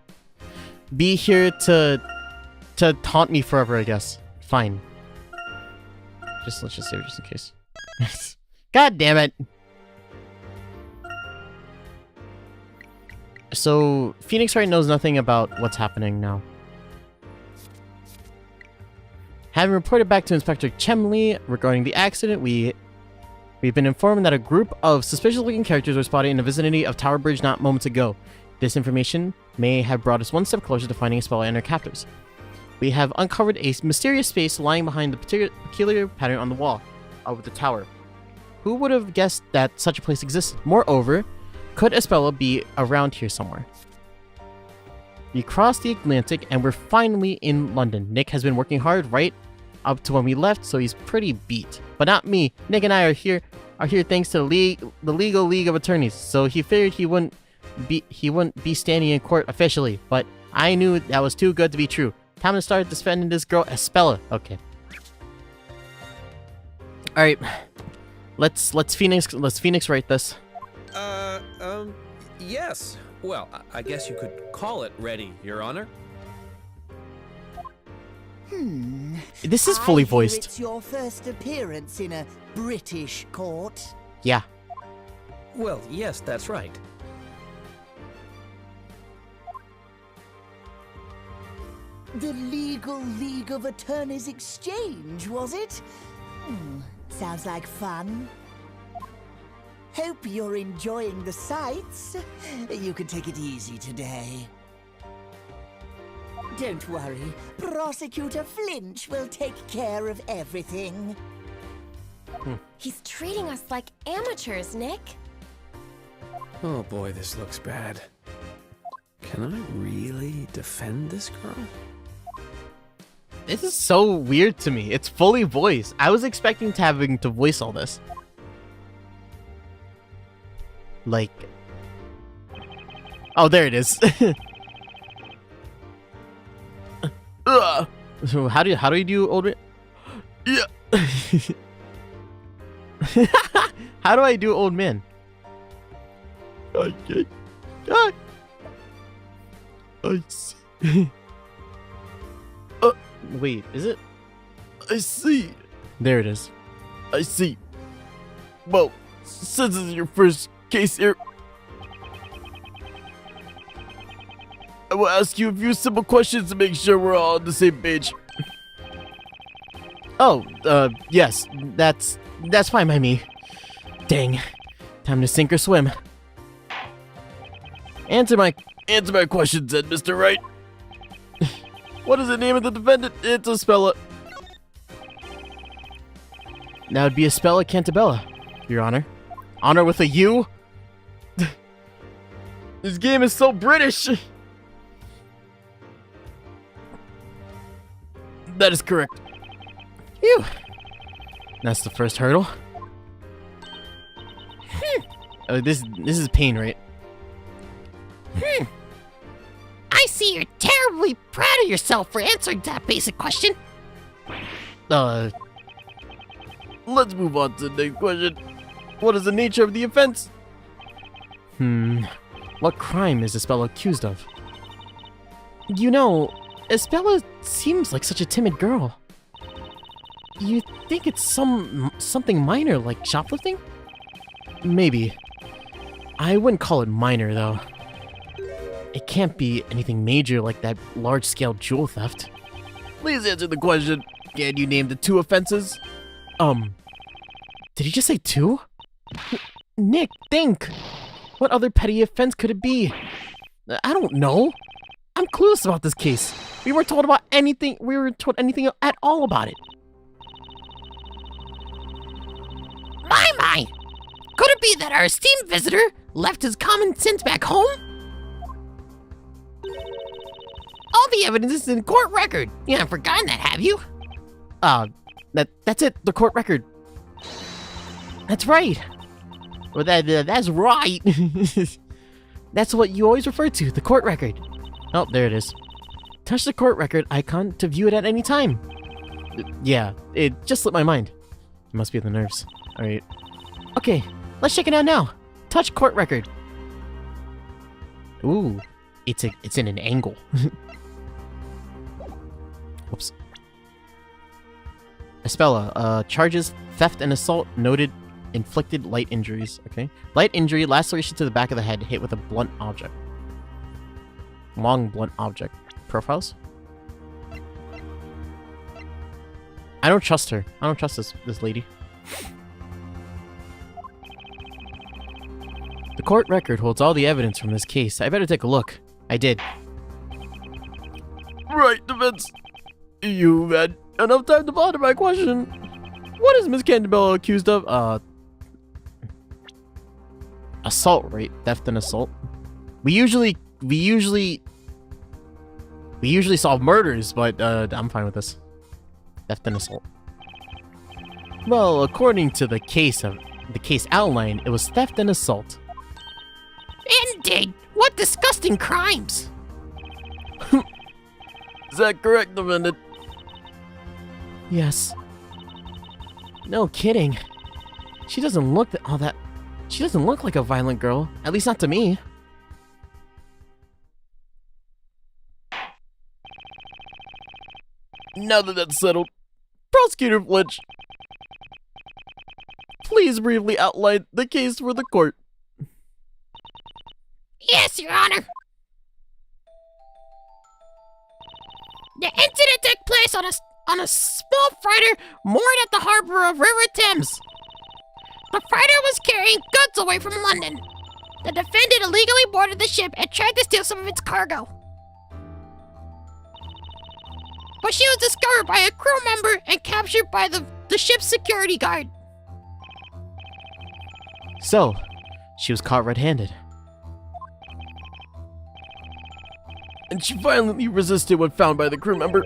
be here to taunt me forever, I guess. Fine. Let's just save it just in case. God damn it. So, Phoenix Wright knows nothing about what's happening now. Having reported back to Inspector Chemley regarding the accident, we've been informed that a group of suspicious-looking characters were spotted in the vicinity of Tower Bridge not moments ago. This information may have brought us one step closer to finding Espella and her captors. We have uncovered a mysterious space lying behind the peculiar pattern on the wall of the tower. Who would have guessed that such a place existed? Moreover, could Espella be around here somewhere? We crossed the Atlantic and we're finally in London. Nick has been working hard right up to when we left, so he's pretty beat. But not me. Nick and I are here thanks to the Legal League of Attorneys. So he figured he wouldn't be standing in court officially, but I knew that was too good to be true. Time to start defending this girl, Espella. Okay. All right. Let's Phoenix write this. Yes. Well, I guess you could call it ready, Your Honor. This is fully I hear voiced. It's your first appearance in a British court. Yeah. Well, yes, that's right. The Legal League of Attorneys Exchange, was it? Sounds like fun. Hope you're enjoying the sights. You can take it easy today. Don't worry. Prosecutor Flinch will take care of everything. He's treating us like amateurs, Nick. Oh boy, this looks bad. Can I really defend this girl? This is so weird to me. It's fully voiced. I was expecting to having to voice all this. Like, oh, there it is. So how do you do old man? Yeah. How do I do old man? Okay. I see. Wait, is it? I see. There it is. I see. Well, since this is your first case here, I will ask you a few simple questions to make sure we're all on the same page. Oh, yes, that's fine by me. Dang, time to sink or swim. Answer my question, said Mr. Wright. What is the name of the defendant? It's Espella. That would be Espella Cantabella, Your Honor. Honor with a U? This game is so British! That is correct. Phew. That's the first hurdle. Oh, this is pain, right? I see you're terribly proud of yourself for answering that basic question. Let's move on to the next question. What is the nature of the offense? What crime is Espella accused of? You know, Espella seems like such a timid girl. You think it's something minor like shoplifting? Maybe. I wouldn't call it minor though. It can't be anything major like that large-scale jewel theft. Please answer the question. Can you name the 2 offenses? Did he just say 2? Nick, think! What other petty offense could it be? I don't know. I'm clueless about this case. We weren't told anything at all about it. My! Could it be that our esteemed visitor left his common sense back home? All the evidence is in court record. You haven't forgotten that, have you? That's it, the court record. That's right. Well, that's right. That's what you always refer to, the court record. Oh, there it is. Touch the court record icon to view it at any time. Yeah, it just slipped my mind. It must be the nerves. Alright. Okay, let's check it out now. Touch court record. Ooh, it's in an angle. Whoops. Espella, charges theft and assault noted, inflicted light injuries. Okay. Light injury, laceration to the back of the head, hit with a blunt object. Long blunt object. Profiles? I don't trust her. I don't trust this lady. The court record holds all the evidence from this case. I better take a look. I did. Right, defense. You've had enough time to ponder my question. What is Miss Cantabella accused of? Assault, right? Theft and assault. We usually solve murders, but I'm fine with this. Theft and assault. Well, according to the case outline, it was theft and assault. Indeed. What disgusting crimes. Is that correct, defendant? Yes. No kidding. She doesn't look She doesn't look like a violent girl. At least not to me. Now that that's settled, Prosecutor Fletch, please briefly outline the case for the court. Yes, Your Honor. The incident took place on a small freighter moored at the harbor of River Thames. The freighter was carrying goods away from London. The defendant illegally boarded the ship and tried to steal some of its cargo. But she was discovered by a crew member and captured by the ship's security guard. So, she was caught red-handed. And she violently resisted when found by the crew member.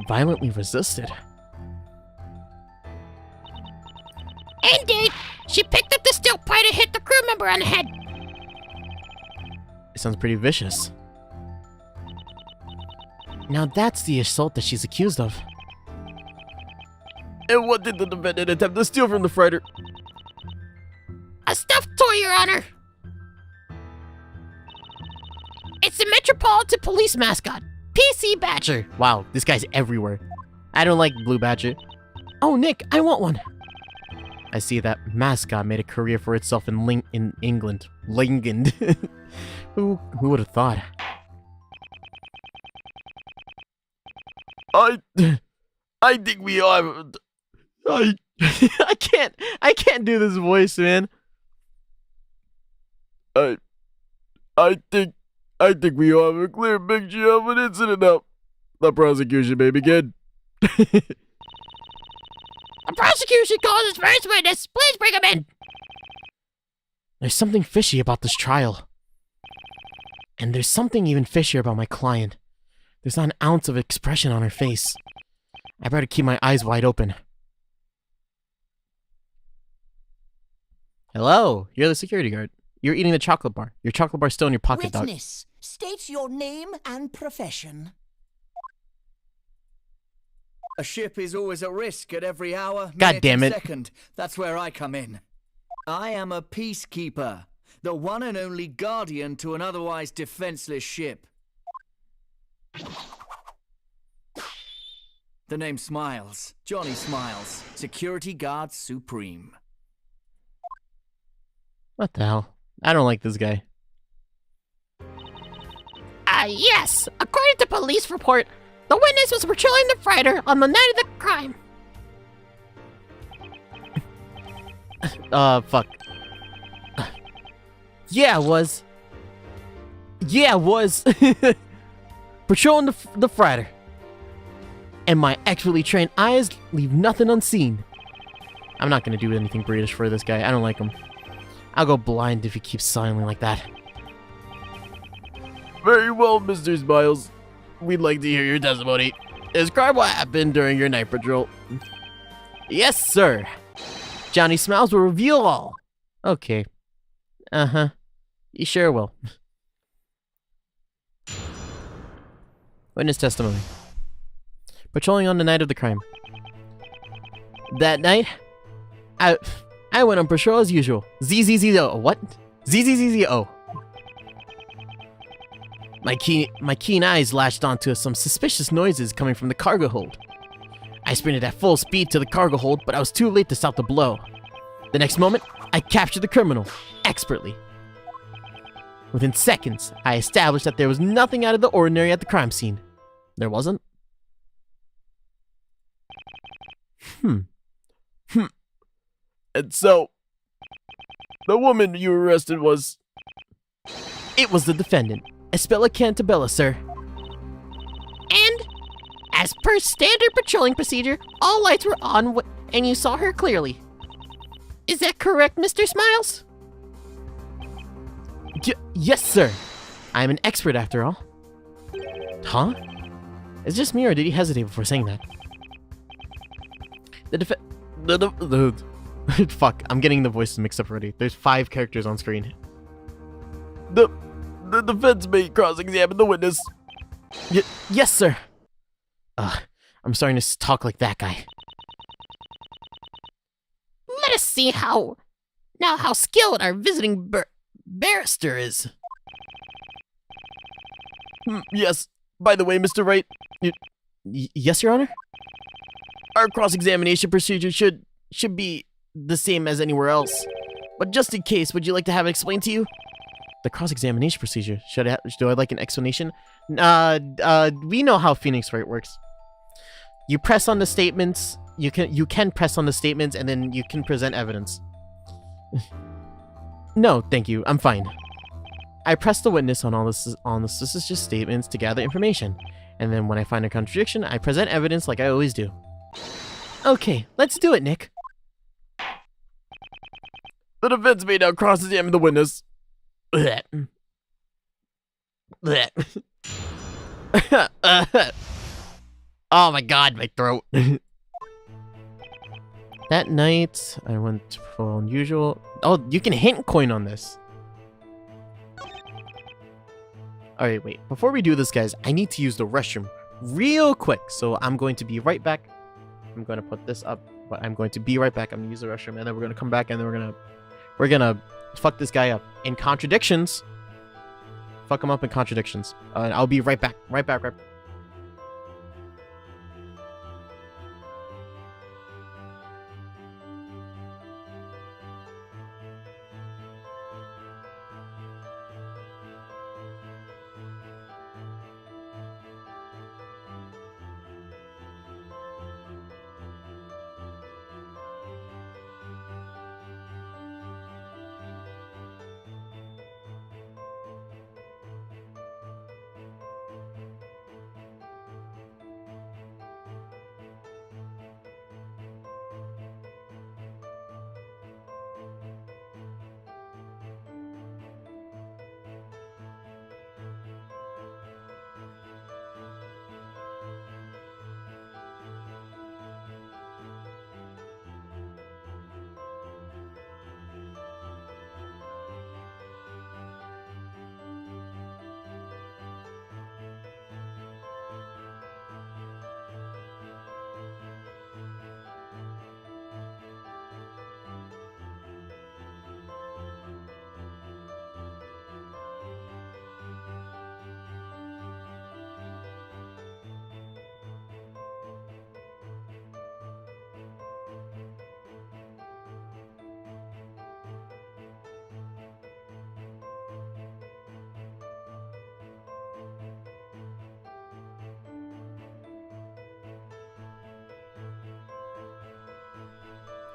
Violently resisted? Indeed, she picked up the steel pipe and hit the crew member on the head. It sounds pretty vicious. Now that's the assault that she's accused of. And what did the defendant attempt to steal from the freighter? A stuffed toy, Your Honor. It's the Metropolitan Police mascot, PC Badger. Wow, this guy's everywhere. I don't like Blue Badger. Oh, Nick, I want one. I see that mascot made a career for itself in England. Lingand. Who would have thought? I I think we are. I can't do this voice, man. I think we all have a clear picture of an incident now. The prosecution may begin. The prosecution calls its first witness. Please bring him in. There's something fishy about this trial. And there's something even fishier about my client. There's not an ounce of expression on her face. I better keep my eyes wide open. Hello, you're the security guard. You're eating the chocolate bar. Your chocolate bar's still in your pocket, dog. Witness, state your name and profession. A ship is always at risk at every hour, God minute, damn and it. second. That's where I come in. I am a peacekeeper, the one and only guardian to an otherwise defenseless ship. The name Smiles. Johnny Smiles. Security Guard Supreme. What the hell? I don't like this guy. Yes. According to police report, the witness was patrolling the freighter on the night of the crime. Fuck. Yeah, it was. Patrolling the freighter. And my expertly trained eyes leave nothing unseen. I'm not gonna do anything British for this guy. I don't like him. I'll go blind if he keeps silently like that. Very well, Mr. Smiles. We'd like to hear your testimony. Describe what happened during your night patrol. Yes, sir. Johnny Smiles will reveal all. Okay. Uh-huh. You sure will. Witness testimony. Patrolling on the night of the crime. That night, I went on patrol as usual. ZZZO. What? ZZZO. My keen eyes latched onto some suspicious noises coming from the cargo hold. I sprinted at full speed to the cargo hold, but I was too late to stop the blow. The next moment, I captured the criminal, expertly. Within seconds, I established that there was nothing out of the ordinary at the crime scene. There wasn't? And so, the woman you arrested was... It was the defendant, Espella Cantabella, sir. And, as per standard patrolling procedure, all lights were on and you saw her clearly. Is that correct, Mr. Smiles? Yes, sir. I'm an expert after all. Huh? Is it just me or did he hesitate before saying that? Fuck, I'm getting the voices mixed up already. There's 5 characters on screen. The defense may cross-examine the witness. Yes, sir. I'm starting to talk like that guy. Let us see how skilled our visiting barrister is. Yes. By the way, Mr. Wright. Yes, Your Honor? Our cross-examination procedure should be the same as anywhere else. But just in case, would you like to have it explained to you? The cross-examination procedure. Do I like an explanation? We know how Phoenix Wright works. You press on the statements. You can press on the statements, and then you can present evidence. No, thank you. I'm fine. I press the witness on the suspicious statements to gather information, and then when I find a contradiction, I present evidence like I always do. Okay, let's do it, Nick. The defense may now cross-examine the witness. Oh my god, my throat. That night, I went for unusual. Oh, you can hint coin on this. Alright, wait. Before we do this, guys, I need to use the restroom real quick. So I'm going to be right back. I'm going to put this up, but I'm going to be right back. I'm going to use the restroom, and then we're going to come back, and then we're going to fuck this guy up. In contradictions. Fuck him up in contradictions. And I'll be right back. Right back.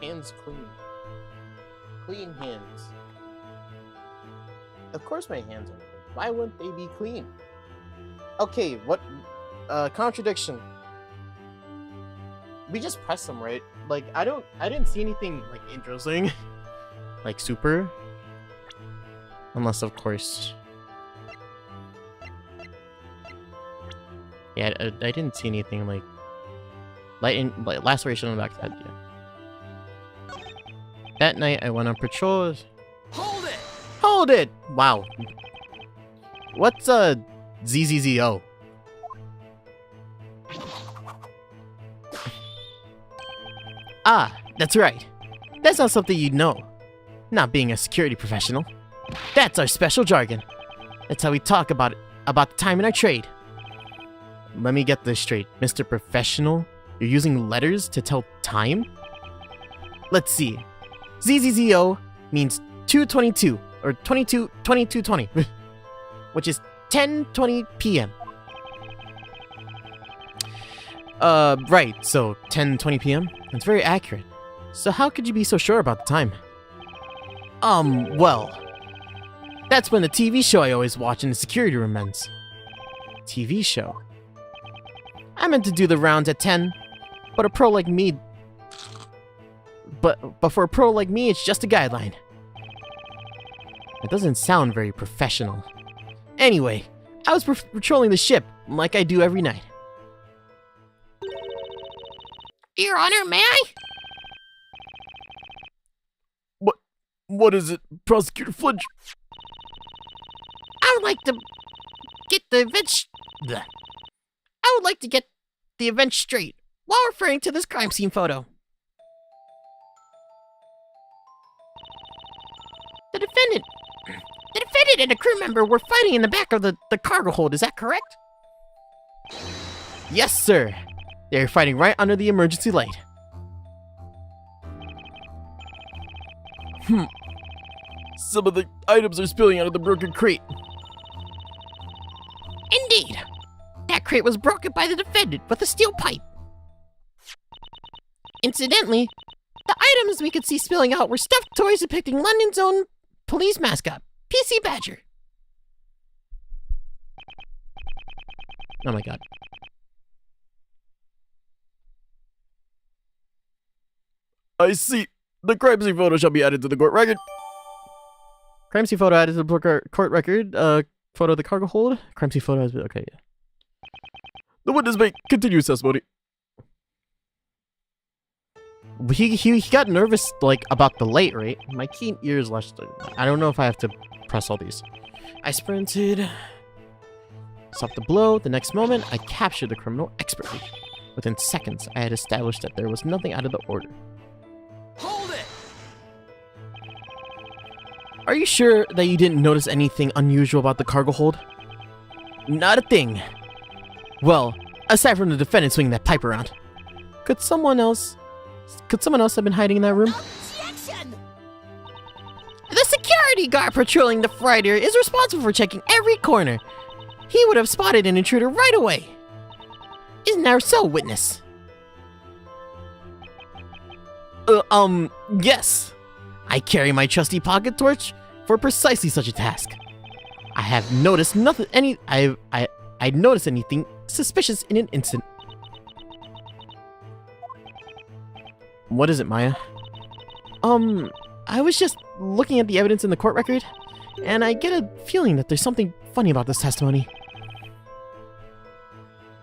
Hands clean. Clean hands. Of course my hands are clean. Why wouldn't they be clean? Okay, what? Contradiction. We just pressed them, right? Like, I didn't see anything, like, interesting. Like, super. Unless, of course... Yeah, I didn't see anything, like... laceration on the back of the head, yeah. That night, I went on patrol... Hold it! Hold it! Wow. What's, ZZZO? Ah, that's right. That's not something you'd know. Not being a security professional. That's our special jargon. That's how we talk about the time in our trade. Let me get this straight. Mr. Professional, you're using letters to tell time? Let's see. ZZZO means 2:22 or 22:20, which is 10:20 p.m. Right, so 10:20 p.m. That's very accurate. So how could you be so sure about the time? Well, that's when the TV show I always watch in the security room ends. TV show? I meant to do the rounds at 10, but a pro like me... But for a pro like me, it's just a guideline. That doesn't sound very professional. Anyway, I was patrolling the ship, like I do every night. Your Honor, may I? What is it, Prosecutor Flinch? I would like to get the event straight while referring to this crime scene photo. The defendant and a crew member were fighting in the back of the cargo hold, is that correct? Yes, sir. They were fighting right under the emergency light. Some of the items are spilling out of the broken crate. Indeed. That crate was broken by the defendant with a steel pipe. Incidentally, the items we could see spilling out were stuffed toys depicting London's own police mascot, PC Badger. Oh my god. I see. The crime scene photo shall be added to the court record. Crime scene photo added to the court record. Photo of the cargo hold. Crime scene photo has been... Okay, yeah. The witness may continue testimony. He got nervous, like, about the light, right? My keen ears lashed. I don't know if I have to press all these. I sprinted. Stopped the blow. The next moment, I captured the criminal expertly. Within seconds, I had established that there was nothing out of the order. Hold it! Are you sure that you didn't notice anything unusual about the cargo hold? Not a thing. Well, aside from the defendant swinging that pipe around. Could someone else have been hiding in that room? Objection! The security guard patrolling the freighter is responsible for checking every corner. He would have spotted an intruder right away. Isn't there so, witness? Yes. I carry my trusty pocket torch for precisely such a task. I have noticed nothing. I noticed anything suspicious in an instant. What is it, Maya? I was just looking at the evidence in the court record, and I get a feeling that there's something funny about this testimony.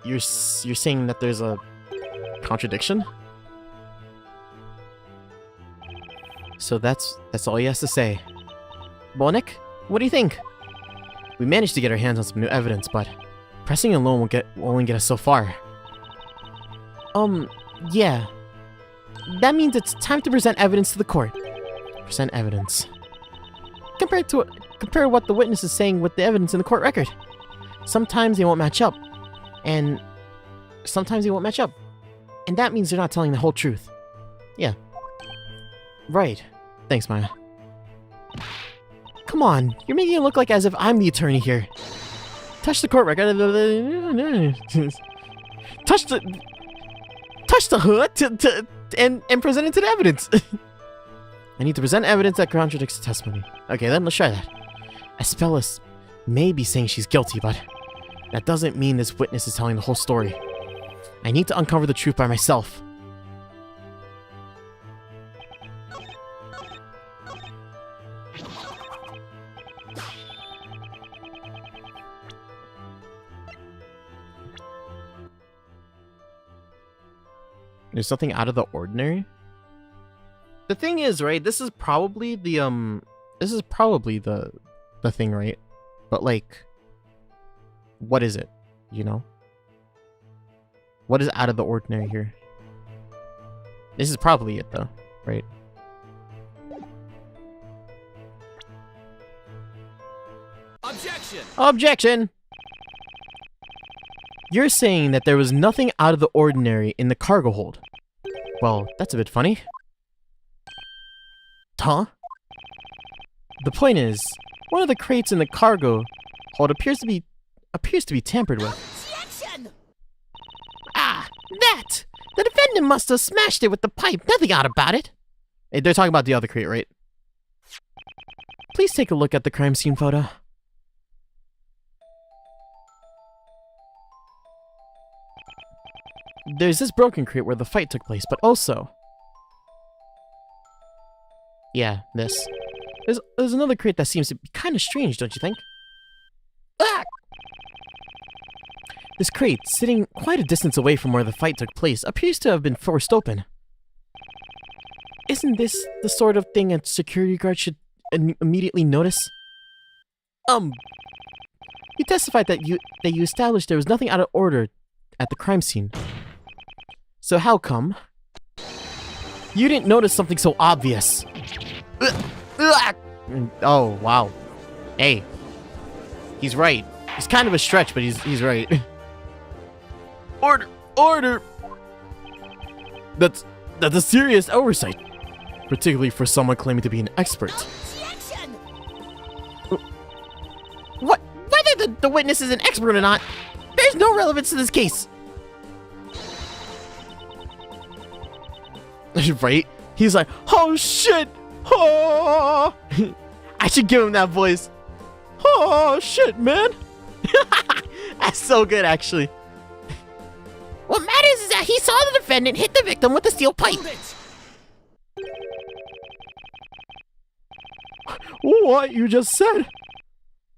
You're saying that there's a contradiction? So that's all he has to say. Bonik, what do you think? We managed to get our hands on some new evidence, but pressing it alone will only get us so far. Yeah. That means it's time to present evidence to the court. Present evidence. Compare what the witness is saying with the evidence in the court record. Sometimes they won't match up. And sometimes they won't match up. And that means they're not telling the whole truth. Yeah. Right. Thanks, Maya. Come on, you're making it look like as if I'm the attorney here. Touch the court record. Touch the hood and present it to the evidence. I need to present evidence that contradicts the testimony. Okay, then let's try that. Espella may be saying she's guilty, but that doesn't mean this witness is telling the whole story. I need to uncover the truth by myself. There's something out of the ordinary? The thing is, right, this is probably the thing, right? But like, what is it? You know? What is out of the ordinary here? This is probably it though, right? Objection! Objection! You're saying that there was nothing out of the ordinary in the cargo hold. Well, that's a bit funny. Huh? The point is, one of the crates in the cargo hold appears to be tampered with. Objection! Ah, that! The defendant must have smashed it with the pipe. Nothing odd about it. Hey, they're talking about the other crate, right? Please take a look at the crime scene photo. There's this broken crate where the fight took place, but also... yeah, this. There's another crate that seems to be kind of strange, don't you think? Ah! This crate, sitting quite a distance away from where the fight took place, appears to have been forced open. Isn't this the sort of thing a security guard should immediately notice? You testified that you established there was nothing out of order at the crime scene. So how come you didn't notice something so obvious? Oh, wow. Hey. He's right. It's kind of a stretch, but he's right. Order! Order! That's a serious oversight. Particularly for someone claiming to be an expert. Objection! What? Whether the witness is an expert or not, there's no relevance to this case. Right? He's like, oh shit! Oh! I should give him that voice. Oh shit, man! That's so good, actually. What matters is that he saw the defendant hit the victim with a steel pipe. What you just said?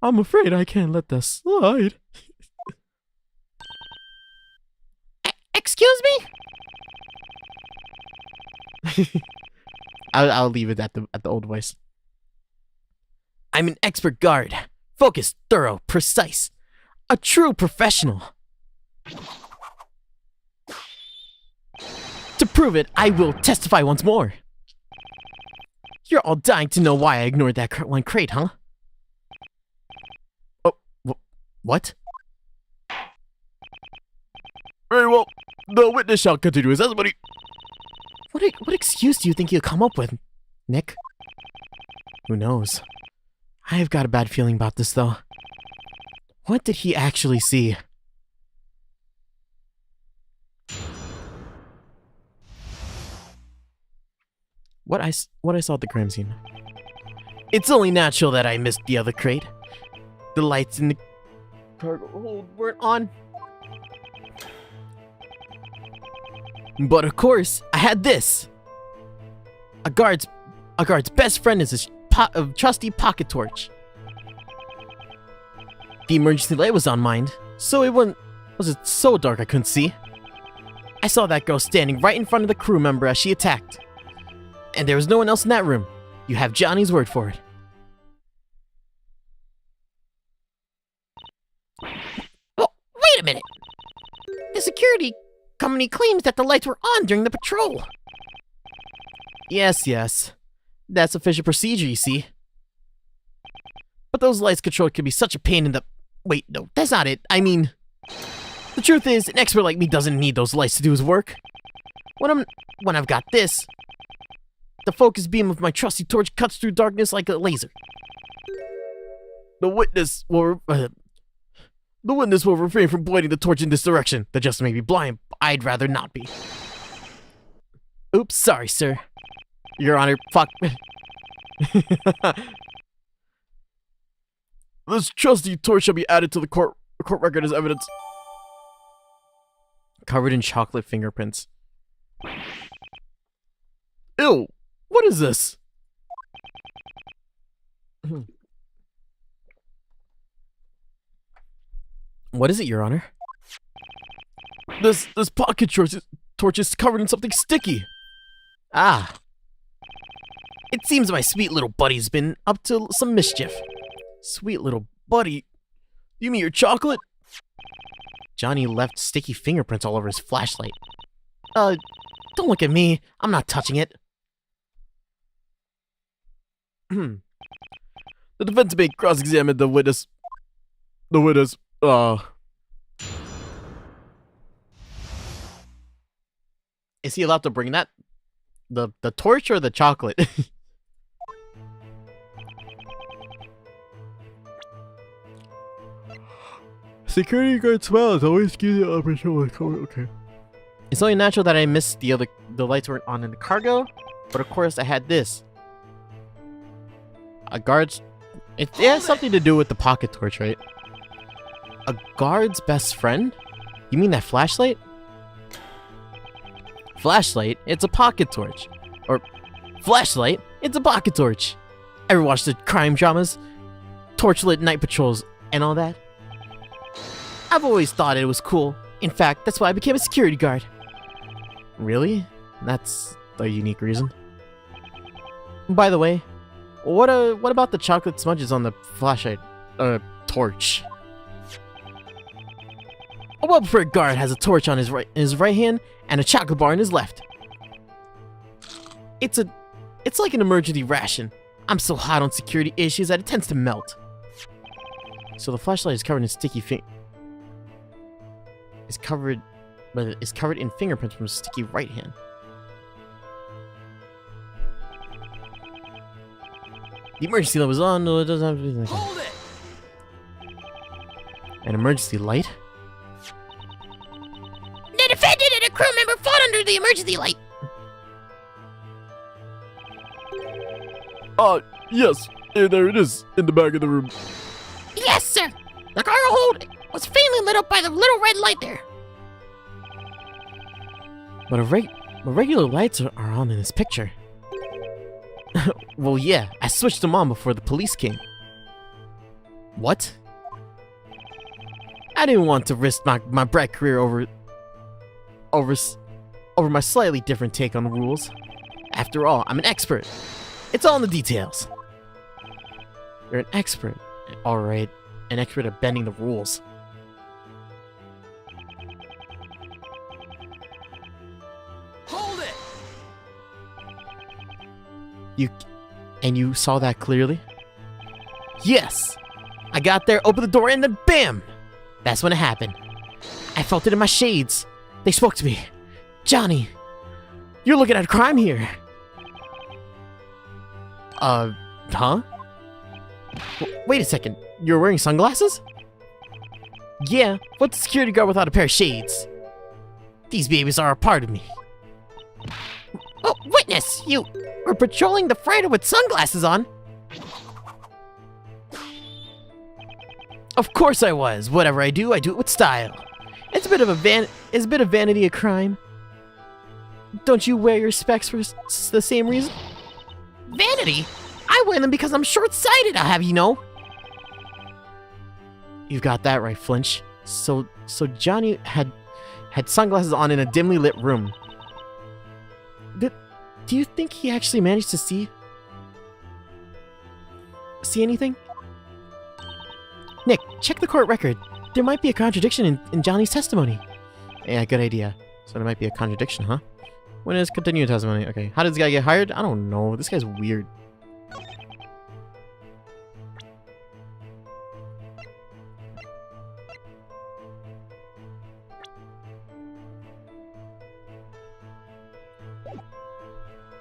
I'm afraid I can't let that slide. Excuse me? I'll leave it at the old voice. I'm an expert guard. Focused, thorough, precise. A true professional. To prove it, I will testify once more. You're all dying to know why I ignored that one crate, huh? Oh, what? Very well. The witness shall continue his testimony. What excuse do you think you'll come up with, Nick? Who knows? I've got a bad feeling about this, though. What did he actually see? What I saw at the crime scene. It's only natural that I missed the other crate. The lights in the cargo hold weren't on. But of course, I had this. A guard's best friend is his trusty pocket torch. The emergency light was on mine, so it wasn't so dark I couldn't see. I saw that girl standing right in front of the crew member as she attacked. And there was no one else in that room. You have Johnny's word for it. Well, wait a minute. The security company claims that the lights were on during the patrol. Yes. That's official procedure, you see. But those lights control can be such a pain in the... Wait, no, that's not it. I mean... The truth is, an expert like me doesn't need those lights to do his work. When I've got this... The focus beam of my trusty torch cuts through darkness like a laser. The witness will refrain from pointing the torch in this direction. That just may be blind. I'd rather not be. Oops, sorry, sir. Your Honor, fuck. This trusty torch shall be added to the court record as evidence. Covered in chocolate fingerprints. Ew! What is this? What is it, Your Honor? This pocket torch is covered in something sticky. Ah. It seems my sweet little buddy's been up to some mischief. Sweet little buddy? You mean your chocolate? Johnny left sticky fingerprints all over his flashlight. Don't look at me. I'm not touching it. The defense may cross-examine the witness. Is he allowed to bring that? The torch or the chocolate? Security guard smiles. Always give the opportunity. Okay. It's only natural that I missed the lights weren't on in the cargo, but of course I had this. A guard's. It has something to do with the pocket torch, right? A guard's best friend? You mean that flashlight? Flashlight? It's a pocket torch. Or flashlight? It's a pocket torch. Ever watched the crime dramas? Torchlit night patrols and all that? I've always thought it was cool. In fact, that's why I became a security guard. Really? That's a unique reason. By the way, what about the chocolate smudges on the flashlight torch? A well-prepared guard has a torch on his right hand and a chocolate bar in his left. It's like an emergency ration. I'm so hot on security issues that it tends to melt. So the flashlight is covered in sticky is covered in fingerprints from his sticky right hand. The emergency light was on. No, it doesn't have to be like that. Hold it! An emergency light? The defendant and a crew member fought under the emergency light. Yes. There it is, in the back of the room. Yes, sir. The cargo hold was faintly lit up by the little red light there. But regular lights are on in this picture. Well, yeah, I switched them on before the police came. What? I didn't want to risk my bright career over my slightly different take on the rules. After all, I'm an expert. It's all in the details. You're an expert. Alright, an expert at bending the rules. Hold it! You saw that clearly? Yes! I got there, opened the door, and then BAM! That's when it happened. I felt it in my shades. They spoke to me. Johnny, you're looking at a crime here. Huh? Wait a second. You're wearing sunglasses? Yeah, what's a security guard without a pair of shades? These babies are a part of me. Oh, witness! You were patrolling the freighter with sunglasses on. Of course I was. Whatever I do it with style. It's a bit of vanity a crime. Don't you wear your specs for the same reason? Vanity? I wear them because I'm short-sighted, I'll have you know. You've got that right, Flinch. So Johnny had sunglasses on in a dimly lit room. Do you think he actually managed to see anything? Nick, check the court record. There might be a contradiction in Johnny's testimony. Yeah, good idea. So there might be a contradiction, huh? When is continued testimony? Okay, how did this guy get hired? I don't know. This guy's weird.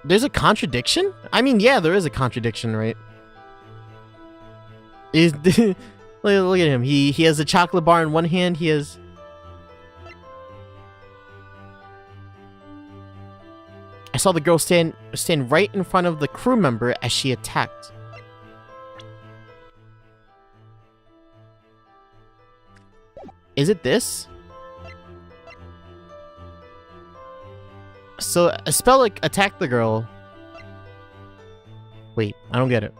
There's a contradiction? I mean, yeah, there is a contradiction, right? Look at him. He has a chocolate bar in one hand. He has... I saw the girl stand right in front of the crew member as she attacked. Is it this? So Espella attacked the girl. Wait, I don't get it.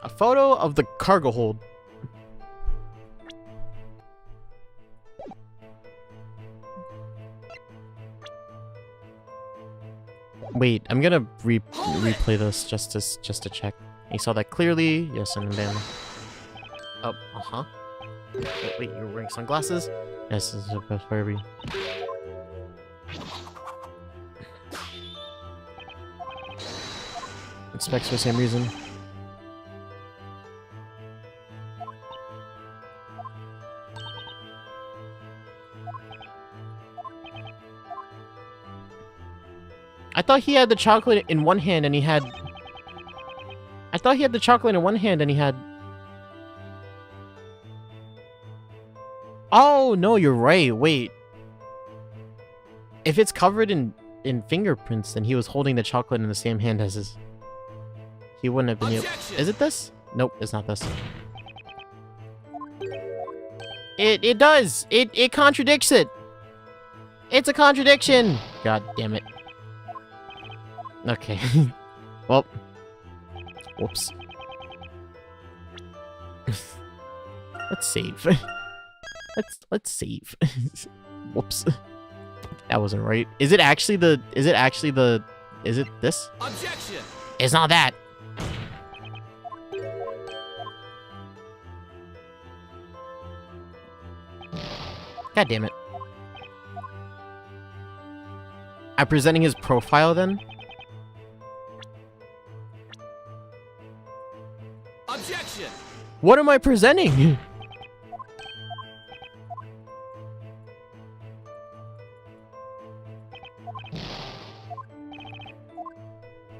A photo of the cargo hold. Wait, I'm gonna replay this just to check. You saw that clearly. Yes, and then. Oh, Wait, you're wearing sunglasses? Yes, this is the best Barbie. Specs for the same reason. I thought he had the chocolate in one hand and he had... I thought he had the chocolate in one hand and he had... Oh, no, you're right. Wait. If it's covered in fingerprints, then he was holding the chocolate in the same hand as his... He wouldn't have been able... Is it this? Nope, it's not this. It does! It contradicts it! It's a contradiction! God damn it. Okay. Well. Whoops. Let's save. Let's save. Whoops. That wasn't right. Is it actually the... Is it this? Objection! It's not that. God damn it. I'm presenting his profile then? Objection! What am I presenting?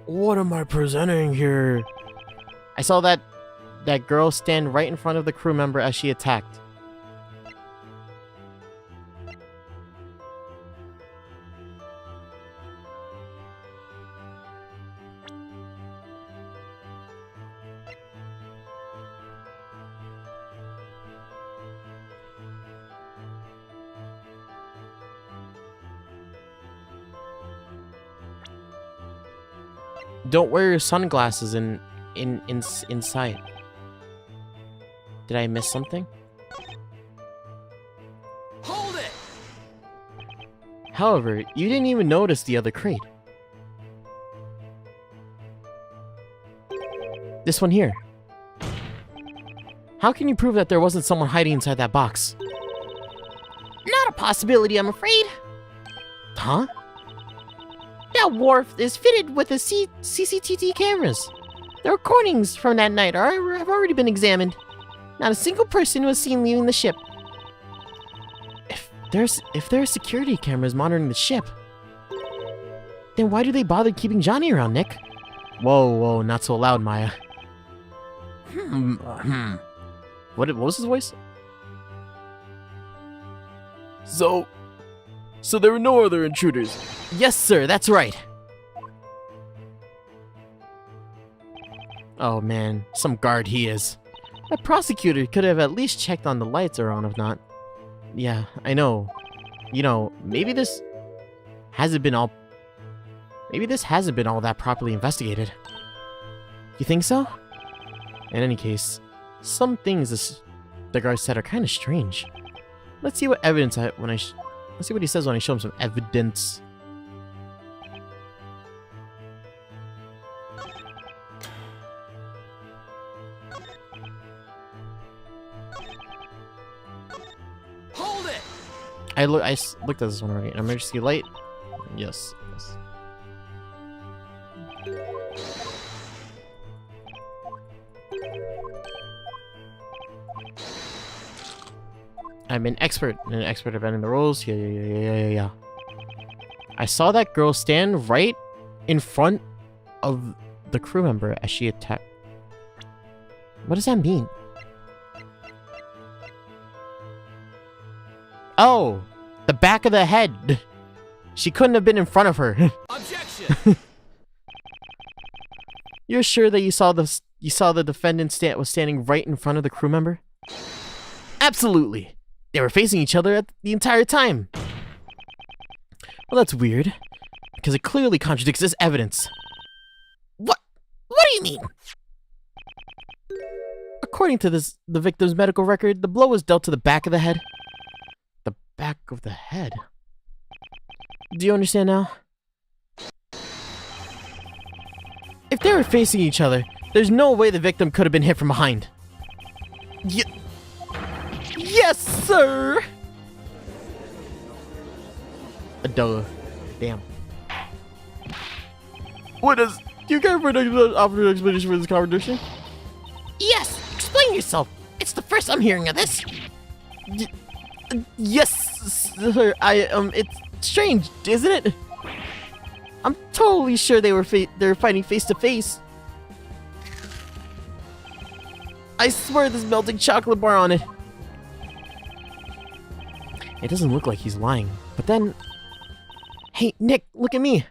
What am I presenting here? I saw that girl stand right in front of the crew member as she attacked. Don't wear your sunglasses inside. Did I miss something? Hold it! However, you didn't even notice the other crate. This one here. How can you prove that there wasn't someone hiding inside that box? Not a possibility, I'm afraid. Huh? That wharf is fitted with the CCTV cameras. The recordings from that night have already been examined. Not a single person was seen leaving the ship. If there are security cameras monitoring the ship, then why do they bother keeping Johnny around, Nick? Whoa, not so loud, Maya. What was his voice? So there were no other intruders? Yes, sir, that's right. Oh man, some guard he is. That prosecutor could have at least checked on the lights are on, if not. Yeah, I know. You know, maybe this hasn't been all that properly investigated. You think so? In any case, some things the guard said are kind of strange. Let's see what evidence let's see what he says when I show him some evidence. Hold it! I looked at this one already. Emergency light. Yes. I'm an expert at bending the rules. Yeah. I saw that girl stand right in front of the crew member as she attacked. What does that mean? Oh, the back of the head. She couldn't have been in front of her. Objection! You're sure that you saw the defendant was standing right in front of the crew member? Absolutely. They were facing each other the entire time. Well, that's weird, because it clearly contradicts this evidence. What do you mean? According to the victim's medical record, the blow was dealt to the back of the head. The back of the head? Do you understand now? If they were facing each other, there's no way the victim could have been hit from behind. Yes, sir! Duh. Damn. Do you care for an offer explanation for this contradiction? Yes, explain yourself. It's the first I'm hearing of this. Yes, sir. It's strange, isn't it? I'm totally sure they were fighting face to face. I swear there's melting chocolate bar on it. It doesn't look like he's lying, but then... Hey, Nick, look at me.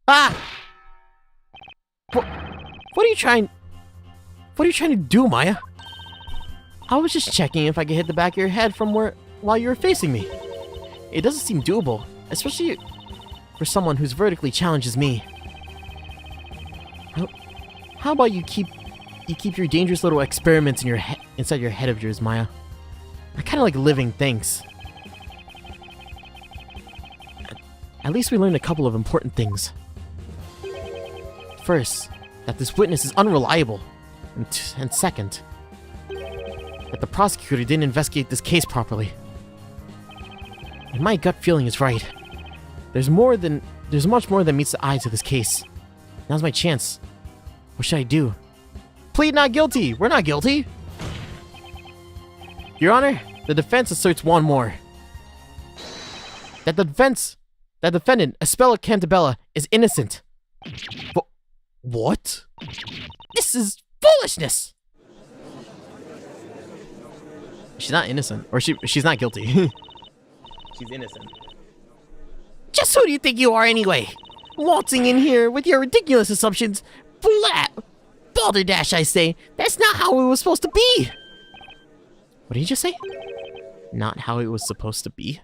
Ah! What are you trying to do, Maya? I was just checking if I could hit the back of your head from while you were facing me. It doesn't seem doable, especially for someone who's vertically challenged as me. How about you keep your dangerous little experiments inside your head of yours, Maya? I kind of like living things. At least we learned a couple of important things. First, that this witness is unreliable. And second, that the prosecutor didn't investigate this case properly. And my gut feeling is right. There's much more than meets the eye to this case. Now's my chance. What should I do? Plead not guilty! We're not guilty! Your Honor, the defense asserts one more. That the defendant, Espella Cantabella, is innocent. What? This is foolishness! She's not innocent. Or she's not guilty. She's innocent. Just who do you think you are anyway? Waltzing in here with your ridiculous assumptions. Balderdash, I say. That's not how it was supposed to be. What did you just say? Not how it was supposed to be?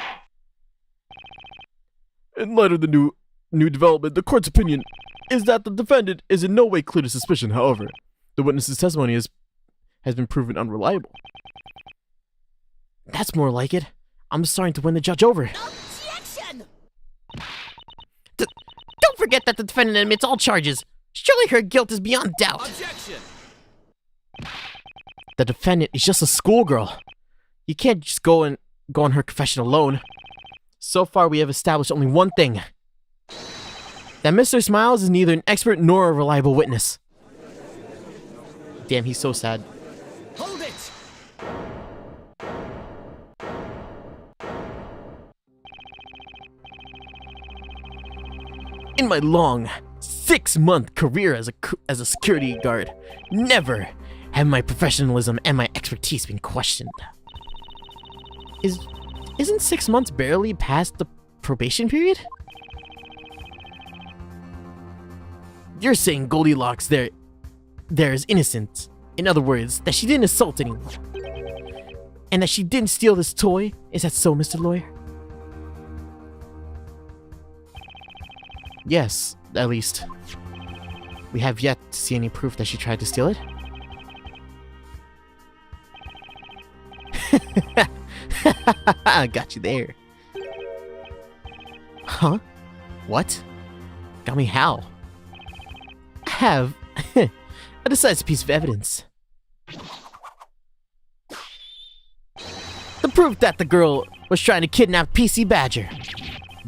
In light of the new development, the court's opinion is that the defendant is in no way clear to suspicion. However, the witness's testimony has been proven unreliable. That's more like it. I'm starting to win the judge over. Objection! Don't forget that the defendant admits all charges. Surely her guilt is beyond doubt. Objection! The defendant is just a schoolgirl. You can't just go on her confession alone. So far, we have established only one thing. That Mr. Smiles is neither an expert nor a reliable witness. Damn, he's so sad. Hold it! In my long 6-month career as a security guard, never have my professionalism and my expertise been questioned. Isn't 6 months barely past the probation period? You're saying Goldilocks there is innocent. In other words, that she didn't assault anyone. And that she didn't steal this toy? Is that so, Mr. Lawyer? Yes, at least. We have yet to see any proof that she tried to steal it. Got you there. Huh? What? Got me how? I have a decisive piece of evidence. The proof that the girl was trying to kidnap PC Badger.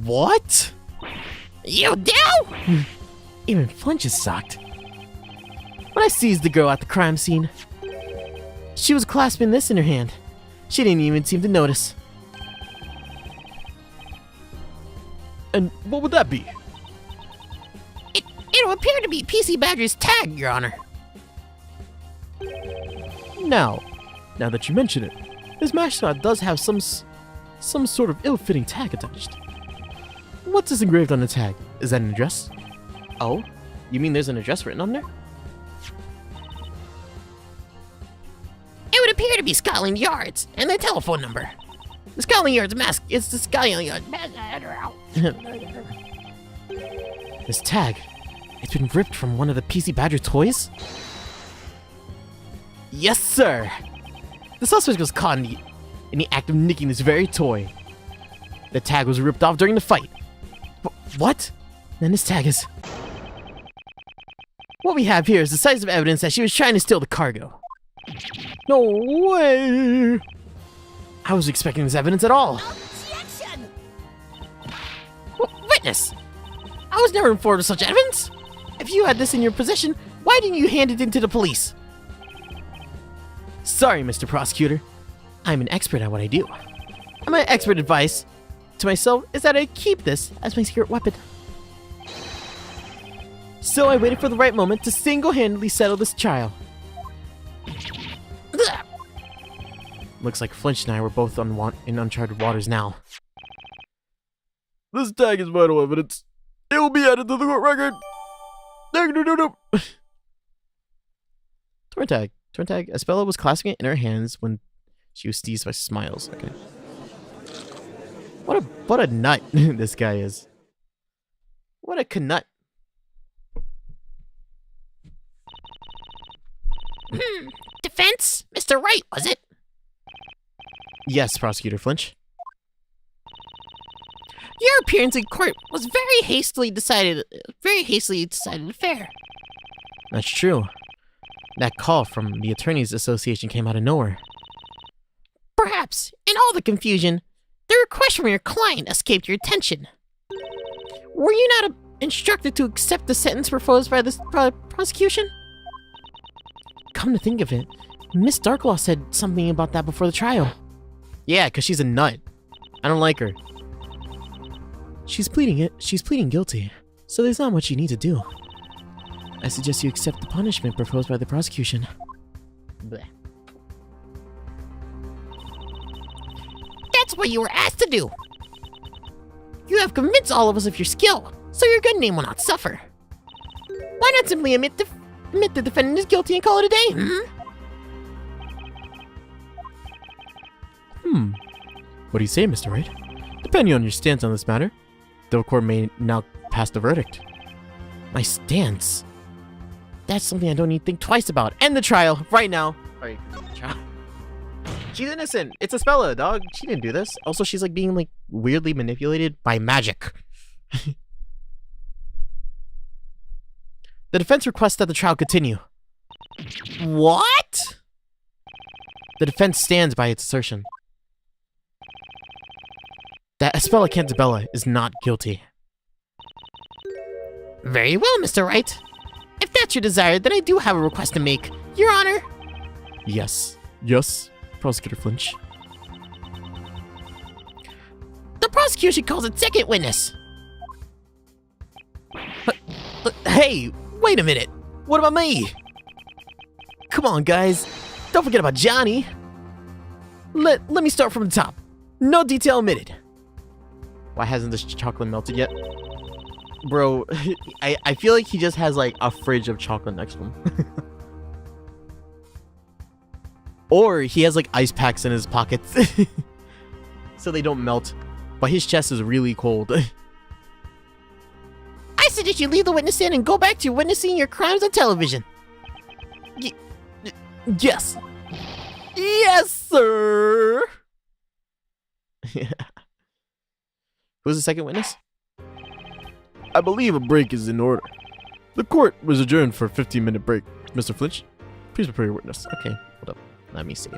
What? You do? Even Flinch is shocked. When I seized the girl at the crime scene, she was clasping this in her hand. She didn't even seem to notice. And what would that be? It'll appear to be PC Badger's tag, Your Honor. Now that you mention it, this mascot does have some sort of ill-fitting tag attached. What's this engraved on the tag? Is that an address? Oh? You mean there's an address written on there? It would appear to be Scotland Yard's and their telephone number. The Scotland Yard's mask is the Scotland Yard. This tag, it's been ripped from one of the PC Badger toys? Yes, sir! The suspect was caught in the act of nicking this very toy. The tag was ripped off during the fight. What? Then this tag is... What we have here is decisive evidence that she was trying to steal the cargo. No way! I wasn't expecting this evidence at all. Objection! Witness! I was never informed of such evidence. If you had this in your possession, why didn't you hand it in to the police? Sorry, Mr. Prosecutor. I'm an expert at what I do. And my expert advice to myself is that I keep this as my secret weapon. So I waited for the right moment to single-handedly settle this trial. Looks like Flinch and I were both in uncharted waters now. This tag is vital evidence. It will be added to the court record. Torn tag. Torn tag. Espella was clasping it in her hands when she was seized by smiles. Okay. What a nut this guy is. What a knut. Defense? Mr. Wright, was it? Yes, Prosecutor Flinch. Your appearance in court was very hastily decided affair. That's true. That call from the Attorneys Association came out of nowhere. Perhaps, in all the confusion, the request from your client escaped your attention. Were you not instructed to accept the sentence proposed by the prosecution? Come to think of it, Miss Darklaw said something about that before the trial. Yeah, because she's a nut. I don't like her. She's pleading guilty, so there's not much you need to do. I suggest you accept the punishment proposed by the prosecution. Blech. That's what you were asked to do. You have convinced all of us of your skill, so your good name will not suffer. Why not simply admit the defendant is guilty and call it a day, What do you say, Mr. Wright? Depending on your stance on this matter, the court may now pass the verdict. My stance? That's something I don't need to think twice about. End the trial, right now. Alright, trial. She's innocent. It's Espella, dog. She didn't do this. Also, she's like being like weirdly manipulated by magic. The defense requests that the trial continue. What? The defense stands by its assertion that Espella Cantabella is not guilty. Very well, Mr. Wright. If that's your desire, then I do have a request to make, Your Honor. Yes. Yes, Prosecutor Flinch. The prosecution calls its second witness. Hey, wait a minute. What about me? Come on, guys. Don't forget about Johnny. Let me start from the top. No detail omitted. Why hasn't this chocolate melted yet? Bro, I feel like he just has like a fridge of chocolate next to him. Or he has like ice packs in his pockets. So they don't melt. But his chest is really cold. I suggest you leave the witness stand and go back to witnessing your crimes on television. Yes. Yes, sir. Who's the second witness? I believe a break is in order. The court was adjourned for a 15-minute break. Mr. Flinch, please prepare your witness. Okay, hold up. Let me see.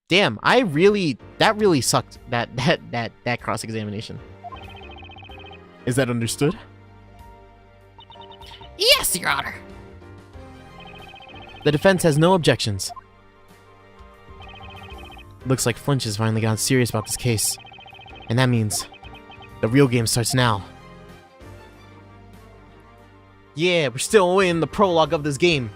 Damn, that really sucked. That cross-examination. Is that understood? Yes, Your Honor. The defense has no objections. Looks like Flinch has finally gotten serious about this case. And that means the real game starts now. Yeah, we're still in the prologue of this game.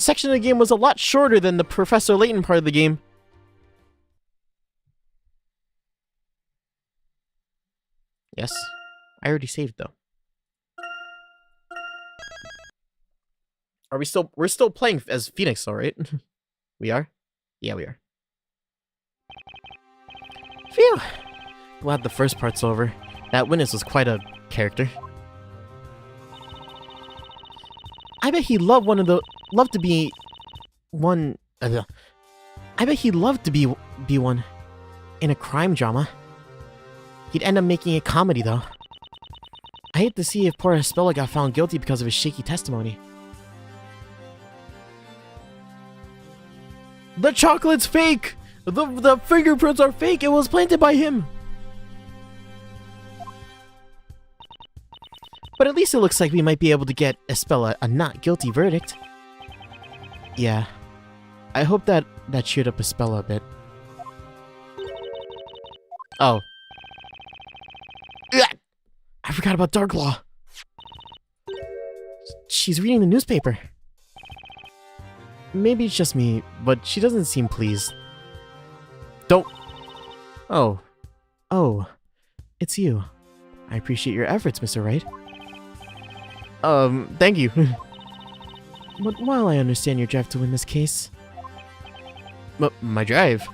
section of the game was a lot shorter than the Professor Layton part of the game. Yes, I already saved though. Are we still? We're still playing as Phoenix, all right? We are? Yeah, we are. Phew! Glad the first part's over. That witness was quite a character. I bet he loved to be one. I bet he'd love to be one in a crime drama. He'd end up making a comedy though. I hate to see if poor Espella got found guilty because of his shaky testimony. The chocolate's fake! The fingerprints are fake! It was planted by him! But at least it looks like we might be able to get Espella a not guilty verdict. Yeah. I hope that cheered up Espella a bit. Oh. Ugh! I forgot about Darklaw. She's reading the newspaper. Maybe it's just me, but she doesn't seem pleased. Don't... Oh. Oh. It's you. I appreciate your efforts, Mr. Wright. Thank you. But while I understand your drive to win this case... my drive?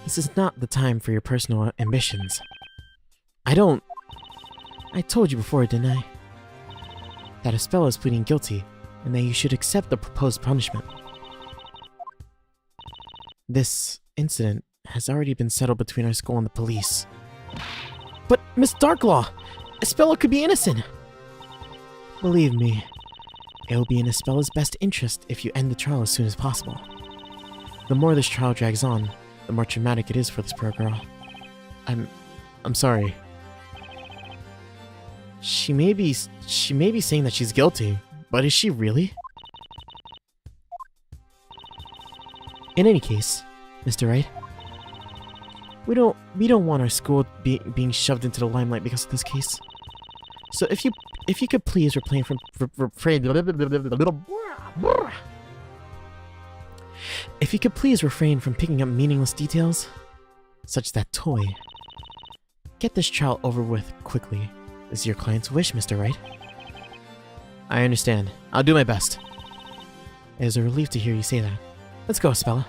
This is not the time for your personal ambitions. I told you before, didn't I? That Espella is pleading guilty, and that you should accept the proposed punishment. This incident has already been settled between our school and the police. But, Miss Darklaw! Espella could be innocent! Believe me, it will be in Espella's best interest if you end the trial as soon as possible. The more this trial drags on, the more traumatic it is for this poor girl. I'm sorry. She may be saying that she's guilty, but is she really? In any case, Mr. Wright, we don't want our school being shoved into the limelight because of this case. So if you could please refrain from if you could please refrain from picking up meaningless details, such as that toy. Get this trial over with quickly. This is your client's wish, Mr. Wright. I understand. I'll do my best. It is a relief to hear you say that. Let's go, Espella.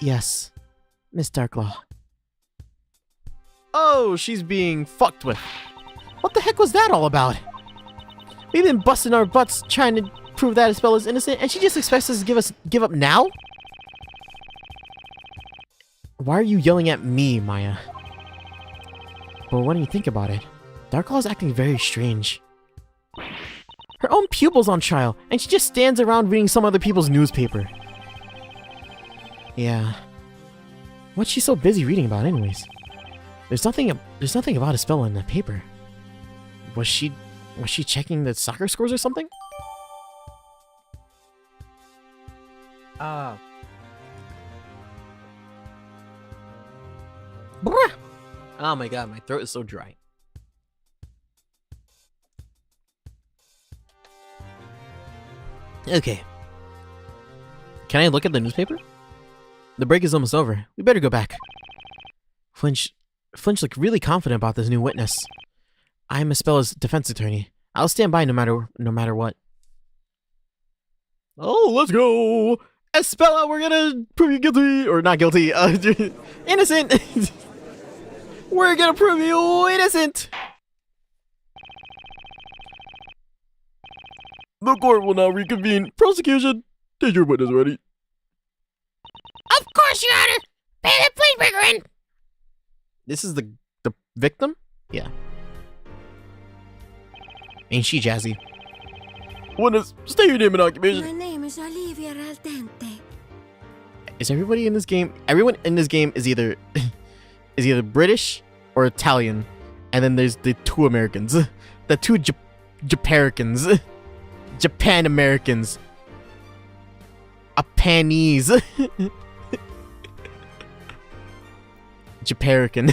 Yes, Miss Darklaw. Oh, she's being fucked with. What the heck was that all about? We've been busting our butts trying to prove that Espella's innocent, and she just expects us to give up now? Why are you yelling at me, Maya? But when you think about it, Darklaw's acting very strange. Her own pupil's on trial, and she just stands around reading some other people's newspaper. Yeah. What's she so busy reading about anyways? There's nothing about Espella in the paper. Was she checking the soccer scores or something? Oh my god, my throat is so dry. Okay. Can I look at the newspaper? The break is almost over. We better go back. Flinch looked really confident about this new witness. I'm Espella's defense attorney. I'll stand by no matter what. Oh, let's go! Espella, we're gonna prove you guilty, or not guilty, innocent! We're gonna prove you innocent! The court will now reconvene. Prosecution, take your witness ready. Of course, Your Honor! Bailiff, please bring her in! This is the victim? Yeah. Ain't she jazzy? Witness, state your name and occupation. My name is Olivia Aldente. Is everybody in this game? Everyone in this game is either British or Italian, and then there's the two Americans, the two Japaricans, Japan Americans, Japanese, Japarican,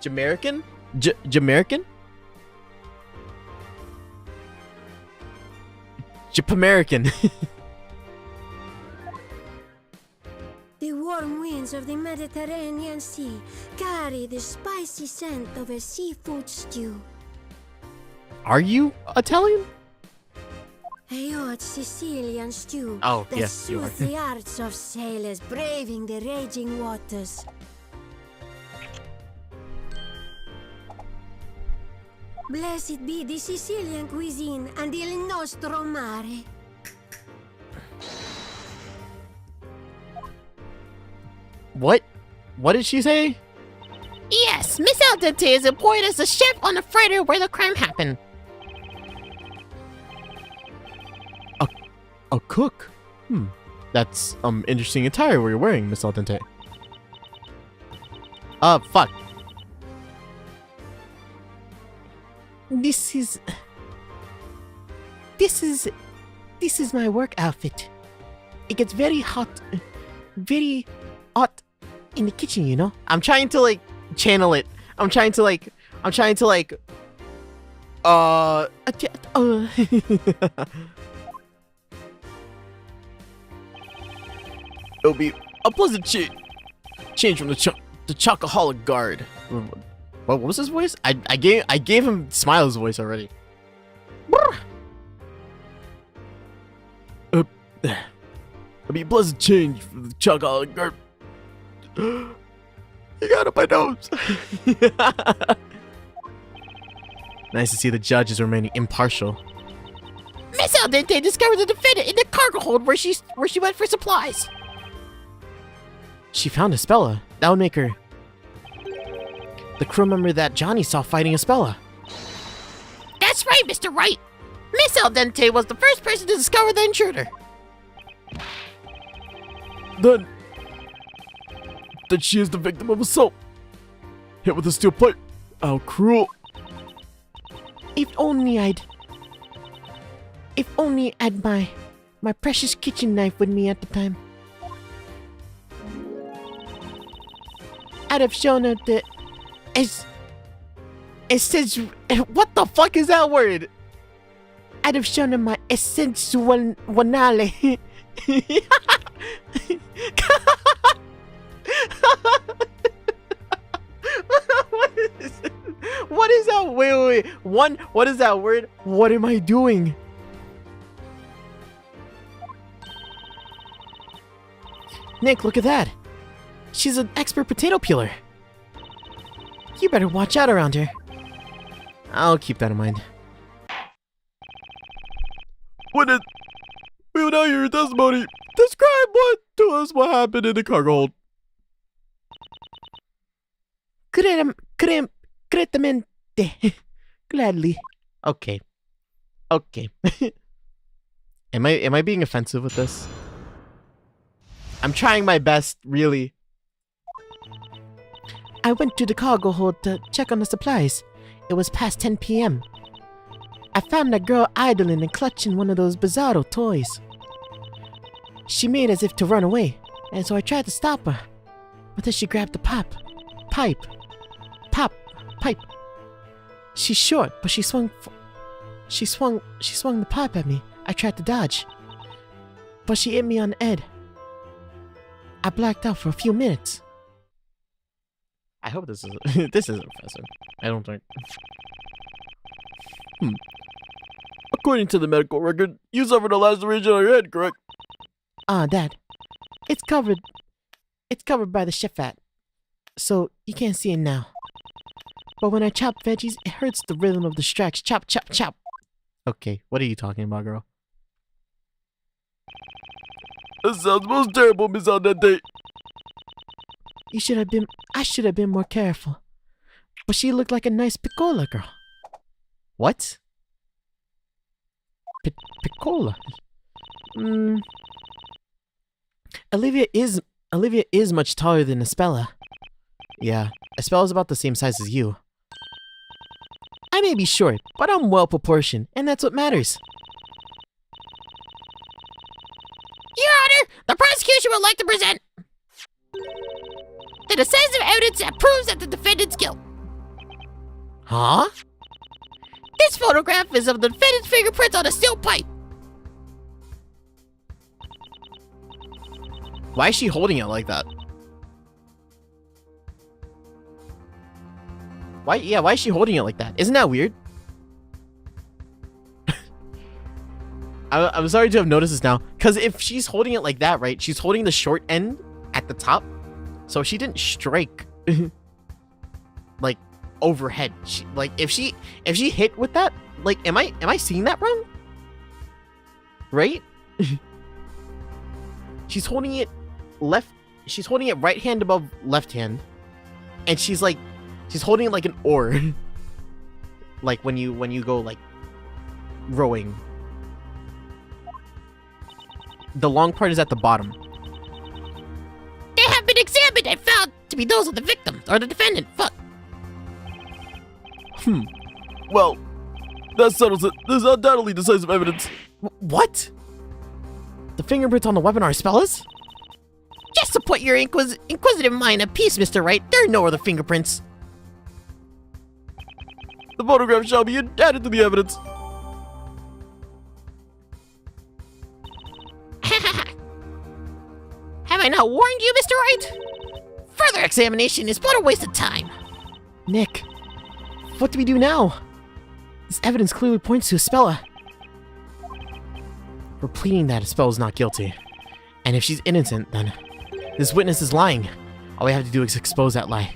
Jamaican, Jamaican. Jip American. The warm winds of the Mediterranean Sea carry the spicy scent of a seafood stew. Are you Italian? A hot Sicilian stew Oh, that yes, you are. soothes the hearts of sailors braving the raging waters. Blessed be the Sicilian cuisine and il nostro mare. What? What did she say? Yes, Miss Al Dente is employed as a chef on the freighter where the crime happened. A cook? That's interesting attire where you're wearing, Miss Al Dente. Fuck. This is my work outfit. It gets very hot in the kitchen, you know? I'm trying to like channel it. I'm trying to like It'll be a pleasant change from the chocoholic guard. What was his voice? I gave him Smile's voice already. It'll be a pleasant change from the chocoholic guard. You got up my nose. Nice to see the judge is remaining impartial. Miss Al Dente discovered the defendant in the cargo hold where she went for supplies. She found Espella. That would make her the crew member that Johnny saw fighting Espella. That's right, Mr. Wright. Miss Al Dente was the first person to discover the intruder. Then she is the victim of assault. Hit with a steel pipe. How cruel. If only I'd my precious kitchen knife with me at the time. I'd have shown her the it says, what the fuck is that word? I'd have shown her my essential wanale. What is that? Wait. What is that word? What am I doing? Nick, look at that. She's an expert potato peeler. You better watch out around her. I'll keep that in mind. We will now hear your testimony. Describe what happened in the cargo hold. Cretamente. Gladly. Okay. Am I being offensive with this? I'm trying my best, really. I went to the cargo hold to check on the supplies. It was past 10 p.m. I found a girl idling and clutching one of those bizarro toys. She made as if to run away, and so I tried to stop her. But then she grabbed the pipe. She's short, but she swung the pipe at me. I tried to dodge, but she hit me on the head. I blacked out for a few minutes. I hope this isn't offensive. I don't think. According to the medical record, you suffered a laceration on your head, correct? Dad. It's covered by the chef hat, so you can't see it now. But when I chop veggies, it hurts the rhythm of the strikes. Chop, chop, chop. Okay, what are you talking about, girl? This sounds most terrible, Miss Al Dente. I should have been more careful. But she looked like a nice piccola girl. What? Piccola. Olivia is much taller than Espella. Yeah, Espella's about the same size as you. I may be short, but I'm well proportioned, and that's what matters. Your Honor, the prosecution would like to present the decisive evidence that proves that the defendant's guilt. Huh? This photograph is of the defendant's fingerprints on a steel pipe. Why is she holding it like that? Why is she holding it like that? Isn't that weird? I'm sorry to have noticed this now, because if she's holding it like that, right? She's holding the short end at the top, so she didn't strike like overhead. Like if she hit with that, like am I seeing that wrong? Right? She's holding it she's holding it right hand above left hand, and she's holding it like an oar. Like when you go like rowing. The long part is at the bottom. They have been examined and found to be those of the victim or the defendant. Fuck. Well, that settles it. There's undoubtedly decisive evidence. What? The fingerprints on the weapon are Spella's? Just to put your inquisitive mind at peace, Mr. Wright, there are no other fingerprints. The photograph shall be added to the evidence. Have I not warned you, Mr. Wright? Further examination is but a waste of time. Nick, what do we do now? This evidence clearly points to Spella. We're pleading that Spella's not guilty. And if she's innocent, then this witness is lying. All we have to do is expose that lie.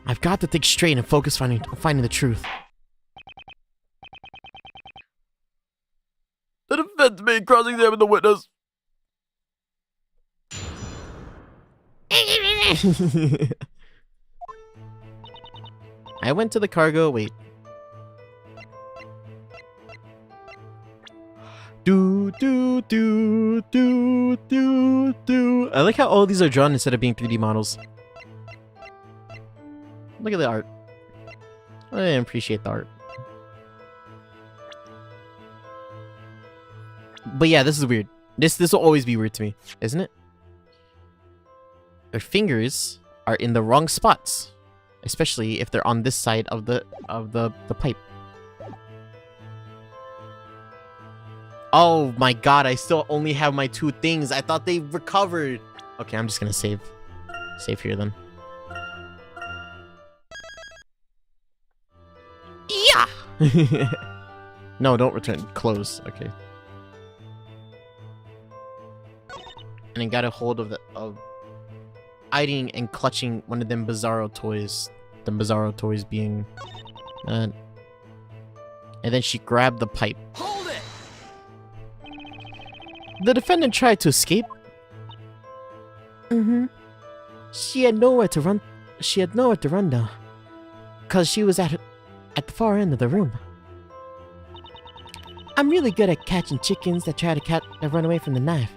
I've got to think straight and focus on finding the truth. The defense may cross-examine the witness. I went to the cargo. Wait. Do. I like how all these are drawn instead of being 3D models. Look at the art. I appreciate the art. But yeah, this is weird. This will always be weird to me, isn't it? Their fingers are in the wrong spots, especially if they're on this side of the pipe. Oh my god, I still only have my 2 things. I thought they recovered. Okay, I'm just gonna save here then. Yeah. No, don't return. Close. Okay. And I got a hold of hiding and clutching one of them Bizarro toys. The Bizarro toys being, and then she grabbed the pipe. Hold it! The defendant tried to escape. She had nowhere to run. She had nowhere to run though, cause she was at the far end of the room. I'm really good at catching chickens that try to run away from the knife,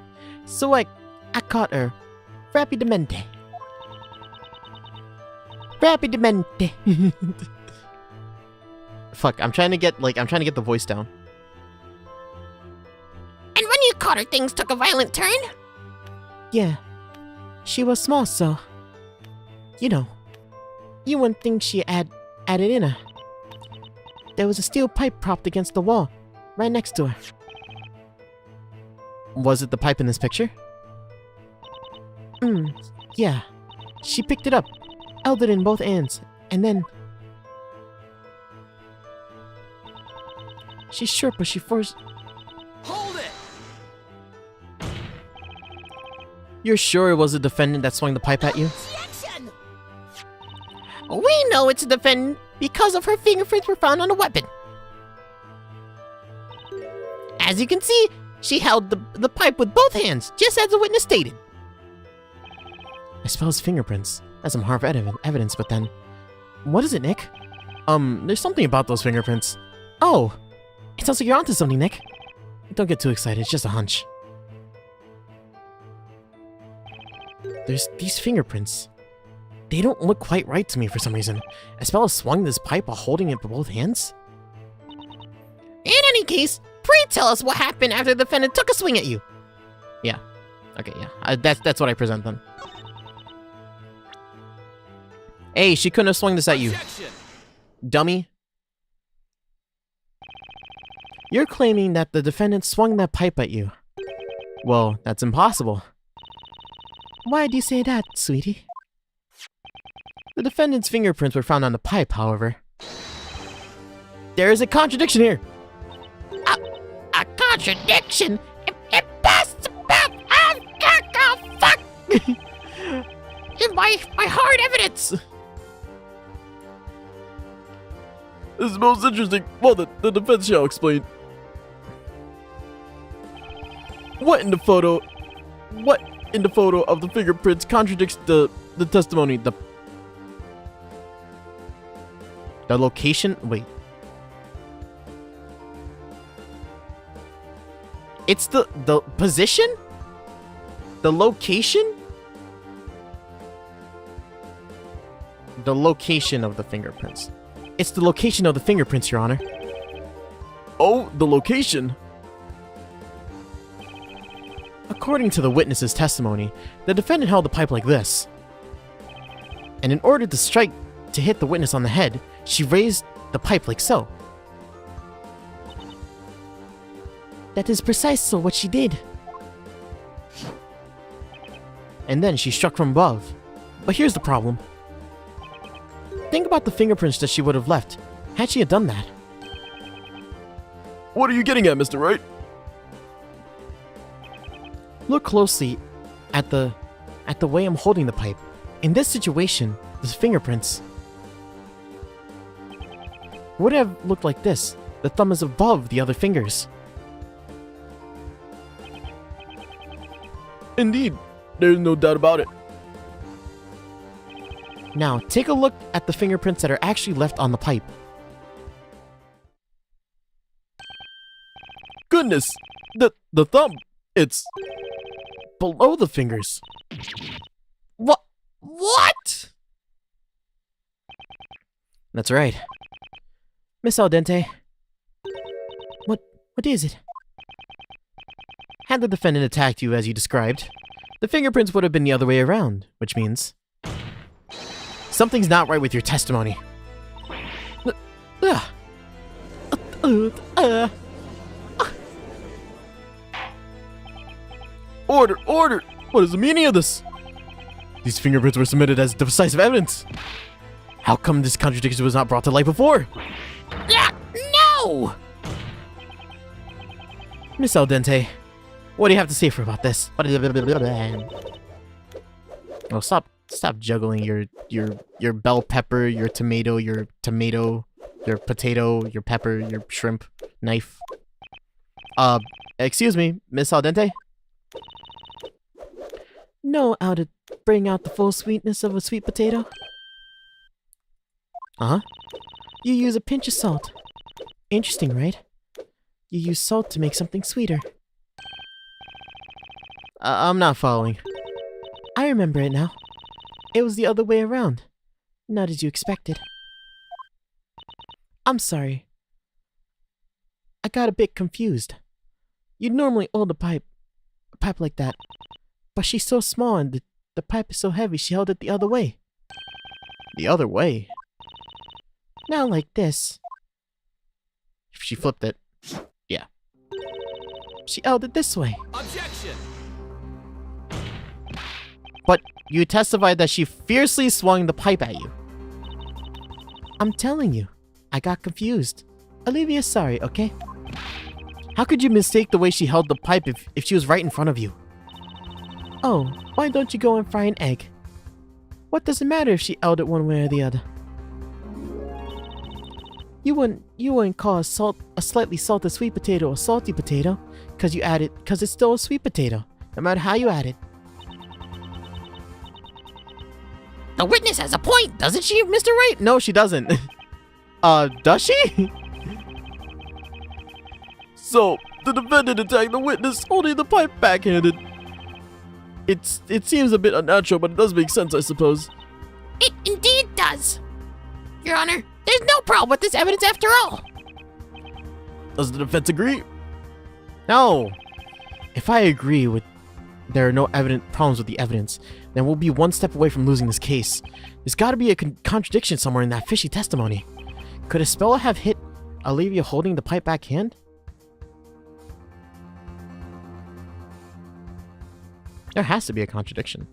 so I caught her rapidamente. Rapidamente. Fuck, I'm trying to get the voice down. And when you caught her, things took a violent turn? Yeah. She was small, so you know, you wouldn't think she had it in her. There was a steel pipe propped against the wall, right next to her. Was it the pipe in this picture? Yeah. She picked it up, held it in both hands, and then... She's short, but she forced... Hold it! You're sure it was the defendant that swung the pipe at you? We know it's a defendant because of her fingerprints were found on the weapon. As you can see, she held the pipe with both hands, just as the witness stated. I suppose fingerprints. That's some hard evidence, but then... What is it, Nick? There's something about those fingerprints. Oh! It sounds like you're onto something, Nick. Don't get too excited, it's just a hunch. There's these fingerprints. They don't look quite right to me for some reason. Espella swung this pipe while holding it with both hands? In any case, pray tell us what happened after the defendant took a swing at you. Yeah. Okay, yeah. That's what I present then. Hey, she couldn't have swung this at you. Dummy. You're claiming that the defendant swung that pipe at you. Well, that's impossible. Why do you say that, sweetie? The defendant's fingerprints were found on the pipe, however. There is a contradiction here. A contradiction? Impossible! Oh, fuck! my hard evidence! This is most interesting. Well, the defense shall explain. What in the photo of the fingerprints contradicts the testimony? The location? Wait. It's the position? The location? The location of the fingerprints. It's the location of the fingerprints, Your Honor. Oh, the location. According to the witness's testimony, the defendant held the pipe like this. And in order to hit the witness on the head, she raised the pipe like so. That is precisely what she did. And then she struck from above. But here's the problem. Think about the fingerprints that she would have left had she done that. What are you getting at, Mr. Wright? Look closely at the way I'm holding the pipe. In this situation, the fingerprints would have looked like this. The thumb is above the other fingers. Indeed, there's no doubt about it. Now, take a look at the fingerprints that are actually left on the pipe. Goodness! The thumb! It's below the fingers. What? That's right. Miss Al Dente. What is it? Had the defendant attacked you as you described, the fingerprints would have been the other way around, which means something's not right with your testimony. Order! What is the meaning of this? These fingerprints were submitted as decisive evidence. How come this contradiction was not brought to light before? No! Miss Al Dente, what do you have to say for about this? Oh, stop juggling your bell pepper, your tomato, your potato, your pepper, your shrimp, knife. Excuse me, Miss Al Dente? Know how to bring out the full sweetness of a sweet potato? Uh-huh. You use a pinch of salt. Interesting, right? You use salt to make something sweeter. I'm not following. I remember it now. It was the other way around. Not as you expected. I'm sorry. I got a bit confused. You'd normally hold a pipe like that. But she's so small and the pipe is so heavy she held it the other way. The other way? Now like this. She flipped it. Yeah. She held it this way. Objection! But you testified that she fiercely swung the pipe at you. I'm telling you, I got confused. Olivia's sorry, okay? How could you mistake the way she held the pipe if she was right in front of you? Oh, why don't you go and fry an egg? What does it matter if she held it one way or the other? You wouldn't call a slightly salted sweet potato a salty potato because it's still a sweet potato, no matter how you add it. The witness has a point, doesn't she, Mr. Wright? No, she doesn't. Does she? So, the defendant attacked the witness holding the pipe backhanded. It seems a bit unnatural, but it does make sense, I suppose. It indeed does. Your Honor, there's no problem with this evidence after all. Does the defense agree? No. If I agree with there are no evident problems with the evidence, then we'll be one step away from losing this case. There's got to be a contradiction somewhere in that fishy testimony. Could Espella have hit Olivia holding the pipe backhand? There has to be a contradiction.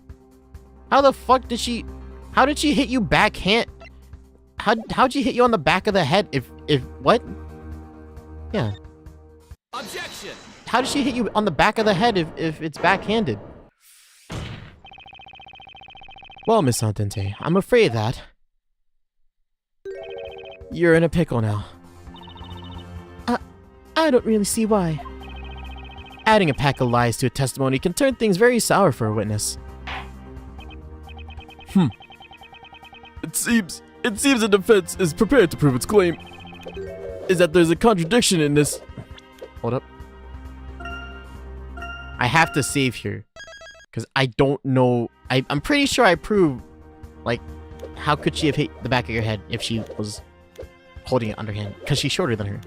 How the fuck did she... How did she hit you backhand? How'd she hit you on the back of the head if... What? Yeah. Objection! How did she hit you on the back of the head if it's backhanded? Well, Miss Aldente, I'm afraid that... You're in a pickle now. I don't really see why. Adding a pack of lies to a testimony can turn things very sour for a witness. It seems the defense is prepared to prove its claim. Is that there's a contradiction in this. Hold up. I have to save here. Because I don't know. I'm pretty sure I proved, like, how could she have hit the back of your head if she was holding it underhand? Because she's shorter than her.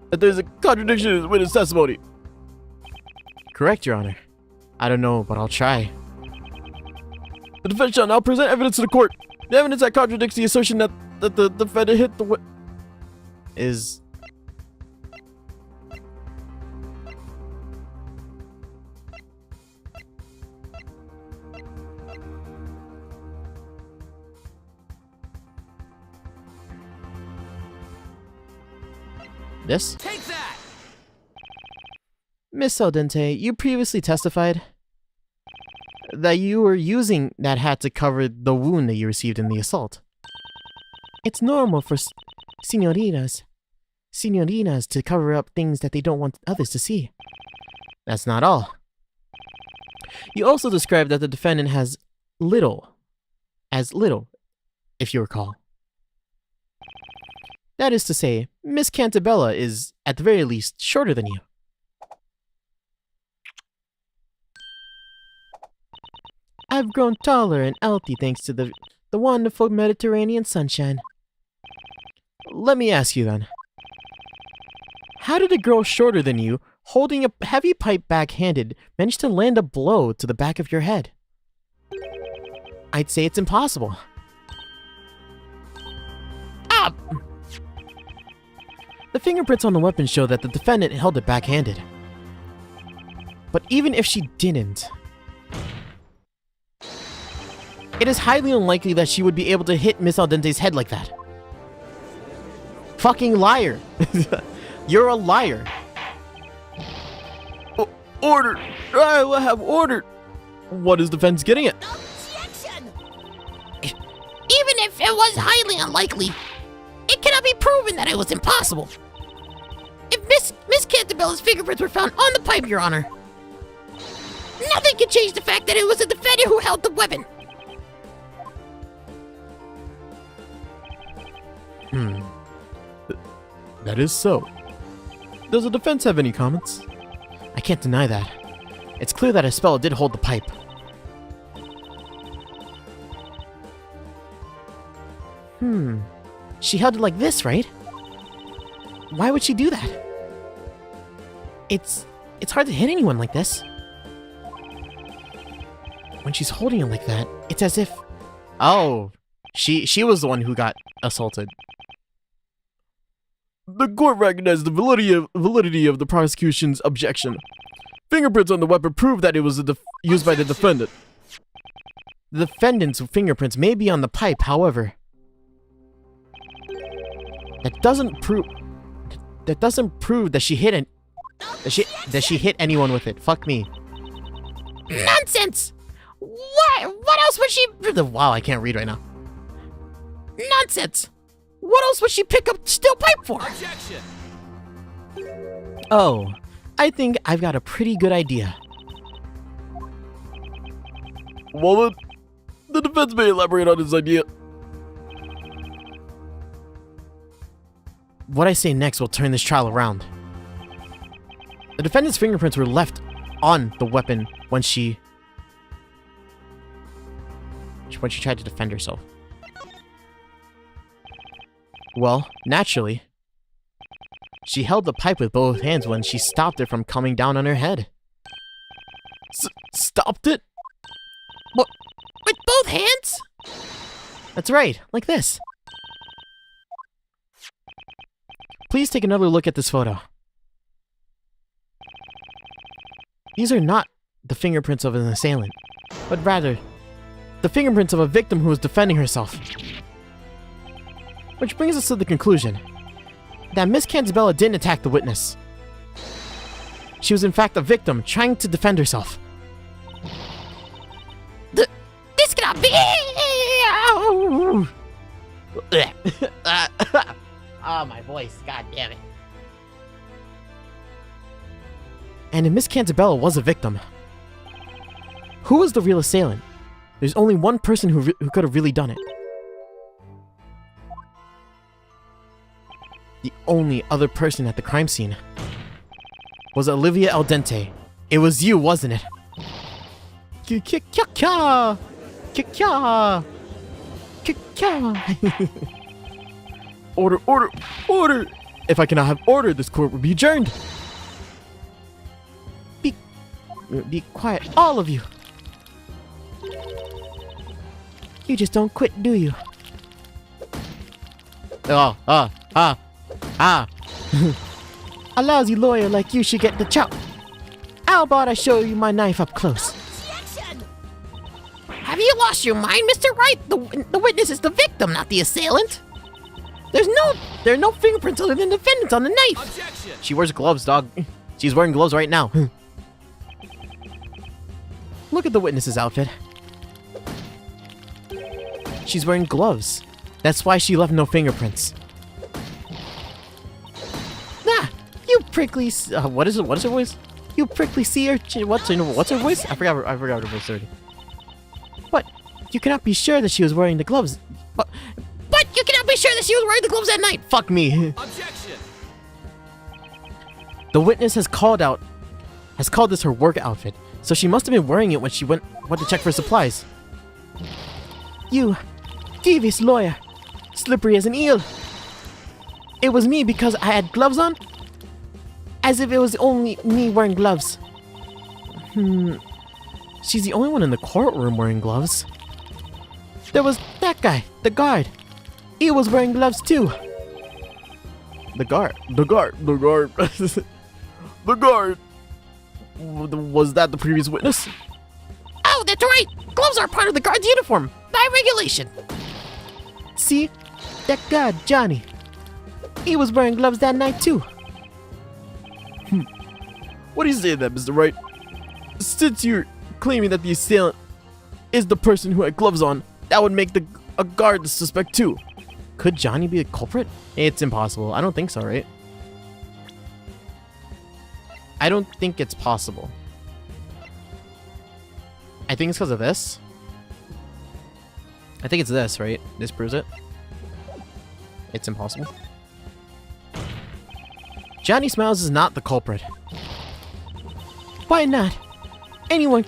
That there's a contradiction in the witness testimony. Correct, Your Honor. I don't know, but I'll try. The defense shall now present evidence to the court. The evidence that contradicts the assertion that the defendant hit the is... This? Take that! Miss Aldente, you previously testified that you were using that hat to cover the wound that you received in the assault. It's normal for señoritas to cover up things that they don't want others to see. That's not all. You also described that the defendant has little, if you recall. That is to say, Miss Cantabella is, at the very least, shorter than you. I've grown taller and healthy thanks to the wonderful Mediterranean sunshine. Let me ask you then. How did a girl shorter than you, holding a heavy pipe backhanded, manage to land a blow to the back of your head? I'd say it's impossible. Ah! The fingerprints on the weapon show that the defendant held it backhanded. But even if she didn't, it is highly unlikely that she would be able to hit Miss Aldente's head like that. Fucking liar! You're a liar! Order! I will have ordered! What is defense getting at? Objection! Even if it was highly unlikely, it cannot be proven that it was impossible. If Miss Cantabella's fingerprints were found on the pipe, Your Honor, nothing can change the fact that it was the defendant who held the weapon. That is so. Does the defense have any comments? I can't deny that. It's clear that Espella did hold the pipe. She held it like this, right? Why would she do that? It's hard to hit anyone like this. When she's holding it like that, it's as if... Oh, she was the one who got assaulted. The court recognized the validity of the prosecution's objection. Fingerprints on the weapon prove that it was used by the defendant. The defendant's fingerprints may be on the pipe, however, that doesn't prove that she hit that she hit anyone with it. Fuck me. Nonsense! What else would she... Wow, I can't read right now. Nonsense! What else would she pick up steel pipe for? Objection! Oh, I think I've got a pretty good idea. Well, the defense may elaborate on his idea. What I say next will turn this trial around. The defendant's fingerprints were left on the weapon when she tried to defend herself. Well, naturally, she held the pipe with both hands when she stopped it from coming down on her head. Stopped it? What? With both hands? That's right, like this. Please take another look at this photo. These are not the fingerprints of an assailant. but rather the fingerprints of a victim who was defending herself. Which brings us to the conclusion that Miss Cantabella didn't attack the witness. She was in fact a victim trying to defend herself. This cannot be. Oh, my voice. God damn it. And if Miss Cantabella was a victim, who was the real assailant? There's only one person who could have really done it. The only other person at the crime scene was Olivia Al Dente. It was you, wasn't it? Kya-kya! Kya-kya! Kya-kya! Order, order, order! If I cannot have order, this court will be adjourned. Be quiet, all of you. You just don't quit, do you? A lousy lawyer like you should get the chop. How about I show you my knife up close? Have you lost your mind, Mr. Wright? The witness is the victim, not the assailant. There are no fingerprints other than the defendant's on the knife. Objection! She wears gloves, dog. She's wearing gloves right now. Look at the witness's outfit. She's wearing gloves. That's why she left no fingerprints. Nah, you prickly. What is it? What is her voice? You prickly sea urchin. What's her voice? I forgot her voice already. But you cannot be sure that she was wearing the gloves. But you cannot be sure that she was wearing the gloves that night. Fuck me. Objection! The witness has called this her work outfit, so she must have been wearing it when she went to check for supplies. You, devious lawyer, slippery as an eel. It was me because I had gloves on? As if it was only me wearing gloves. She's the only one in the courtroom wearing gloves. There was that guy, the guard. He was wearing gloves too. The guard. Was that the previous witness? Oh, that's right. Gloves are part of the guard's uniform, by regulation. See? That guard, Johnny. He was wearing gloves that night too. What do you say to that, Mr. Wright? Since you're claiming that the assailant is the person who had gloves on, that would make a guard the suspect too. Could Johnny be a culprit? It's impossible. I don't think so, right? I don't think it's possible. I think it's because of this. I think it's this, right? This proves it. It's impossible. Johnny Smiles is not the culprit. Why not? Anyone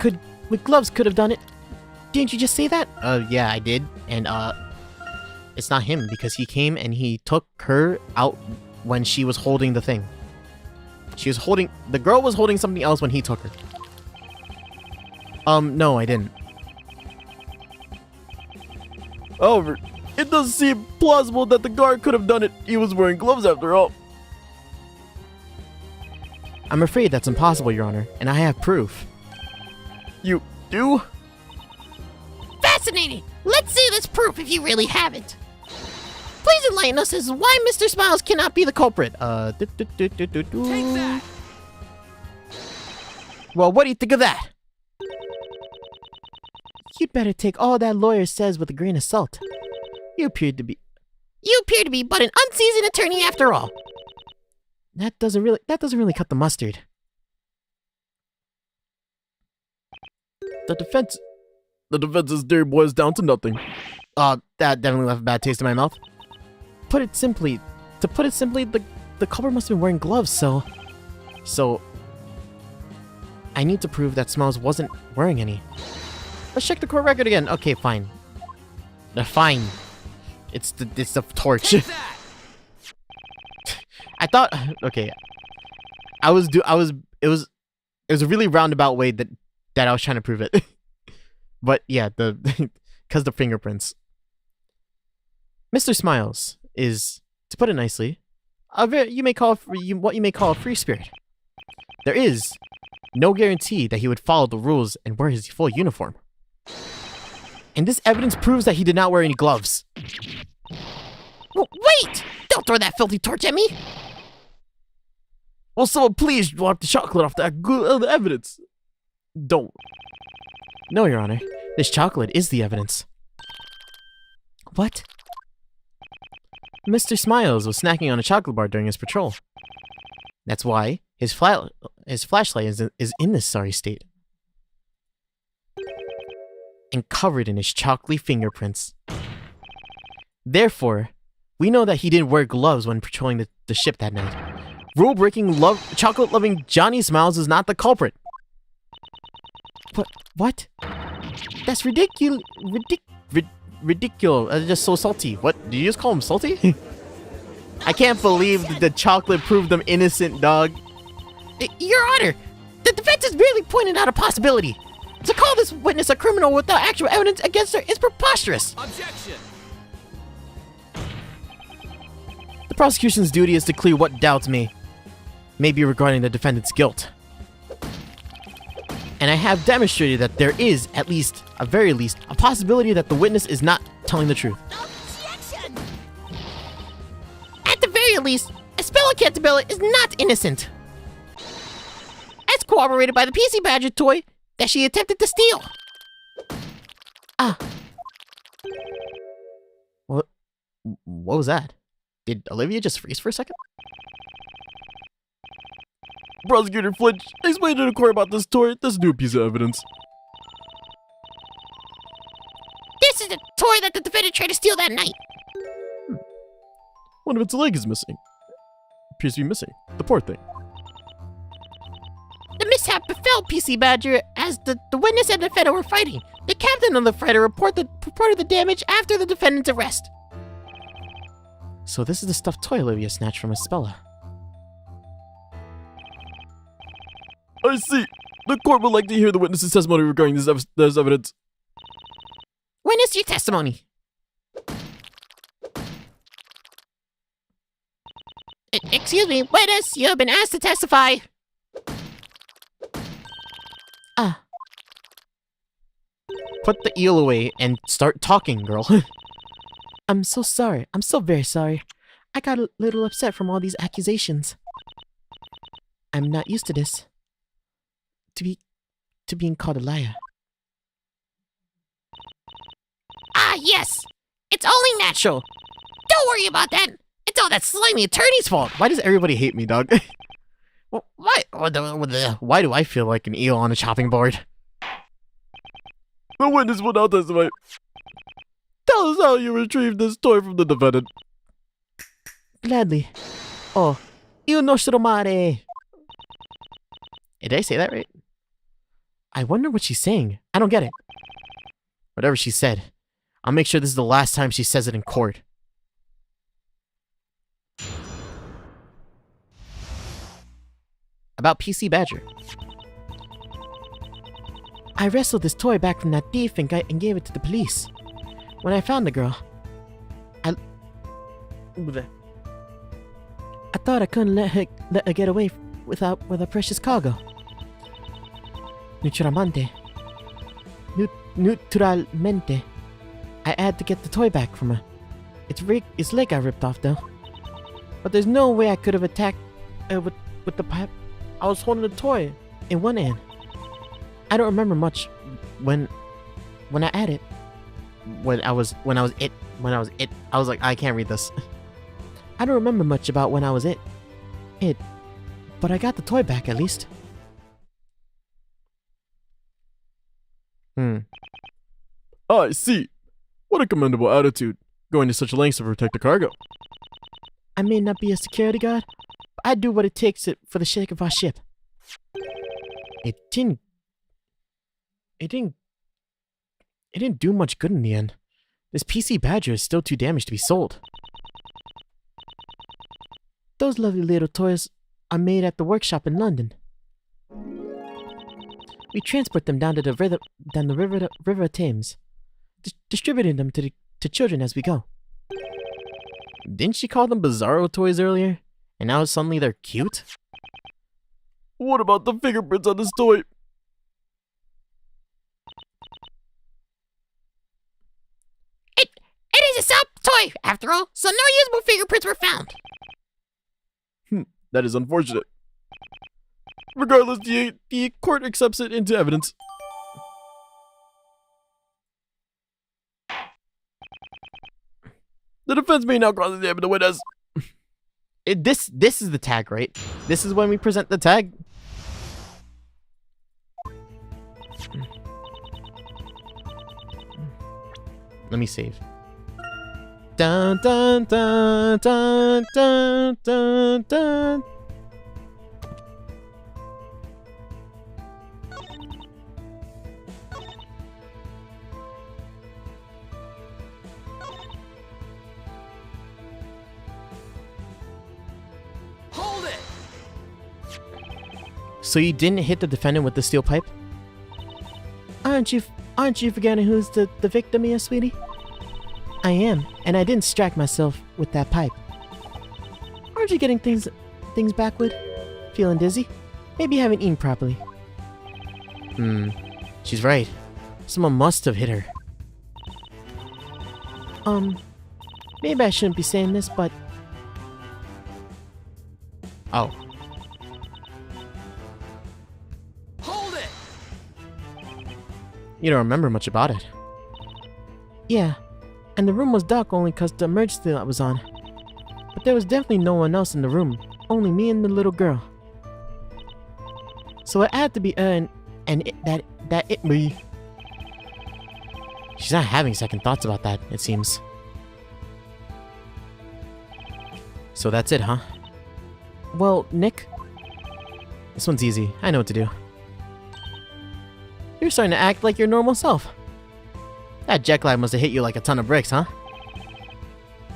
with gloves could have done it. Didn't you just say that? Yeah, I did. And, it's not him because he came and he took her out when she was holding the thing. The girl was holding something else when he took her. No, I didn't. However, it does seem plausible that the guard could have done it. He was wearing gloves after all. I'm afraid that's impossible, Your Honor, and I have proof. You do? Fascinating! Let's see this proof if you really have it. Please enlighten us as why Mr. Smiles cannot be the culprit. Take that! Well, what do you think of that? You'd better take all that lawyer says with a grain of salt. You appear to be but an unseasoned attorney after all. That doesn't really cut the mustard. The defense's theory boils down to nothing. That definitely left a bad taste in my mouth. To put it simply, the culprit must have been wearing gloves, so I need to prove that Smiles wasn't wearing any. Let's check the court record again. Okay, fine. Fine. It's the torch. I thought, okay. It was a really roundabout way that I was trying to prove it. But yeah, because the fingerprints. Mr. Smiles is, to put it nicely, what you may call a free spirit. There is no guarantee that he would follow the rules and wear his full uniform. And this evidence proves that he did not wear any gloves. Wait! Don't throw that filthy torch at me! Will someone please wipe the chocolate off that good evidence? Don't. No, Your Honor. This chocolate is the evidence. What? Mr. Smiles was snacking on a chocolate bar during his patrol. That's why his flashlight is in this sorry state. And covered in his chocolatey fingerprints. Therefore, we know that he didn't wear gloves when patrolling the ship that night. Rule-breaking, chocolate-loving Johnny Smiles is not the culprit. What? That's ridiculous. Ridiculous. Just so salty. What? Did you just call him salty? I can't believe the chocolate proved them innocent, dog. Your Honor, the defense has merely pointed out a possibility. To call this witness a criminal without actual evidence against her is preposterous. Objection! The prosecution's duty is to clear what doubts may be regarding the defendant's guilt. And I have demonstrated that there is, at very least, a possibility that the witness is not telling the truth. Objection! At the very least, Espella Cantabella is not innocent. As corroborated by the PC Badger toy that she attempted to steal. What was that? Did Olivia just freeze for a second? Prosecutor Flinch, explain to the court about this toy. This new piece of evidence. This is the toy that the defendant tried to steal that night. One of its leg is missing. Appears to be missing. The poor thing. The mishap befell PC Badger as the witness and the defendant were fighting. The captain of the freighter reported the damage after the defendant's arrest. So this is the stuffed toy Olivia snatched from Espella. I see. The court would like to hear the witness's testimony regarding this evidence. Witness your testimony. Excuse me, witness, you have been asked to testify. Put the eel away and start talking, girl. I'm so sorry. I'm so very sorry. I got a little upset from all these accusations. I'm not used to this. To being called a liar. Yes! It's only natural! Don't worry about that! It's all that slimy attorney's fault! Why does everybody hate me, dog? Why do I feel like an eel on a chopping board? The witness will now testify. Tell us how you retrieved this toy from the defendant. Gladly. Oh, il nostro mare. Did I say that right? I wonder what she's saying. I don't get it. Whatever she said, I'll make sure this is the last time she says it in court. About PC Badger. I wrestled this toy back from that thief and gave it to the police. When I found the girl, I thought I couldn't let her get away with a precious cargo. Naturalmente, I had to get the toy back from her. Its leg got ripped off though. But there's no way I could have attacked with the pipe. I was holding the toy in one hand. I don't remember much when I had it. When I was it. I was like, I can't read this. I don't remember much about when I was it. But I got the toy back at least. I see. What a commendable attitude, going to such lengths to protect the cargo. I may not be a security guard, but I do what it takes for the sake of our ship. It didn't do much good in the end. This PC Badger is still too damaged to be sold. Those lovely little toys are made at the workshop in London. We transport them down the river Thames, distributing them to children as we go. Didn't she call them Bizarro toys earlier? And now suddenly they're cute? What about the fingerprints on this toy? is a soft toy, after all, so no usable fingerprints were found. That is unfortunate. Regardless, the court accepts it into evidence. The defense may now cross-examine the witness. This is the tag, right? This is when we present the tag. Let me save. Dun dun dun dun dun dun dun. Hold it! So you didn't hit the defendant with the steel pipe? Aren't you forgetting who's the victim here, sweetie? I am, and I didn't distract myself with that pipe. Aren't you getting things backward? Feeling dizzy? Maybe you haven't eaten properly. She's right. Someone must have hit her. Maybe I shouldn't be saying this, but... Oh. Hold it! You don't remember much about it. Yeah, and the room was dark only because the emergency light was on. But there was definitely no one else in the room, only me and the little girl. So it had to be me. She's not having second thoughts about that, it seems. So that's it, huh? Well, Nick, this one's easy. I know what to do. You're starting to act like your normal self. That jet lag must have hit you like a ton of bricks, huh?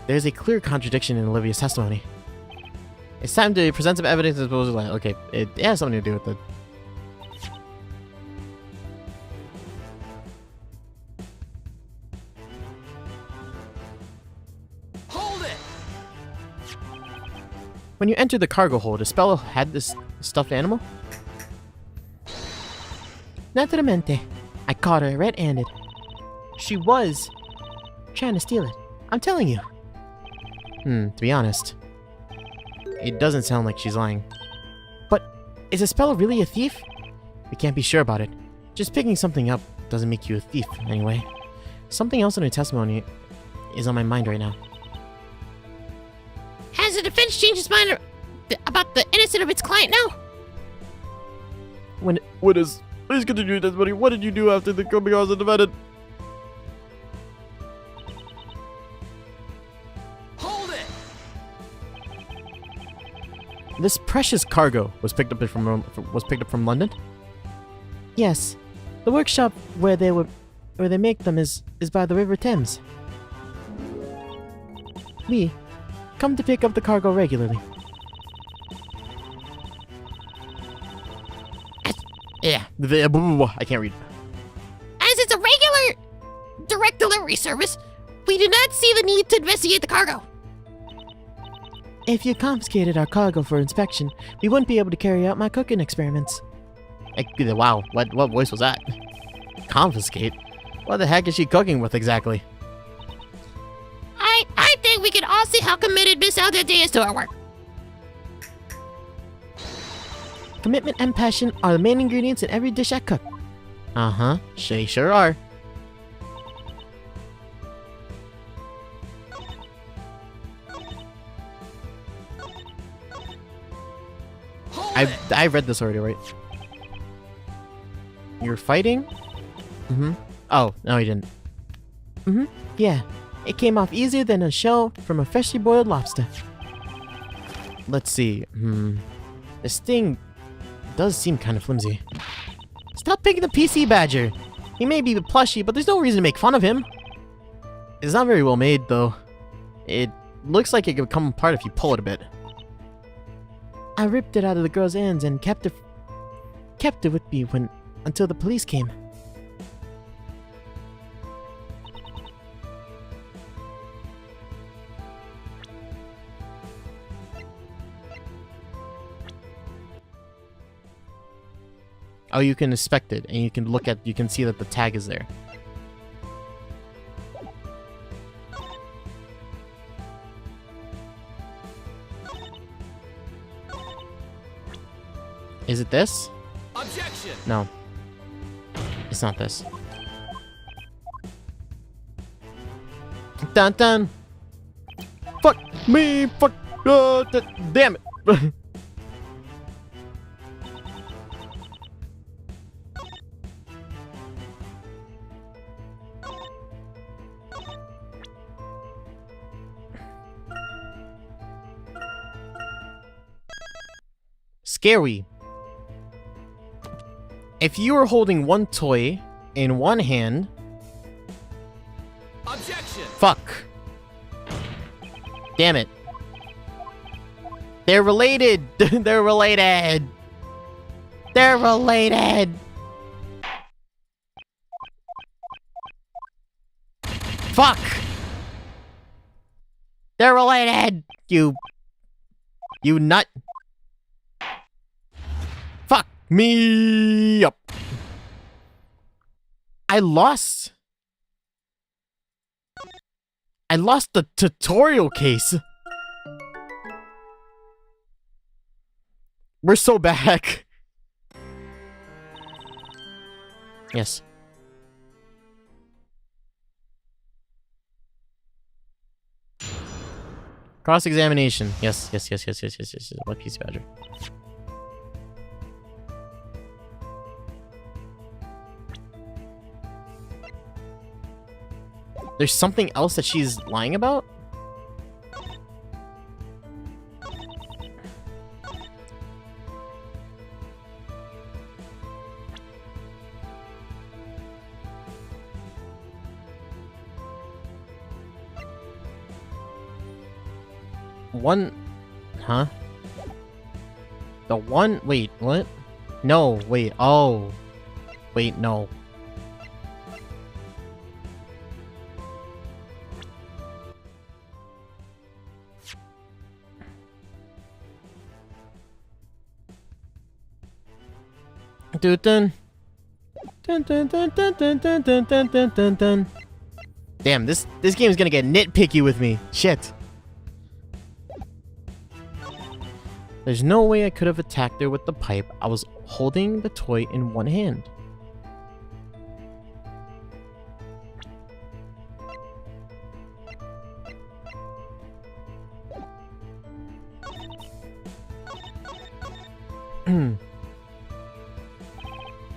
There's a clear contradiction in Olivia's testimony. It's time to present some evidence as opposed to like, okay, it has something to do with it. Hold it! When you entered the cargo hold, Espello had this stuffed animal? Naturalmente. I caught her red-handed. She was trying to steal it. I'm telling you. To be honest, it doesn't sound like she's lying. But is Espello really a thief? We can't be sure about it. Just picking something up doesn't make you a thief, anyway. Something else in her testimony is on my mind right now. Has the defense changed its mind about the innocence of its client now? Please continue your testimony. What did you do after the coming out of the defendant? Hold it! This precious cargo was picked up from London? Yes. The workshop where they make them is by the River Thames. We come to pick up the cargo regularly. Yeah, I can't read. As it's a regular direct delivery service, we do not see the need to investigate the cargo. If you confiscated our cargo for inspection, we wouldn't be able to carry out my cooking experiments. Wow, what voice was that? Confiscate? What the heck is she cooking with exactly? I think we can all see how committed Miss Aldente is to our work. Commitment and passion are the main ingredients in every dish I cook. Uh-huh, they sure are. I've read this already, right? You're fighting? Oh, no, he didn't. Yeah. It came off easier than a shell from a freshly boiled lobster. Let's see. This thing does seem kind of flimsy. Stop picking the PC Badger! He may be plushy, but there's no reason to make fun of him. It's not very well made, though. It looks like it could come apart if you pull it a bit. I ripped it out of the girl's hands and kept it with me until the police came. Oh, you can inspect it, and you can see that the tag is there. Is it this? Objection! No. It's not this. Dun dun! Fuck me! Fuck! Damn it! Scary. If you were holding one toy in one hand... Objection! Fuck. Damn it. They're related! They're related! They're related! Fuck! They're related! You nut! Fuck me up! I lost the tutorial case. We're so back. Yes. Cross-examination. Yes. What piece badger? There's something else that she's lying about? One... Huh? The one... Wait, what? No, wait, oh. Wait, no. Dun dun dun dun dun dun dun dun dun dun dun dun. Damn, this game is gonna get nitpicky with me. Shit. There's no way I could have attacked her with the pipe. I was holding the toy in one hand.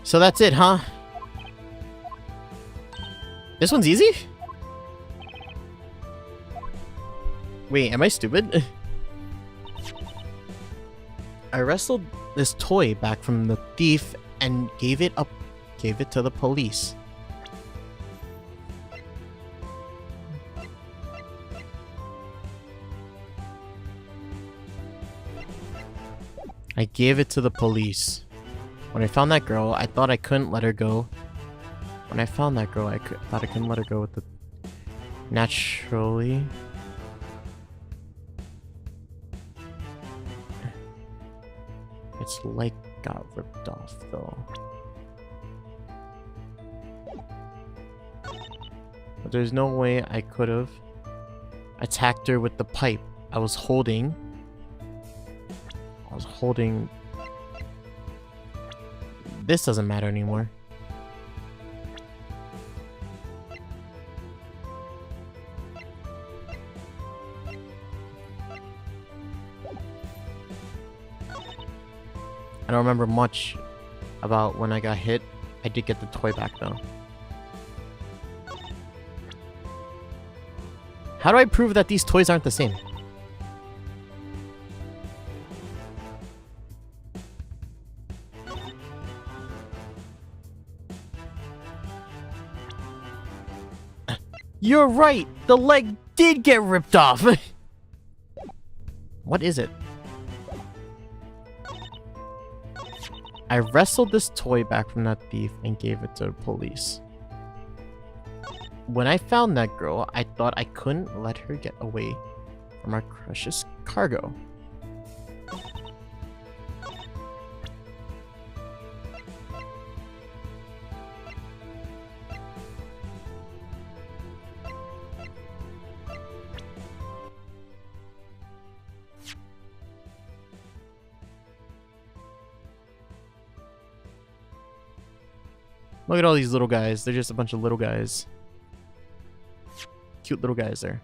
So that's it, huh? This one's easy? Wait, am I stupid? I wrestled this toy back from the thief and gave it to the police. I gave it to the police. When I found that girl, I thought I couldn't let her go. When I found that girl, thought I couldn't let her go with the... Naturally... Its leg got ripped off, though. But there's no way I could have attacked her with the pipe I was holding. This doesn't matter anymore. I don't remember much about when I got hit. I did get the toy back though. How do I prove that these toys aren't the same? You're right! The leg did get ripped off! What is it? I wrestled this toy back from that thief and gave it to the police. When I found that girl, I thought I couldn't let her get away from our precious cargo. Look at all these little guys. They're just a bunch of little guys. Cute little guys there.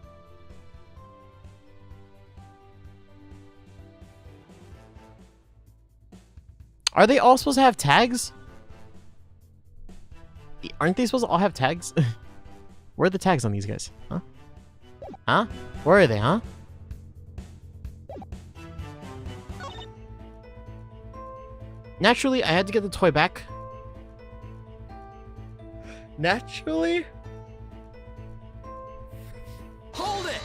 Are they all supposed to have tags? Aren't they supposed to all have tags? Where are the tags on these guys? Huh? Huh? Where are they, huh? Naturally, I had to get the toy back. Naturally? Hold it!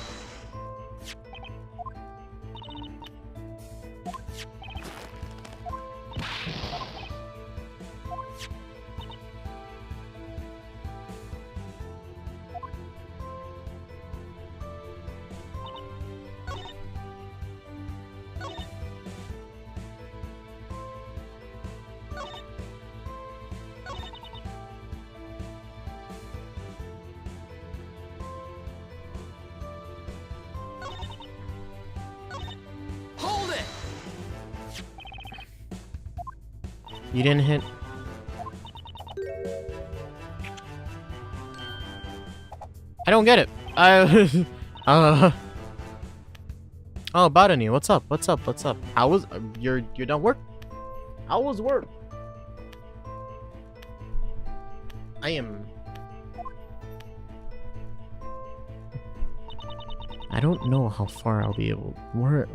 You didn't hit. I don't get it. Oh, Botany, what's up? What's up? What's up? How was you're done work? How was work? I don't know how far I'll be able. We're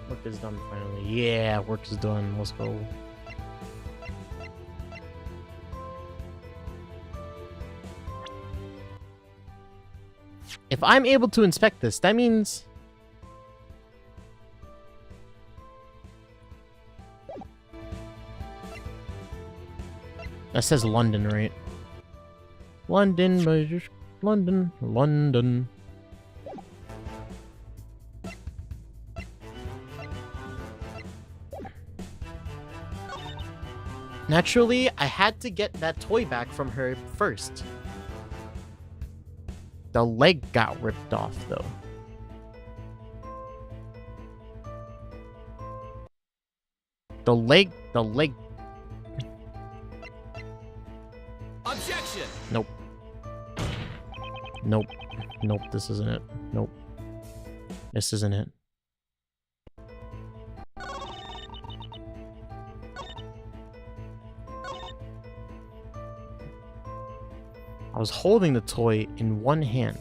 work is done finally. Yeah, work is done. Let's go. If I'm able to inspect this, that means that says London, right? London, but just London, London. Naturally, I had to get that toy back from her first. The leg got ripped off, though. The leg... Objection! Nope. Nope. Nope, this isn't it. Nope. This isn't it. I was holding the toy in one hand.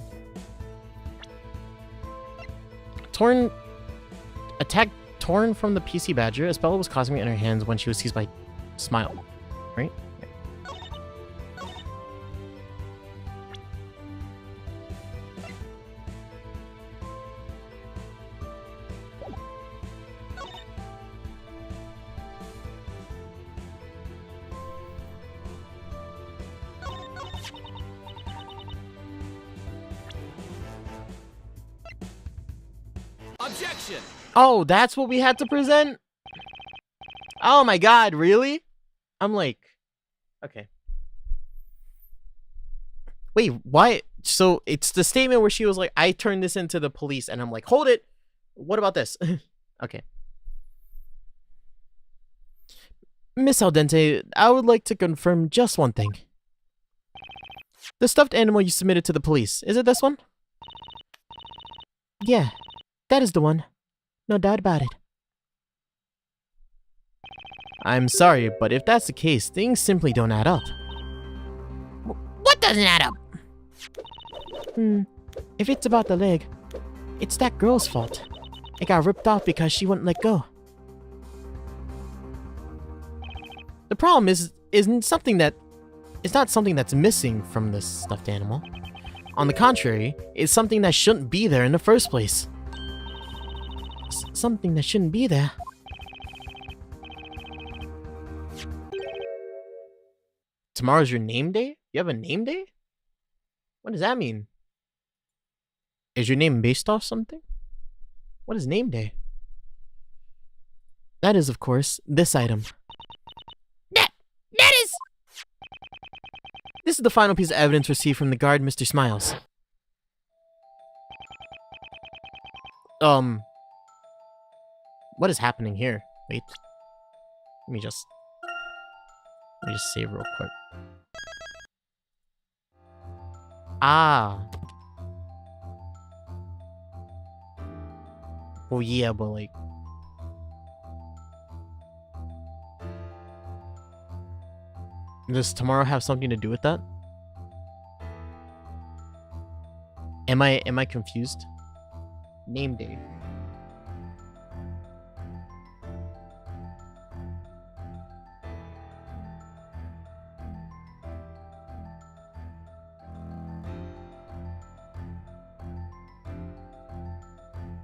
Attack torn from the PC Badger. A spell was causing me in her hands when she was seized by Smile. Right? Objection! Oh, that's what we had to present? Oh my god, really? I'm like... Okay. Wait, why? So, it's the statement where she was like, I turned this into the police, and I'm like, hold it! What about this? Okay. Miss Al Dente, I would like to confirm just one thing. The stuffed animal you submitted to the police, is it this one? Yeah, that is the one. No doubt about it. I'm sorry, but if that's the case, things simply don't add up. What doesn't add up? If it's about the leg, it's that girl's fault. It got ripped off because she wouldn't let go. The problem isn't something that... It's not something that's missing from this stuffed animal. On the contrary, it's something that shouldn't be there in the first place. Something that shouldn't be there. Tomorrow's your name day? You have a name day? What does that mean? Is your name based off something? What is name day? That is, of course, this item. That is... This is the final piece of evidence received from the guard, Mr. Smiles. What is happening here? Wait. Let me just save real quick. Ah. Well, yeah, but like. Does tomorrow have something to do with that? Am I confused? Name day.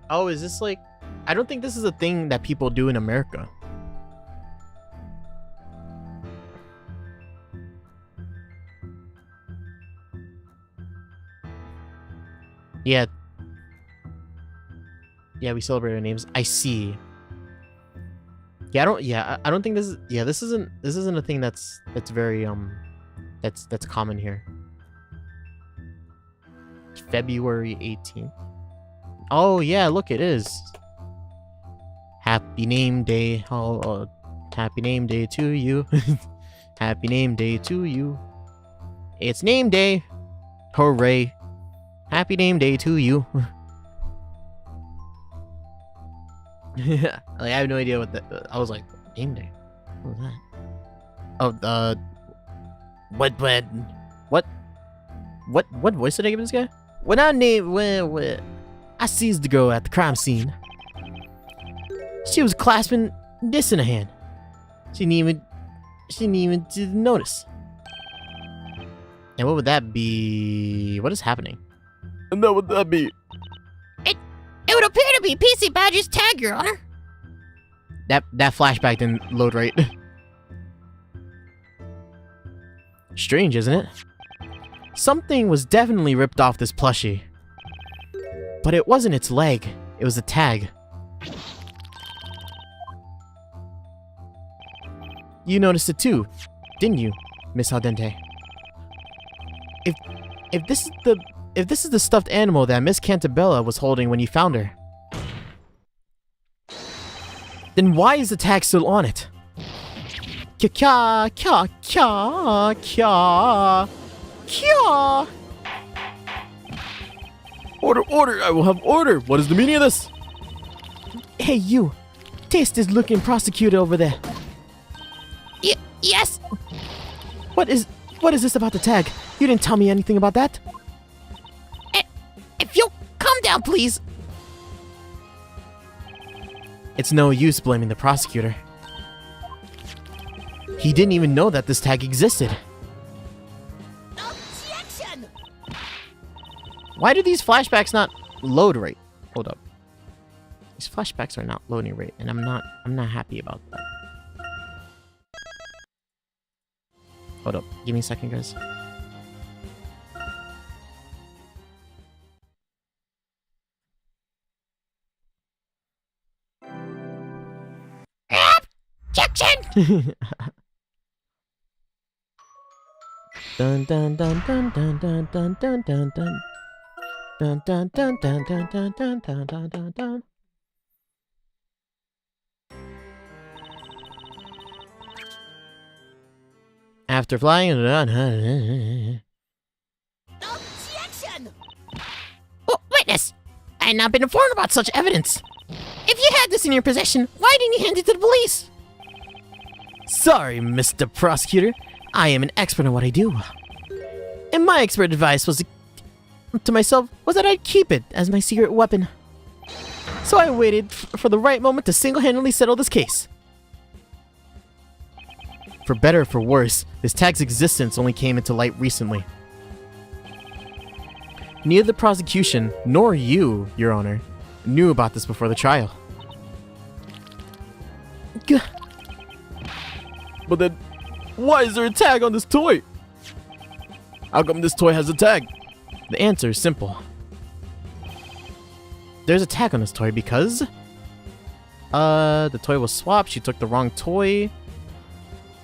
Oh, is this like... I don't think this is a thing that people do in America. Yeah. Yeah, we celebrate our names. I see. Yeah, I don't think this is... Yeah, this isn't a thing that's very, that's common here. February 18th. Oh, yeah, look, it is. Happy name day. Oh, happy name day to you. Happy name day to you. It's name day. Hooray. Happy name day to you. Like, I have no idea what that... I was like, name day? What was that? Oh, what voice did I give this guy? When I I seized the girl at the crime scene. She was clasping this in her hand. She didn't even notice. And what would that be? What is happening? And what would that be? It would appear to be PC Badger's tag, Your Honor. That flashback didn't load right. Strange, isn't it? Something was definitely ripped off this plushie. But it wasn't its leg. It was a tag. You noticed it too, didn't you, Miss Al Dente? If this is the stuffed animal that Miss Cantabella was holding when you found her, then why is the tag still on it? Kya kya kya kya kya. Order! I will have order! What is the meaning of this? Hey, you! Taste this looking prosecutor over there. Yes! What is this about the tag? You didn't tell me anything about that. If you'll calm down, please. It's no use blaming the prosecutor. He didn't even know that this tag existed. Objection! Why do these flashbacks not load right? Hold up. These flashbacks are not loading right, and I'm not happy about that. Hold up. Give me a second, guys. Objection! Dun dun dun dun dun dun dun dun dun dun. Dun dun dun dun dun dun dun dun dun dun dun. After flying Objection! Oh, witness! I had not been informed about such evidence. If you had this in your possession, why didn't you hand it to the police? Sorry, Mr. Prosecutor. I am an expert in what I do. And my expert advice was to myself was that I'd keep it as my secret weapon. So I waited for the right moment to single-handedly settle this case. For better or for worse, this tag's existence only came into light recently. Neither the prosecution nor you, Your Honor, knew about this before the trial. But then, why is there a tag on this toy? How come this toy has a tag? The answer is simple. There's a tag on this toy because... the toy was swapped, she took the wrong toy.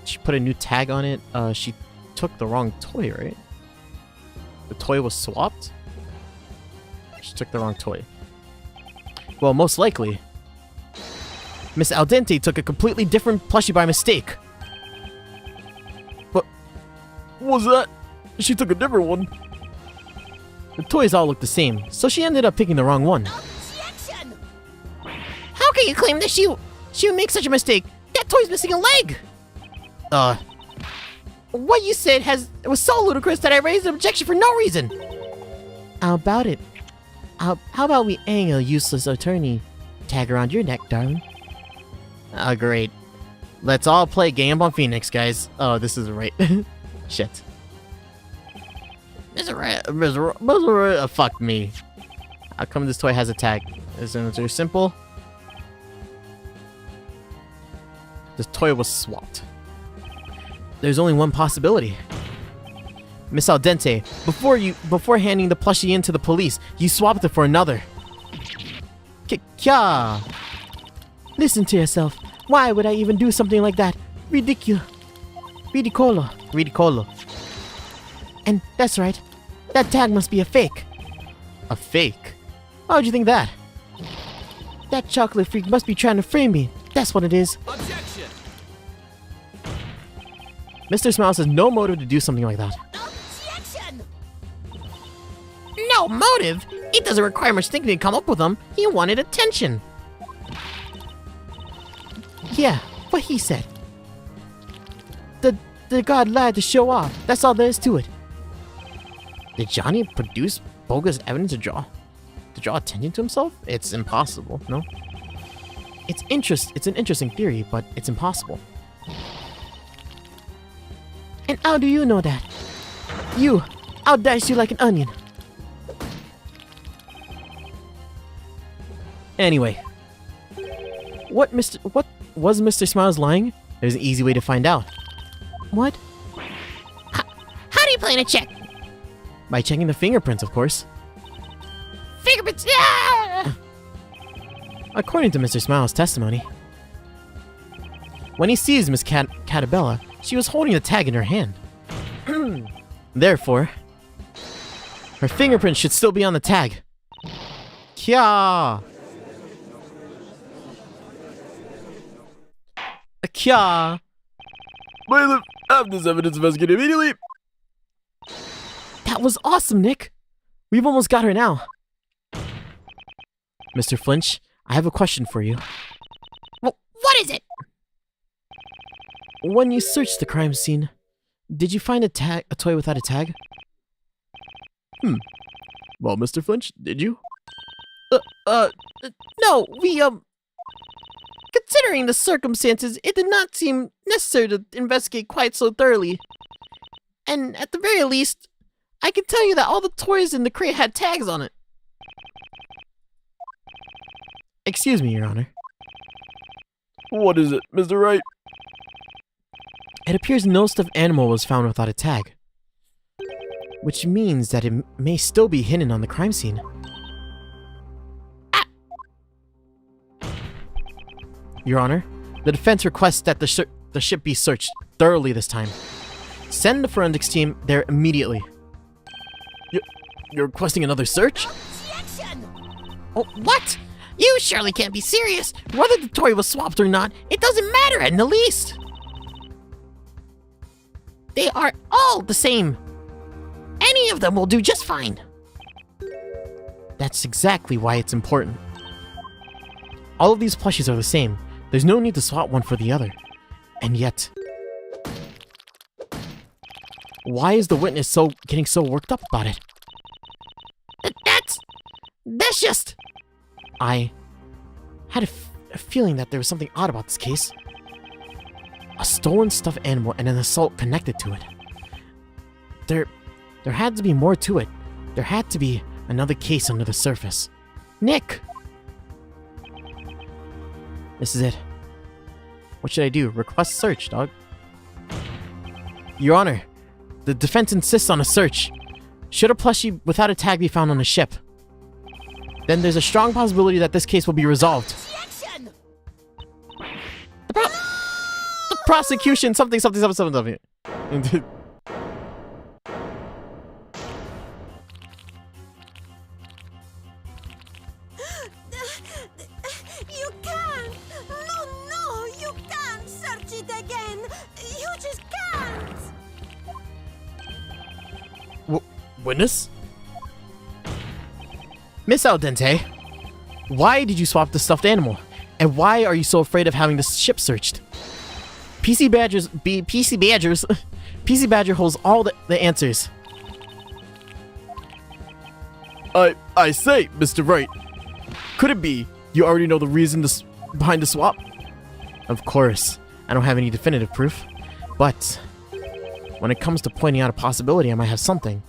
She put a new tag on it. She took the wrong toy, right? The toy was swapped? She took the wrong toy. Well, most likely, Miss Al Dente took a completely different plushie by mistake. What was that? She took a different one. The toys all look the same, so she ended up picking the wrong one. How can you claim that she would make such a mistake? That toy's missing a leg! What you said was so ludicrous that I raised an objection for no reason! How about it? How about we hang a useless attorney tag around your neck, darling? Ah, great. Let's all play Game on Phoenix, guys. Oh, this is right. Shit. Fuck me. How come this toy has a tag? Isn't it very simple? This toy was swapped. There's only one possibility. Miss Al Dente, before handing the plushie in to the police, you swapped it for another. Kya! Listen to yourself. Why would I even do something like that? Ridicolo. And that's right. That tag must be a fake. A fake? How would you think that? That chocolate freak must be trying to frame me. That's what it is. Objection! Mr. Smiles has no motive to do something like that. No motive? It doesn't require much thinking to come up with them. He wanted attention. Yeah, what he said. The god lied to show off. That's all there is to it. Did Johnny produce bogus evidence to draw attention to himself? It's impossible, no? It's an interesting theory, but it's impossible. And how do you know that? I'll dice you like an onion. Anyway, what was Mr. Smiles lying? There's an easy way to find out. What? How do you plan to check? By checking the fingerprints, of course. Fingerprints! Ah! According to Mr. Smiles' testimony, when he sees Miss Catabella, she was holding the tag in her hand. Therefore, her fingerprint should still be on the tag. Kya! Kya! Bailiff, have this evidence investigated immediately. That was awesome, Nick. We've almost got her now. Mr. Flinch, I have a question for you. Well, what is it? When you searched the crime scene, did you find a toy without a tag? Well, Mr. Flinch, did you? No, considering the circumstances, it did not seem necessary to investigate quite so thoroughly. And at the very least, I can tell you that all the toys in the crate had tags on it. Excuse me, Your Honor. What is it, Mr. Wright? It appears no stuffed animal was found without a tag, which means that it may still be hidden on the crime scene. Your Honor, the defense requests that the ship be searched thoroughly this time. Send the forensics team there immediately. You're requesting another search? Oh, what? You surely can't be serious. Whether the toy was swapped or not, it doesn't matter in the least. They are all the same. Any of them will do just fine. That's exactly why it's important. All of these plushies are the same. There's no need to swap one for the other. And yet, why is the witness getting so worked up about it? That's just... I had a feeling that there was something odd about this case. A stolen stuffed animal and an assault connected to it. There had to be more to it. There had to be another case under the surface. Nick! This is it. What should I do? Request search, dog. Your Honor, the defense insists on a search. Should a plushie without a tag be found on the ship, then there's a strong possibility that this case will be resolved. The prosecution, something. You can't! No Witness? Miss Al Dente, why did you swap the stuffed animal? And why are you so afraid of having the ship searched? PC Badger holds all the answers. I say, Mr. Wright, could it be you already know the reason behind the swap? Of course, I don't have any definitive proof, but when it comes to pointing out a possibility, I might have something.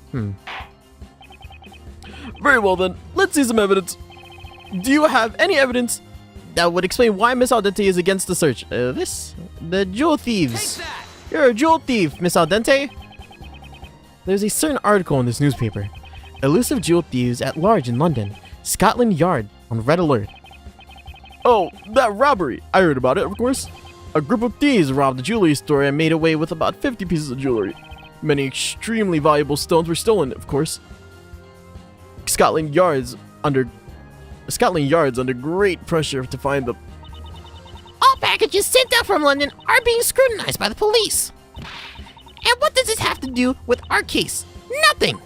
Very well then, let's see some evidence. Do you have any evidence that would explain why Miss Al Dente is against the search? The jewel thieves. You're a jewel thief, Miss Al Dente. There's a certain article in this newspaper. Elusive jewel thieves at large in London. Scotland Yard on red alert. Oh, that robbery. I heard about it, of course. A group of thieves robbed a jewelry store and made away with about 50 pieces of jewelry. Many extremely valuable stones were stolen, of course. Scotland Yard's under great pressure to find them. All packages sent out from London are being scrutinized by the police. And what does this have to do with our case? Nothing!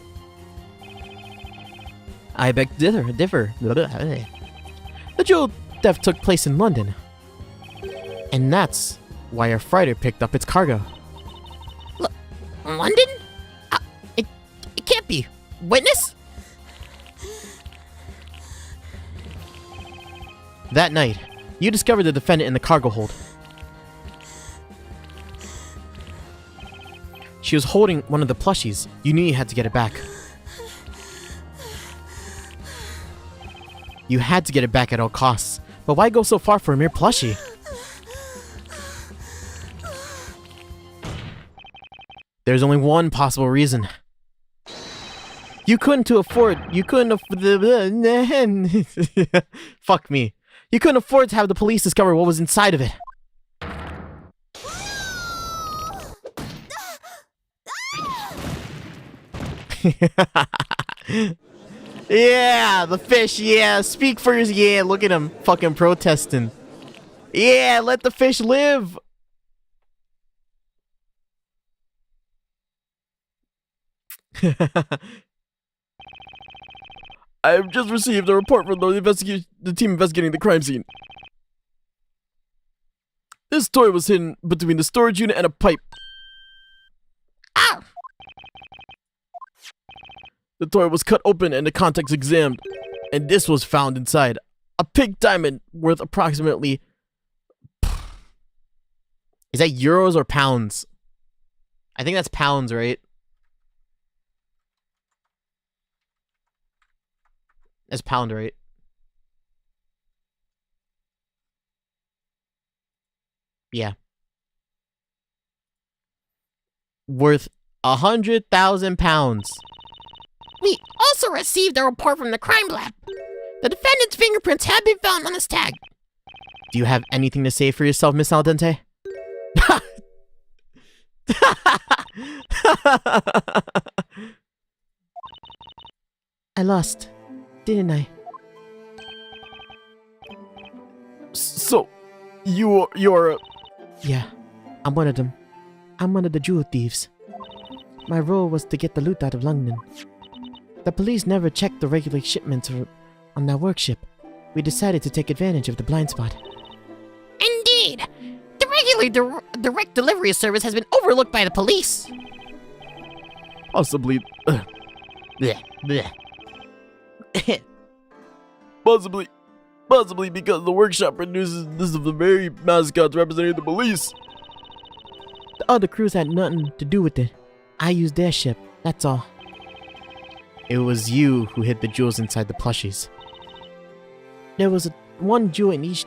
I beg to differ. The jewel theft took place in London. And that's why our freighter picked up its cargo. London? It can't be. Witness? That night, you discovered the defendant in the cargo hold. She was holding one of the plushies. You knew you had to get it back. You had to get it back at all costs. But why go so far for a mere plushie? There's only one possible reason. You couldn't afford fuck me. You couldn't afford to have the police discover what was inside of it. Yeah, the fish, yeah. Speak for yours, yeah. Look at him fucking protesting. Yeah, let the fish live. I have just received a report from the team investigating the crime scene. This toy was hidden between the storage unit and a pipe. Ow! The toy was cut open and the contents examined, and this was found inside. A pink diamond worth approximately... Is that euros or pounds? I think that's pounds, right? That's pound, right? Yeah. Worth 100,000 pounds. We also received a report from the crime lab. The defendant's fingerprints have been found on his tag. Do you have anything to say for yourself, Miss Al Dente? I lost, didn't I? So, you're... Yeah, I'm one of them. I'm one of the jewel thieves. My role was to get the loot out of London. The police never checked the regular shipments on that workship. We decided to take advantage of the blind spot. Indeed! The regular direct delivery service has been overlooked by the police. Possibly... Blech, blech. Possibly because the workshop produces this of the very mascots representing the police. The other crews had nothing to do with it. I used their ship, that's all. It was you who hid the jewels inside the plushies. There was one jewel in each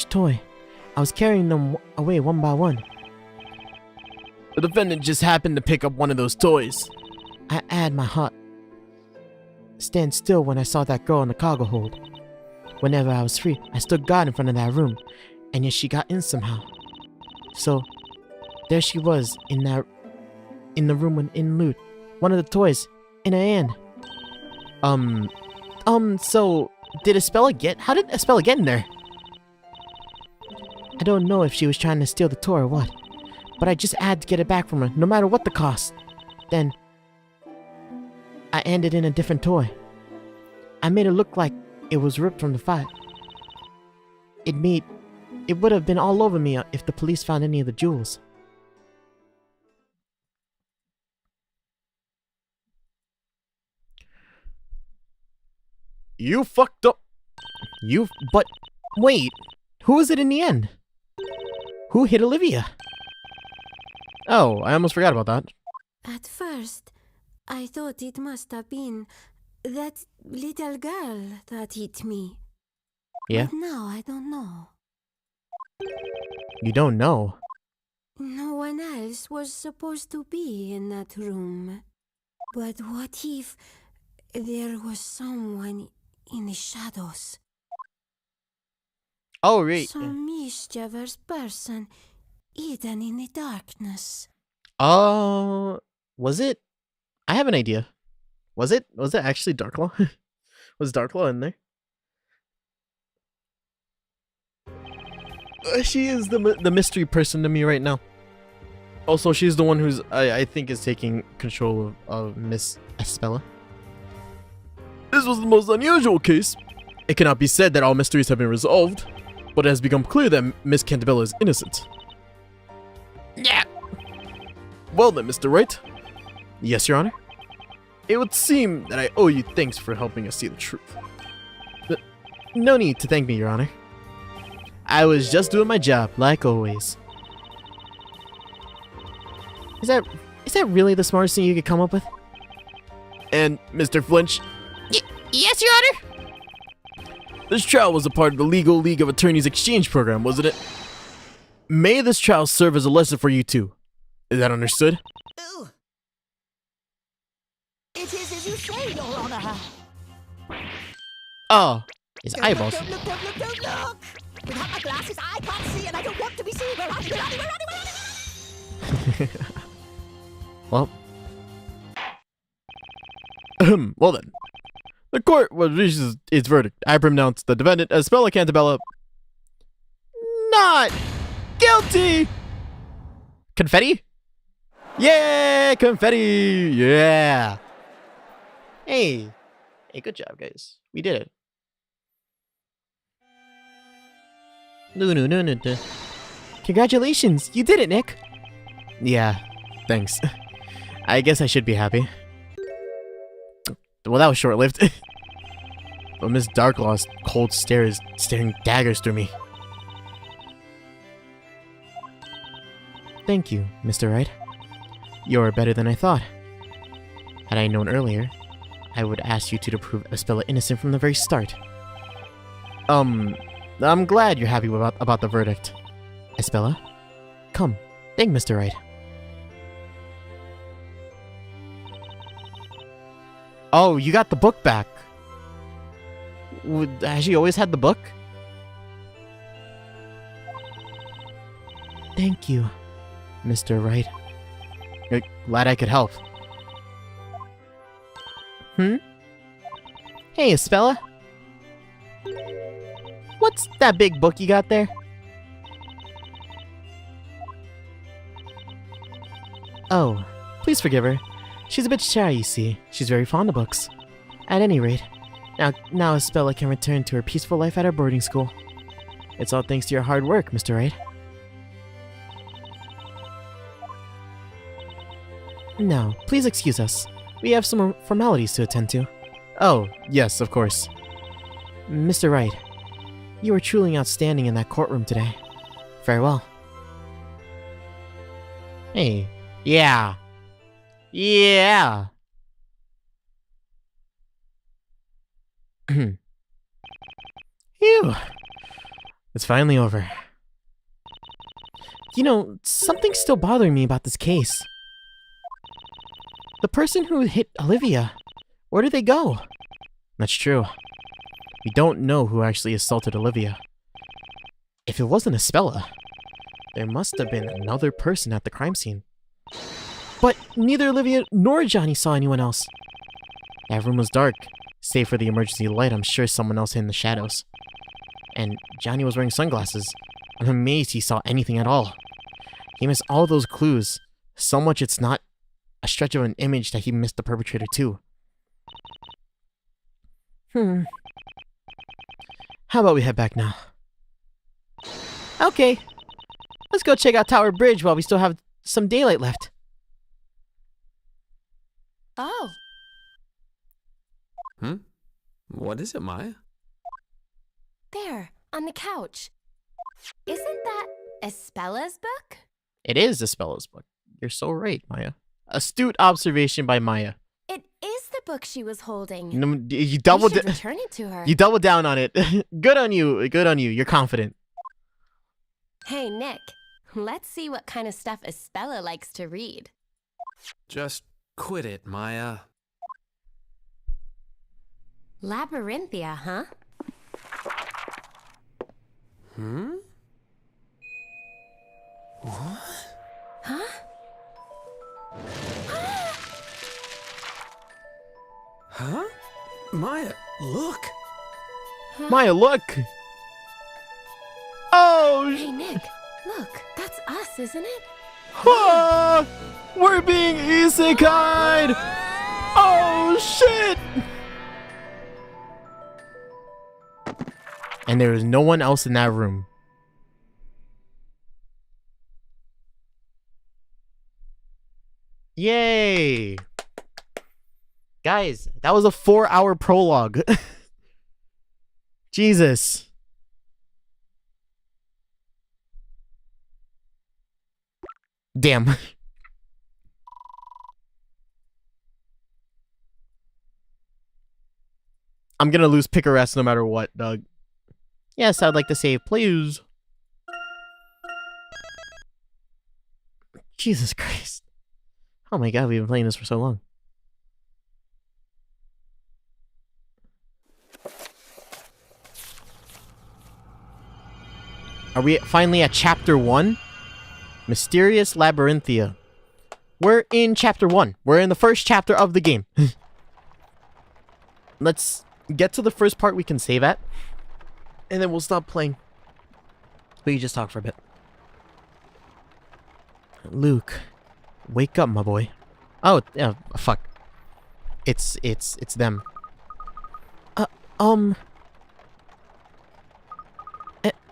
toy. I was carrying them away one by one. The defendant just happened to pick up one of those toys. I had my heart stand still when I saw that girl in the cargo hold. Whenever I was free, I stood guard in front of that room, and yet she got in somehow. So, there she was in the room in loot. One of the toys in her hand. So did Espella get? How did Espella get in there? I don't know if she was trying to steal the toy or what, but I just had to get it back from her, no matter what the cost. Then I ended in a different toy. I made it look like it was ripped from the fight. It would have been all over me if the police found any of the jewels. You fucked up. But wait, who was it in the end? Who hit Olivia? Oh, I almost forgot about that. At first, I thought it must have been that little girl that hit me. Yeah? But now I don't know. You don't know? No one else was supposed to be in that room. But what if there was someone in the shadows? Oh, right. Some mischievous person hidden in the darkness. Was it? I have an idea. Was it actually Darklaw? Was Darklaw in there? She is the mystery person to me right now. Also, she's the one who's, I think, is taking control of Miss Espella. This was the most unusual case. It cannot be said that all mysteries have been resolved, but it has become clear that Miss Cantabella is innocent. Yeah. Well then, Mr. Wright. Yes, Your Honor? It would seem that I owe you thanks for helping us see the truth. No need to thank me, Your Honor. I was just doing my job, like always. Is that really the smartest thing you could come up with? And, Mr. Flinch? Yes, Your Honor? This trial was a part of the Legal League of Attorneys exchange program, wasn't it? May this trial serve as a lesson for you too. Is that understood? Ooh. It is as you say, Your Honor. Oh, his eyeballs. Don't look! Without my glasses, I can't see, and I don't want to be seen. Where are you? Well. Well then. The court reaches its verdict. I pronounce the defendant, Espella Cantabella, not guilty! Confetti? Yeah, confetti! Yeah! Hey, good job, guys. We did it. No. Congratulations, you did it, Nick. Yeah, thanks. I guess I should be happy. Well, that was short-lived. But Miss Darklaw's cold stare is staring daggers through me. Thank you, Mr. Wright. You're better than I thought. Had I known earlier, I would ask you two to prove Espella innocent from the very start. I'm glad you're happy about the verdict. Espella, come, thank Mr. Wright. Oh, you got the book back. Has she always had the book? Thank you, Mr. Wright. Glad I could help. Hey, Espella. What's that big book you got there? Oh, please forgive her. She's a bit shy, you see. She's very fond of books. At any rate, now Espella can return to her peaceful life at our boarding school. It's all thanks to your hard work, Mr. Wright. Now, please excuse us. We have some formalities to attend to. Oh, yes, of course. Mr. Wright, you were truly outstanding in that courtroom today. Farewell. Hey, yeah. Yeah. Phew. It's finally over. You know, something's still bothering me about this case. The person who hit Olivia, where did they go? That's true. We don't know who actually assaulted Olivia. If it wasn't Espella, there must have been another person at the crime scene. But neither Olivia nor Johnny saw anyone else. That room was dark. Save for the emergency light, I'm sure someone else hid in the shadows. And Johnny was wearing sunglasses. I'm amazed he saw anything at all. He missed all those clues. So much it's not a stretch of an image that he missed the perpetrator too. How about we head back now? Okay. Let's go check out Tower Bridge while we still have some daylight left. Oh, What is it, Maya? there, on the couch. Isn't that Espella's book? It is Espella's book. You're so right, Maya. Astute observation by Maya. It is the book she was holding. You We doubled should return it to her. You doubled down on it. Good on you. Good on you. You're confident. Hey, Nick. Let's see what kind of stuff Espella likes to read. Just quit it, Maya. Labyrinthia, huh? What? Huh? Huh? Maya, look! Maya, look! Oh, Hey, Nick. Look, that's us, isn't it? ah, we're being isekai'd! Oh, shit! And there is no one else in that room. Yay! Guys, that was a 4-hour prologue. Jesus. Damn. I'm gonna lose Picaress no matter what, Doug. Yes, I'd like to save, please. Jesus Christ. Oh my god, we've been playing this for so long. Are we finally at chapter 1? Mysterious Labyrinthia. We're in chapter 1. We're in the first chapter of the game. Let's get to the first part we can save at. And then we'll stop playing. We can just talk for a bit. Luke. Wake up, my boy. Oh, yeah, fuck. It's them.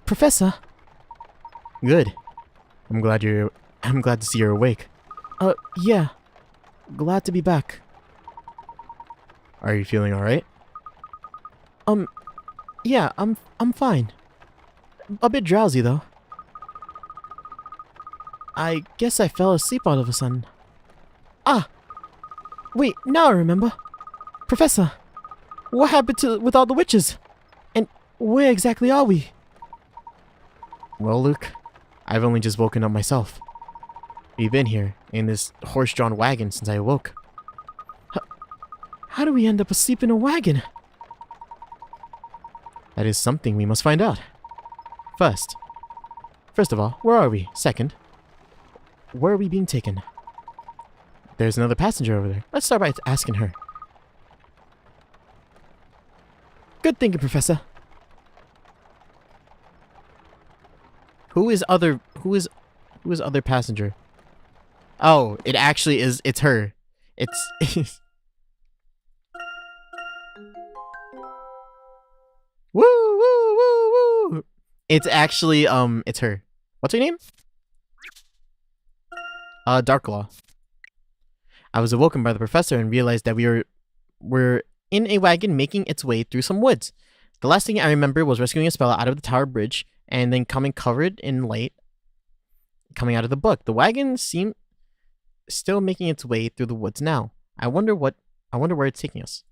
Professor. Good. I'm glad to see you're awake. Yeah. Glad to be back. Are you feeling alright? Yeah, I'm fine. A bit drowsy though. I guess I fell asleep all of a sudden. Ah! Wait, now I remember. Professor, what happened with all the witches? And where exactly are we? Well, Luke, I've only just woken up myself. We've been here, in this horse-drawn wagon since I awoke. How do we end up asleep in a wagon? That is something we must find out. First of all, where are we? Second, where are we being taken? There's another passenger over there. Let's start by asking her. Good thinking, Professor. Who is other passenger? Oh, it actually is. It's her. It's woo woo woo woo. It's actually it's her. What's her name? Darklaw. I was awoken by the professor and realized that we were in a wagon making its way through some woods. The last thing I remember was rescuing Espella out of the tower bridge and then coming covered in light coming out of the book. The wagon seemed still making its way through the woods now. I wonder where it's taking us.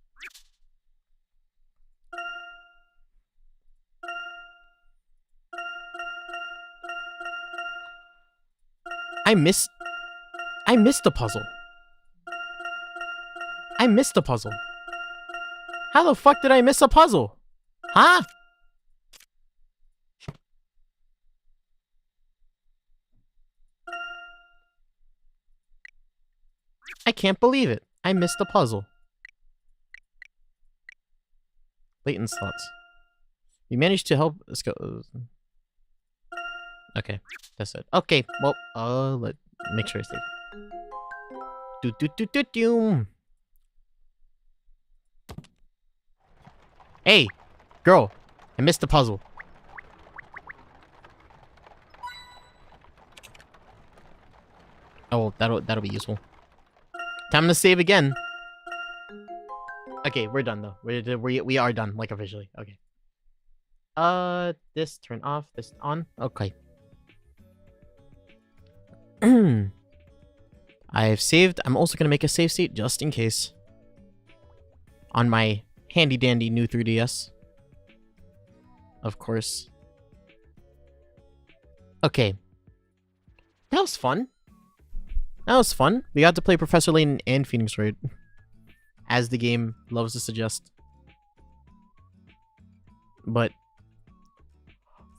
I missed the puzzle. I missed the puzzle. How the fuck did I miss a puzzle? Huh? I can't believe it. I missed the puzzle. Layton slots. You managed to help us go. Okay, that's it. Okay, well, let make sure I save. Hey, girl, I missed the puzzle. Oh, that'll be useful. Time to save again. Okay, we're done though. We are done, like officially. Okay. This turn off, this on. Okay. I have saved. I'm also gonna make a save state just in case. On my handy dandy new 3DS. Of course. Okay. That was fun. That was fun. We got to play Professor Layton and Phoenix Wright. As the game loves to suggest. But...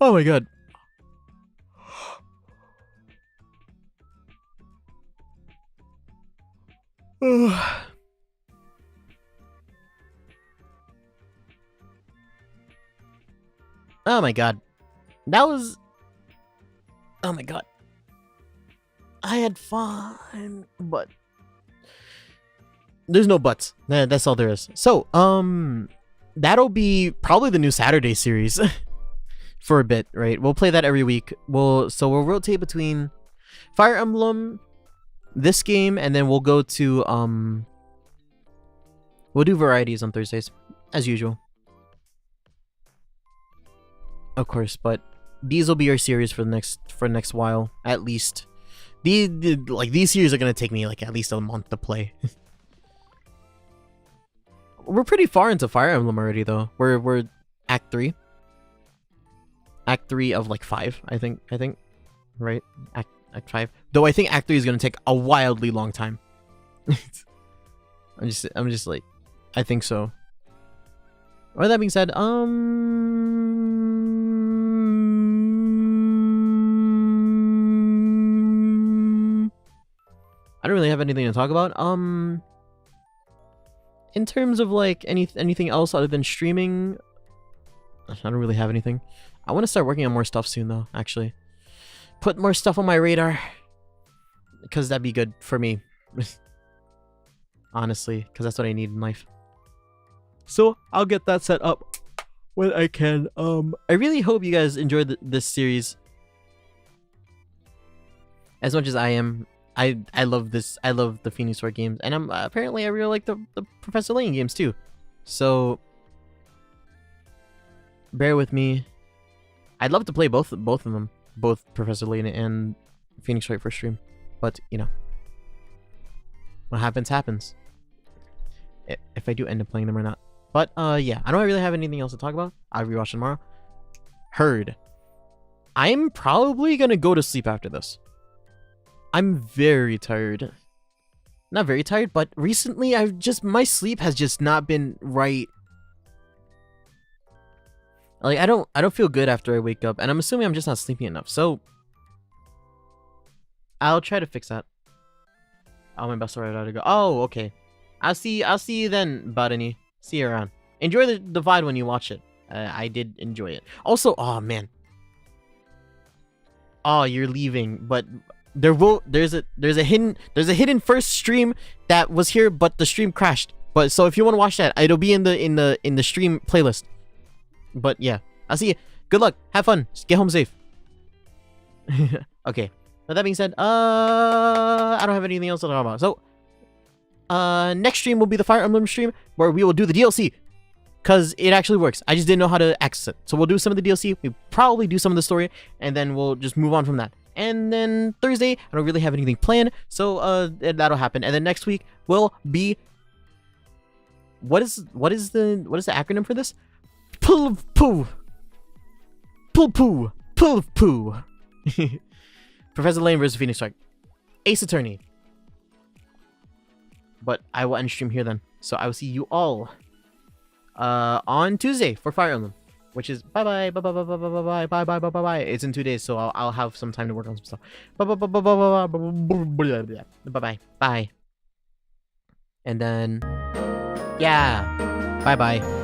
oh my god. Oh my god. That was... oh my god. I had fun, but... there's no buts. That's all there is. So, that'll be probably the new Saturday series. For a bit, right? We'll play that every week. We'll rotate between Fire Emblem, this game, and then we'll go to, we'll do varieties on Thursdays, as usual. Of course, but these will be our series for the next while, at least. These series are gonna take me like at least a month to play. We're pretty far into Fire Emblem already, though. We're Act 3. Act 3 of like 5, I think, right? Act 5. Though I think Act 3 is gonna take a wildly long time. I'm just like, I think so. With that being said, I don't really have anything to talk about. In terms of like anything else other than streaming, I don't really have anything. I want to start working on more stuff soon though, actually. Put more stuff on my radar. Because that'd be good for me. Honestly, because that's what I need in life. So, I'll get that set up when I can. I really hope you guys enjoyed this series as much as I am. I love this. I love the Phoenix Wright games, and apparently I really like the Professor Layton games too. So bear with me. I'd love to play both of them, both Professor Layton and Phoenix Wright for stream, but you know, what happens happens. If I do end up playing them or not. But yeah, I don't really have anything else to talk about. I'll rewatch tomorrow. Heard. I'm probably gonna go to sleep after this. I'm very tired. Not very tired, but recently my sleep has just not been right. Like I don't feel good after I wake up, and I'm assuming I'm just not sleeping enough. So I'll try to fix that. Oh, my best right to go. Oh, okay. I'll see you then, Botany. See you around. Enjoy the Divide when you watch it. I did enjoy it. Also, oh man. Oh, you're leaving, but there's a hidden first stream that was here, but the stream crashed. But so if you want to watch that, it'll be in the stream playlist. But yeah, I'll see you. Good luck. Have fun. Just get home safe. Okay. With that being said, I don't have anything else to talk about. So, next stream will be the Fire Emblem stream where we will do the DLC. Because it actually works. I just didn't know how to access it. So we'll do some of the DLC. We probably do some of the story. And then we'll just move on from that. And then Thursday, I don't really have anything planned. So that'll happen. And then next week will be... What is the acronym for this? Pull of poo. Pull poo. Pull of poo. Professor Layton versus Phoenix Wright. Ace Attorney. But I will end stream here then. So I will see you all on Tuesday for Fire Emblem, which is bye. It's in 2 days, so I'll have some time to work on some stuff. Bye. And then yeah, bye.